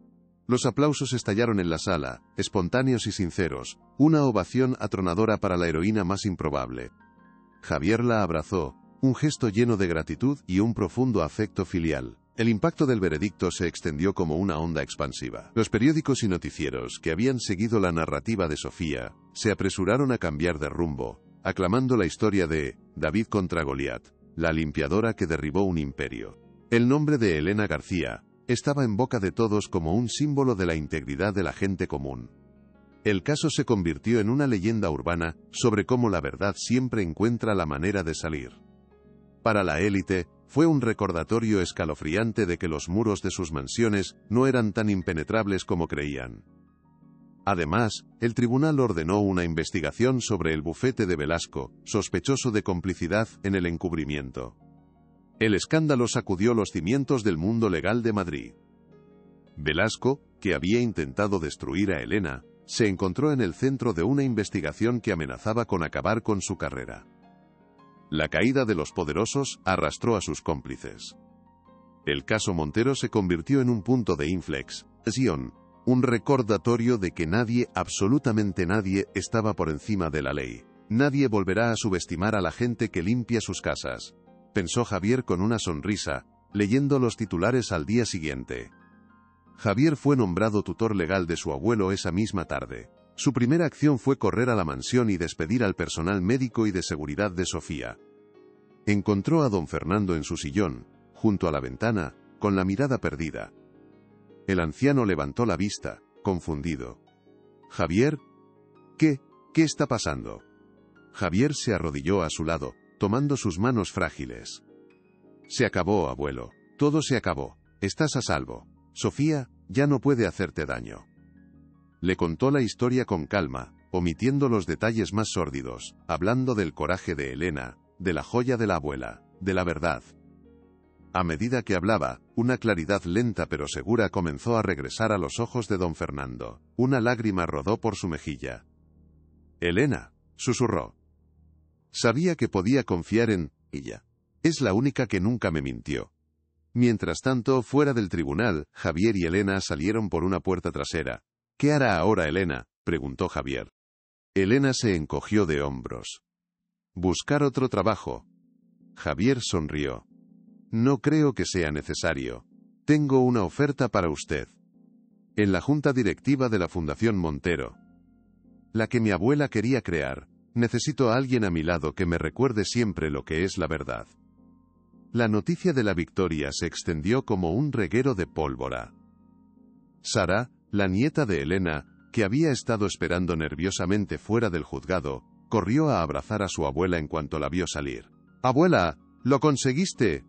Los aplausos estallaron en la sala, espontáneos y sinceros, una ovación atronadora para la heroína más improbable. Javier la abrazó, un gesto lleno de gratitud y un profundo afecto filial. El impacto del veredicto se extendió como una onda expansiva. Los periódicos y noticieros que habían seguido la narrativa de Sofía, se apresuraron a cambiar de rumbo, aclamando la historia de David contra Goliat, la limpiadora que derribó un imperio. El nombre de Elena García estaba en boca de todos como un símbolo de la integridad de la gente común. El caso se convirtió en una leyenda urbana sobre cómo la verdad siempre encuentra la manera de salir. Para la élite, fue un recordatorio escalofriante de que los muros de sus mansiones no eran tan impenetrables como creían. Además, el tribunal ordenó una investigación sobre el bufete de Velasco, sospechoso de complicidad en el encubrimiento. El escándalo sacudió los cimientos del mundo legal de Madrid. Velasco, que había intentado destruir a Elena, se encontró en el centro de una investigación que amenazaba con acabar con su carrera. La caída de los poderosos arrastró a sus cómplices. El caso Montero se convirtió en un punto de inflexión, un recordatorio de que nadie, absolutamente nadie, estaba por encima de la ley. Nadie volverá a subestimar a la gente que limpia sus casas, pensó Javier con una sonrisa, leyendo los titulares al día siguiente. Javier fue nombrado tutor legal de su abuelo esa misma tarde. Su primera acción fue correr a la mansión y despedir al personal médico y de seguridad de Sofía. Encontró a don Fernando en su sillón, junto a la ventana, con la mirada perdida. El anciano levantó la vista, confundido. «Javier, ¿qué está pasando?» Javier se arrodilló a su lado, tomando sus manos frágiles. «Se acabó, abuelo. Todo se acabó. Estás a salvo. Sofía ya no puede hacerte daño». Le contó la historia con calma, omitiendo los detalles más sórdidos, hablando del coraje de Elena, de la joya de la abuela, de la verdad. A medida que hablaba, una claridad lenta pero segura comenzó a regresar a los ojos de don Fernando. Una lágrima rodó por su mejilla. «Elena», susurró. Sabía que podía confiar en ella. Es la única que nunca me mintió. Mientras tanto, fuera del tribunal, Javier y Elena salieron por una puerta trasera. «¿Qué hará ahora Elena?», preguntó Javier. Elena se encogió de hombros. «Buscar otro trabajo». Javier sonrió. «No creo que sea necesario. Tengo una oferta para usted. En la junta directiva de la Fundación Montero. La que mi abuela quería crear. Necesito a alguien a mi lado que me recuerde siempre lo que es la verdad». La noticia de la victoria se extendió como un reguero de pólvora. Sara, la nieta de Elena, que había estado esperando nerviosamente fuera del juzgado, corrió a abrazar a su abuela en cuanto la vio salir. «Abuela, lo conseguiste».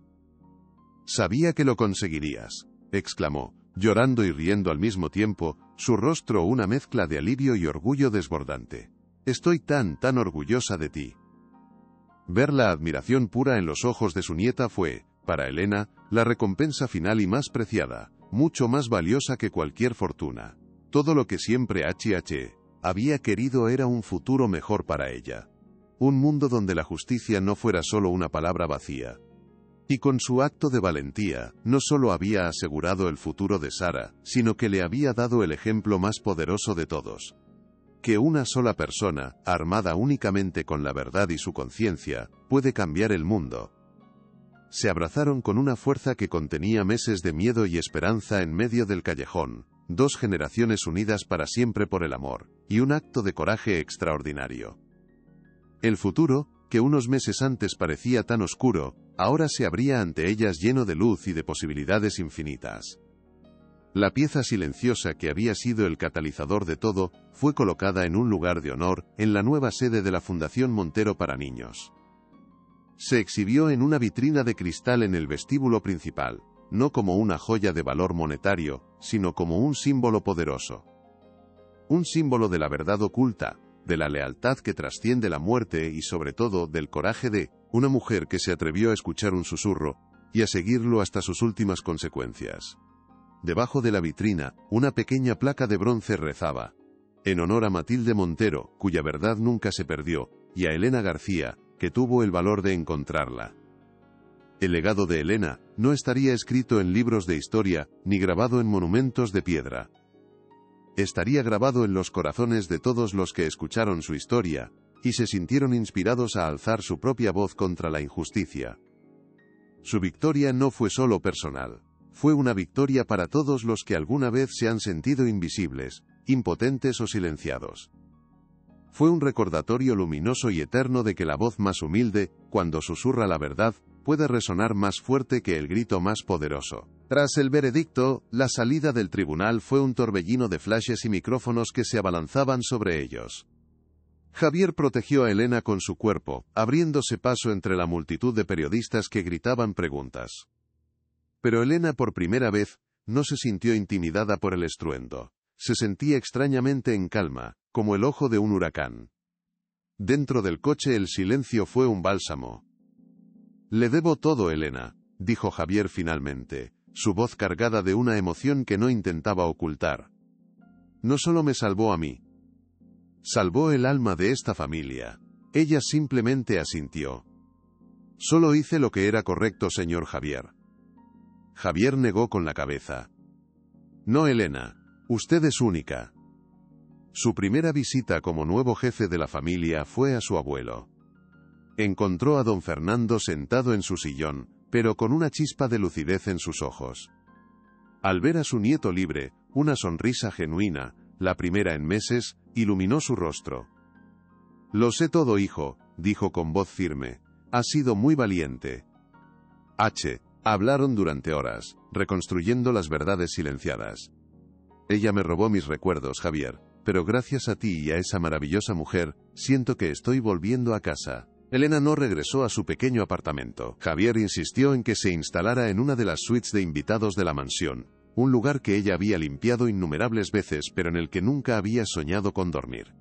«Sabía que lo conseguirías», exclamó, llorando y riendo al mismo tiempo, su rostro una mezcla de alivio y orgullo desbordante. «Estoy tan orgullosa de ti». Ver la admiración pura en los ojos de su nieta fue, para Elena, la recompensa final y más preciada, mucho más valiosa que cualquier fortuna. Todo lo que siempre había querido era un futuro mejor para ella. Un mundo donde la justicia no fuera solo una palabra vacía. Y con su acto de valentía, no solo había asegurado el futuro de Sara, sino que le había dado el ejemplo más poderoso de todos. Que una sola persona, armada únicamente con la verdad y su conciencia, puede cambiar el mundo. Se abrazaron con una fuerza que contenía meses de miedo y esperanza en medio del callejón, dos generaciones unidas para siempre por el amor, y un acto de coraje extraordinario. El futuro, que unos meses antes parecía tan oscuro, ahora se abría ante ellas lleno de luz y de posibilidades infinitas. La pieza silenciosa que había sido el catalizador de todo, fue colocada en un lugar de honor, en la nueva sede de la Fundación Montero para Niños. Se exhibió en una vitrina de cristal en el vestíbulo principal, no como una joya de valor monetario, sino como un símbolo poderoso. Un símbolo de la verdad oculta, de la lealtad que trasciende la muerte y sobre todo del coraje de una mujer que se atrevió a escuchar un susurro, y a seguirlo hasta sus últimas consecuencias. Debajo de la vitrina, una pequeña placa de bronce rezaba: «En honor a Matilde Montero, cuya verdad nunca se perdió, y a Elena García, que tuvo el valor de encontrarla». El legado de Elena no estaría escrito en libros de historia, ni grabado en monumentos de piedra. Estaría grabado en los corazones de todos los que escucharon su historia, y se sintieron inspirados a alzar su propia voz contra la injusticia. Su victoria no fue solo personal. Fue una victoria para todos los que alguna vez se han sentido invisibles, impotentes o silenciados. Fue un recordatorio luminoso y eterno de que la voz más humilde, cuando susurra la verdad, puede resonar más fuerte que el grito más poderoso. Tras el veredicto, la salida del tribunal fue un torbellino de flashes y micrófonos que se abalanzaban sobre ellos. Javier protegió a Elena con su cuerpo, abriéndose paso entre la multitud de periodistas que gritaban preguntas. Pero Elena por primera vez, no se sintió intimidada por el estruendo. se sentía extrañamente en calma, como el ojo de un huracán. Dentro del coche el silencio fue un bálsamo. «Le debo todo, Elena», dijo Javier finalmente, su voz cargada de una emoción que no intentaba ocultar. «No solo me salvó a mí. Salvó el alma de esta familia». Ella simplemente asintió. «Solo hice lo que era correcto, señor Javier». Javier negó con la cabeza. «No, Elena. Usted es única». Su primera visita como nuevo jefe de la familia fue a su abuelo. Encontró a don Fernando sentado en su sillón, pero con una chispa de lucidez en sus ojos. Al ver a su nieto libre, una sonrisa genuina, la primera en meses, iluminó su rostro. «Lo sé todo, hijo», dijo con voz firme. «Has sido muy valiente». Hablaron durante horas, reconstruyendo las verdades silenciadas. «Ella me robó mis recuerdos, Javier, pero gracias a ti y a esa maravillosa mujer, siento que estoy volviendo a casa». Elena no regresó a su pequeño apartamento. Javier insistió en que se instalara en una de las suites de invitados de la mansión, un lugar que ella había limpiado innumerables veces pero en el que nunca había soñado con dormir.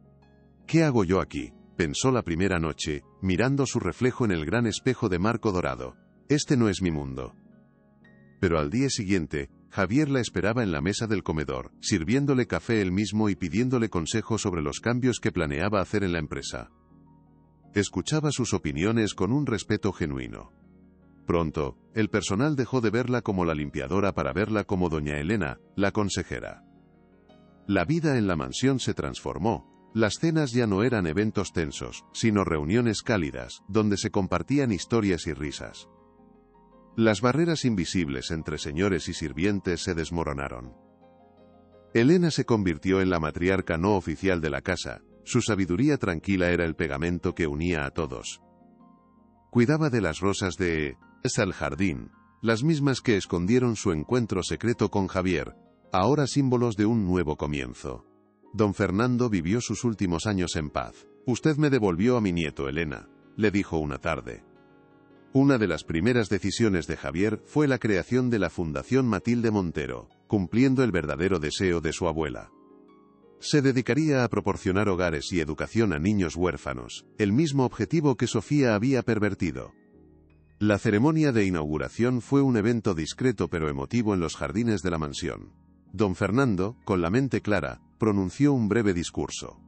«¿Qué hago yo aquí?», pensó la primera noche, mirando su reflejo en el gran espejo de marco dorado. «Este no es mi mundo». Pero al día siguiente, Javier la esperaba en la mesa del comedor, sirviéndole café él mismo y pidiéndole consejo sobre los cambios que planeaba hacer en la empresa. Escuchaba sus opiniones con un respeto genuino. Pronto, el personal dejó de verla como la limpiadora para verla como doña Elena, la consejera. La vida en la mansión se transformó. Las cenas ya no eran eventos tensos, sino reuniones cálidas, donde se compartían historias y risas. Las barreras invisibles entre señores y sirvientes se desmoronaron. Elena se convirtió en la matriarca no oficial de la casa. Su sabiduría tranquila era el pegamento que unía a todos. Cuidaba de las rosas de el jardín, las mismas que escondieron su encuentro secreto con Javier, ahora símbolos de un nuevo comienzo. Don Fernando vivió sus últimos años en paz. «Usted me devolvió a mi nieto, Elena», le dijo una tarde. Una de las primeras decisiones de Javier fue la creación de la Fundación Matilde Montero, cumpliendo el verdadero deseo de su abuela. Se dedicaría a proporcionar hogares y educación a niños huérfanos, el mismo objetivo que Sofía había pervertido. La ceremonia de inauguración fue un evento discreto pero emotivo en los jardines de la mansión. Don Fernando, con la mente clara, pronunció un breve discurso.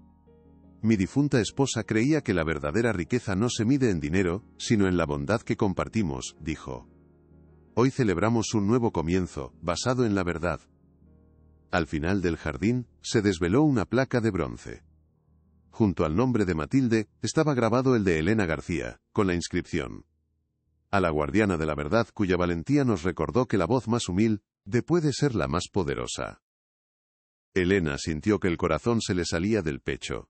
«Mi difunta esposa creía que la verdadera riqueza no se mide en dinero, sino en la bondad que compartimos», dijo. «Hoy celebramos un nuevo comienzo, basado en la verdad». Al final del jardín, se desveló una placa de bronce. Junto al nombre de Matilde, estaba grabado el de Elena García, con la inscripción: «A la guardiana de la verdad cuya valentía nos recordó que la voz más humilde puede ser la más poderosa». Elena sintió que el corazón se le salía del pecho.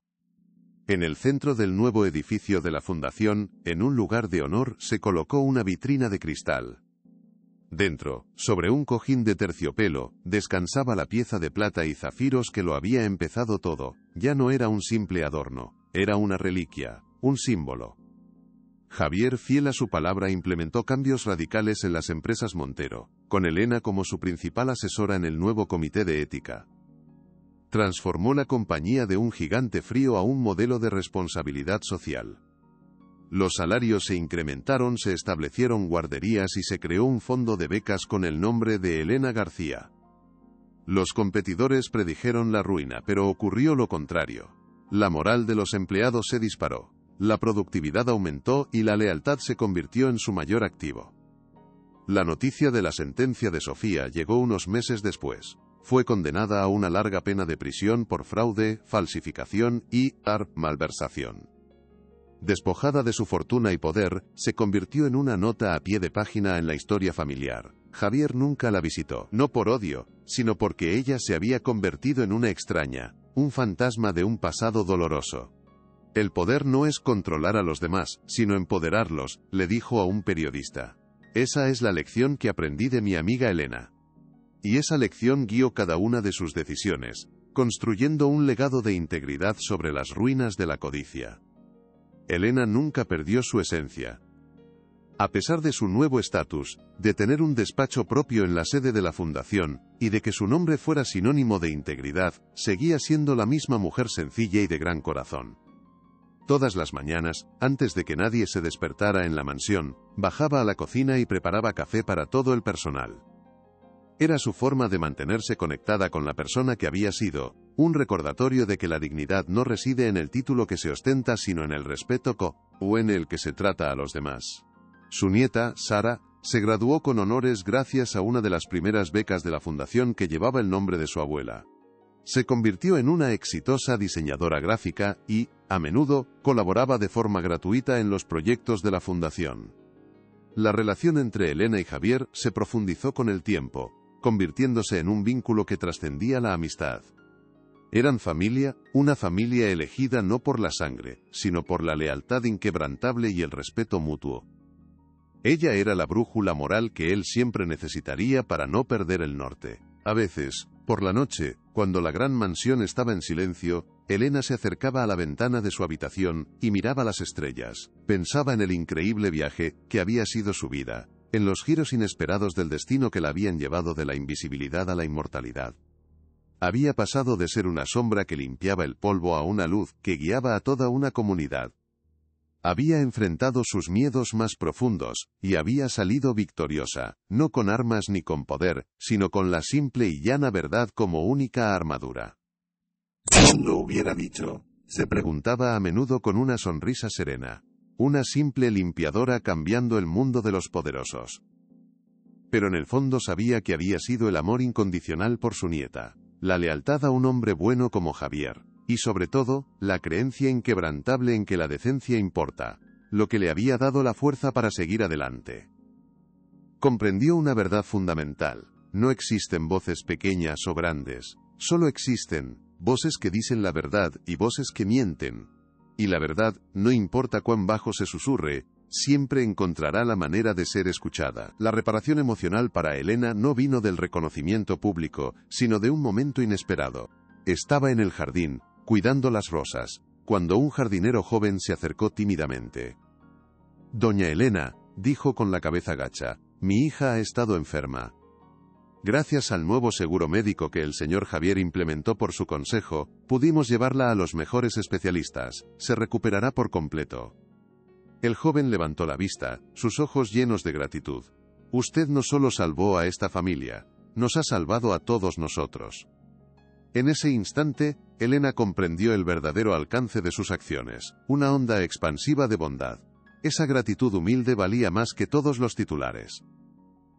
En el centro del nuevo edificio de la fundación, en un lugar de honor, se colocó una vitrina de cristal. Dentro, sobre un cojín de terciopelo, descansaba la pieza de plata y zafiros que lo había empezado todo. Ya no era un simple adorno, era una reliquia, un símbolo. Javier, fiel a su palabra, implementó cambios radicales en las empresas Montero, con Elena como su principal asesora en el nuevo comité de ética. Transformó la compañía de un gigante frío a un modelo de responsabilidad social. Los salarios se incrementaron, se establecieron guarderías y se creó un fondo de becas con el nombre de Elena García. Los competidores predijeron la ruina, pero ocurrió lo contrario. La moral de los empleados se disparó, la productividad aumentó y la lealtad se convirtió en su mayor activo. La noticia de la sentencia de Sofía llegó unos meses después. Fue condenada a una larga pena de prisión por fraude, falsificación y malversación. Despojada de su fortuna y poder, se convirtió en una nota a pie de página en la historia familiar. Javier nunca la visitó, no por odio, sino porque ella se había convertido en una extraña, un fantasma de un pasado doloroso. «El poder no es controlar a los demás, sino empoderarlos», le dijo a un periodista. «Esa es la lección que aprendí de mi amiga Elena». Y esa lección guió cada una de sus decisiones, construyendo un legado de integridad sobre las ruinas de la codicia. Elena nunca perdió su esencia. A pesar de su nuevo estatus, de tener un despacho propio en la sede de la fundación, y de que su nombre fuera sinónimo de integridad, seguía siendo la misma mujer sencilla y de gran corazón. Todas las mañanas, antes de que nadie se despertara en la mansión, bajaba a la cocina y preparaba café para todo el personal. Era su forma de mantenerse conectada con la persona que había sido, un recordatorio de que la dignidad no reside en el título que se ostenta sino en el respeto o en el que se trata a los demás. Su nieta, Sara, se graduó con honores gracias a una de las primeras becas de la fundación que llevaba el nombre de su abuela. Se convirtió en una exitosa diseñadora gráfica y, a menudo, colaboraba de forma gratuita en los proyectos de la fundación. La relación entre Elena y Javier se profundizó con el tiempo, convirtiéndose en un vínculo que trascendía la amistad. Eran familia, una familia elegida no por la sangre, sino por la lealtad inquebrantable y el respeto mutuo. Ella era la brújula moral que él siempre necesitaría para no perder el norte. A veces, por la noche, cuando la gran mansión estaba en silencio, Elena se acercaba a la ventana de su habitación y miraba las estrellas. Pensaba en el increíble viaje que había sido su vida, en los giros inesperados del destino que la habían llevado de la invisibilidad a la inmortalidad. Había pasado de ser una sombra que limpiaba el polvo a una luz que guiaba a toda una comunidad. Había enfrentado sus miedos más profundos, y había salido victoriosa, no con armas ni con poder, sino con la simple y llana verdad como única armadura. ¿Quién lo hubiera dicho? Se preguntaba a menudo con una sonrisa serena. Una simple limpiadora cambiando el mundo de los poderosos. Pero en el fondo sabía que había sido el amor incondicional por su nieta, la lealtad a un hombre bueno como Javier. Y sobre todo, la creencia inquebrantable en que la decencia importa, lo que le había dado la fuerza para seguir adelante. Comprendió una verdad fundamental: no existen voces pequeñas o grandes, solo existen voces que dicen la verdad y voces que mienten. Y la verdad, no importa cuán bajo se susurre, siempre encontrará la manera de ser escuchada. La reparación emocional para Elena no vino del reconocimiento público, sino de un momento inesperado. Estaba en el jardín, cuidando las rosas, cuando un jardinero joven se acercó tímidamente. «Doña Elena», dijo con la cabeza gacha, «mi hija ha estado enferma. Gracias al nuevo seguro médico que el señor Javier implementó por su consejo, pudimos llevarla a los mejores especialistas. Se recuperará por completo». El joven levantó la vista, sus ojos llenos de gratitud. «Usted no solo salvó a esta familia, nos ha salvado a todos nosotros». En ese instante, Elena comprendió el verdadero alcance de sus acciones, una onda expansiva de bondad. Esa gratitud humilde valía más que todos los titulares.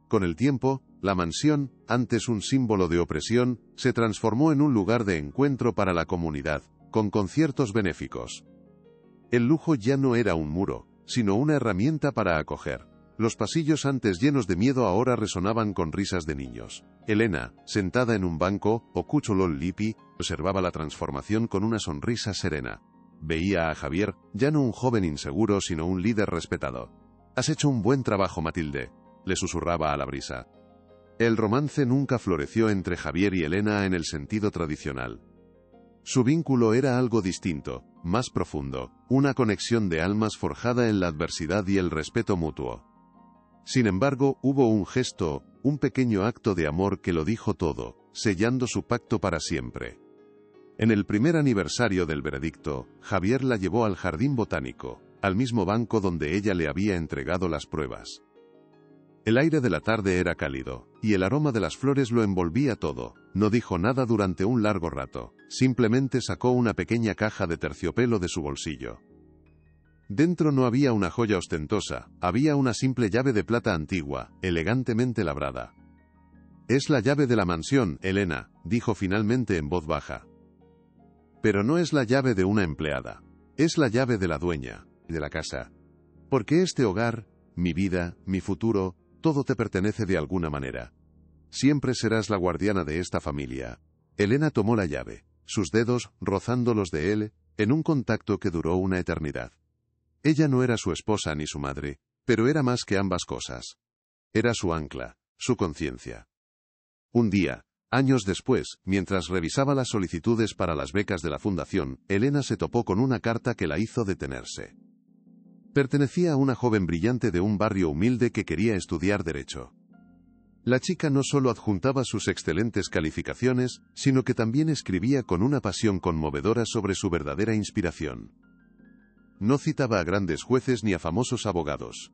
Con el tiempo, la mansión, antes un símbolo de opresión, se transformó en un lugar de encuentro para la comunidad, con conciertos benéficos. El lujo ya no era un muro, sino una herramienta para acoger. Los pasillos antes llenos de miedo ahora resonaban con risas de niños. Elena, sentada en un banco, o cucholol lipi, observaba la transformación con una sonrisa serena. Veía a Javier, ya no un joven inseguro sino un líder respetado. «Has hecho un buen trabajo, Matilde», le susurraba a la brisa. El romance nunca floreció entre Javier y Elena en el sentido tradicional. Su vínculo era algo distinto, más profundo, una conexión de almas forjada en la adversidad y el respeto mutuo. Sin embargo, hubo un gesto, un pequeño acto de amor que lo dijo todo, sellando su pacto para siempre. En el primer aniversario del veredicto, Javier la llevó al jardín botánico, al mismo banco donde ella le había entregado las pruebas. El aire de la tarde era cálido, y el aroma de las flores lo envolvía todo. No dijo nada durante un largo rato, simplemente sacó una pequeña caja de terciopelo de su bolsillo. Dentro no había una joya ostentosa, había una simple llave de plata antigua, elegantemente labrada. «Es la llave de la mansión, Elena», dijo finalmente en voz baja. «Pero no es la llave de una empleada. Es la llave de la dueña, de la casa. Porque este hogar, mi vida, mi futuro, todo te pertenece de alguna manera. Siempre serás la guardiana de esta familia». Elena tomó la llave, sus dedos, rozando los de él, en un contacto que duró una eternidad. Ella no era su esposa ni su madre, pero era más que ambas cosas. Era su ancla, su conciencia. Un día, años después, mientras revisaba las solicitudes para las becas de la fundación, Elena se topó con una carta que la hizo detenerse. Pertenecía a una joven brillante de un barrio humilde que quería estudiar Derecho. La chica no solo adjuntaba sus excelentes calificaciones, sino que también escribía con una pasión conmovedora sobre su verdadera inspiración. No citaba a grandes jueces ni a famosos abogados.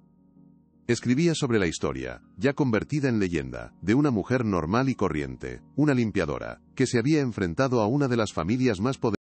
Escribía sobre la historia, ya convertida en leyenda, de una mujer normal y corriente, una limpiadora, que se había enfrentado a una de las familias más poderosas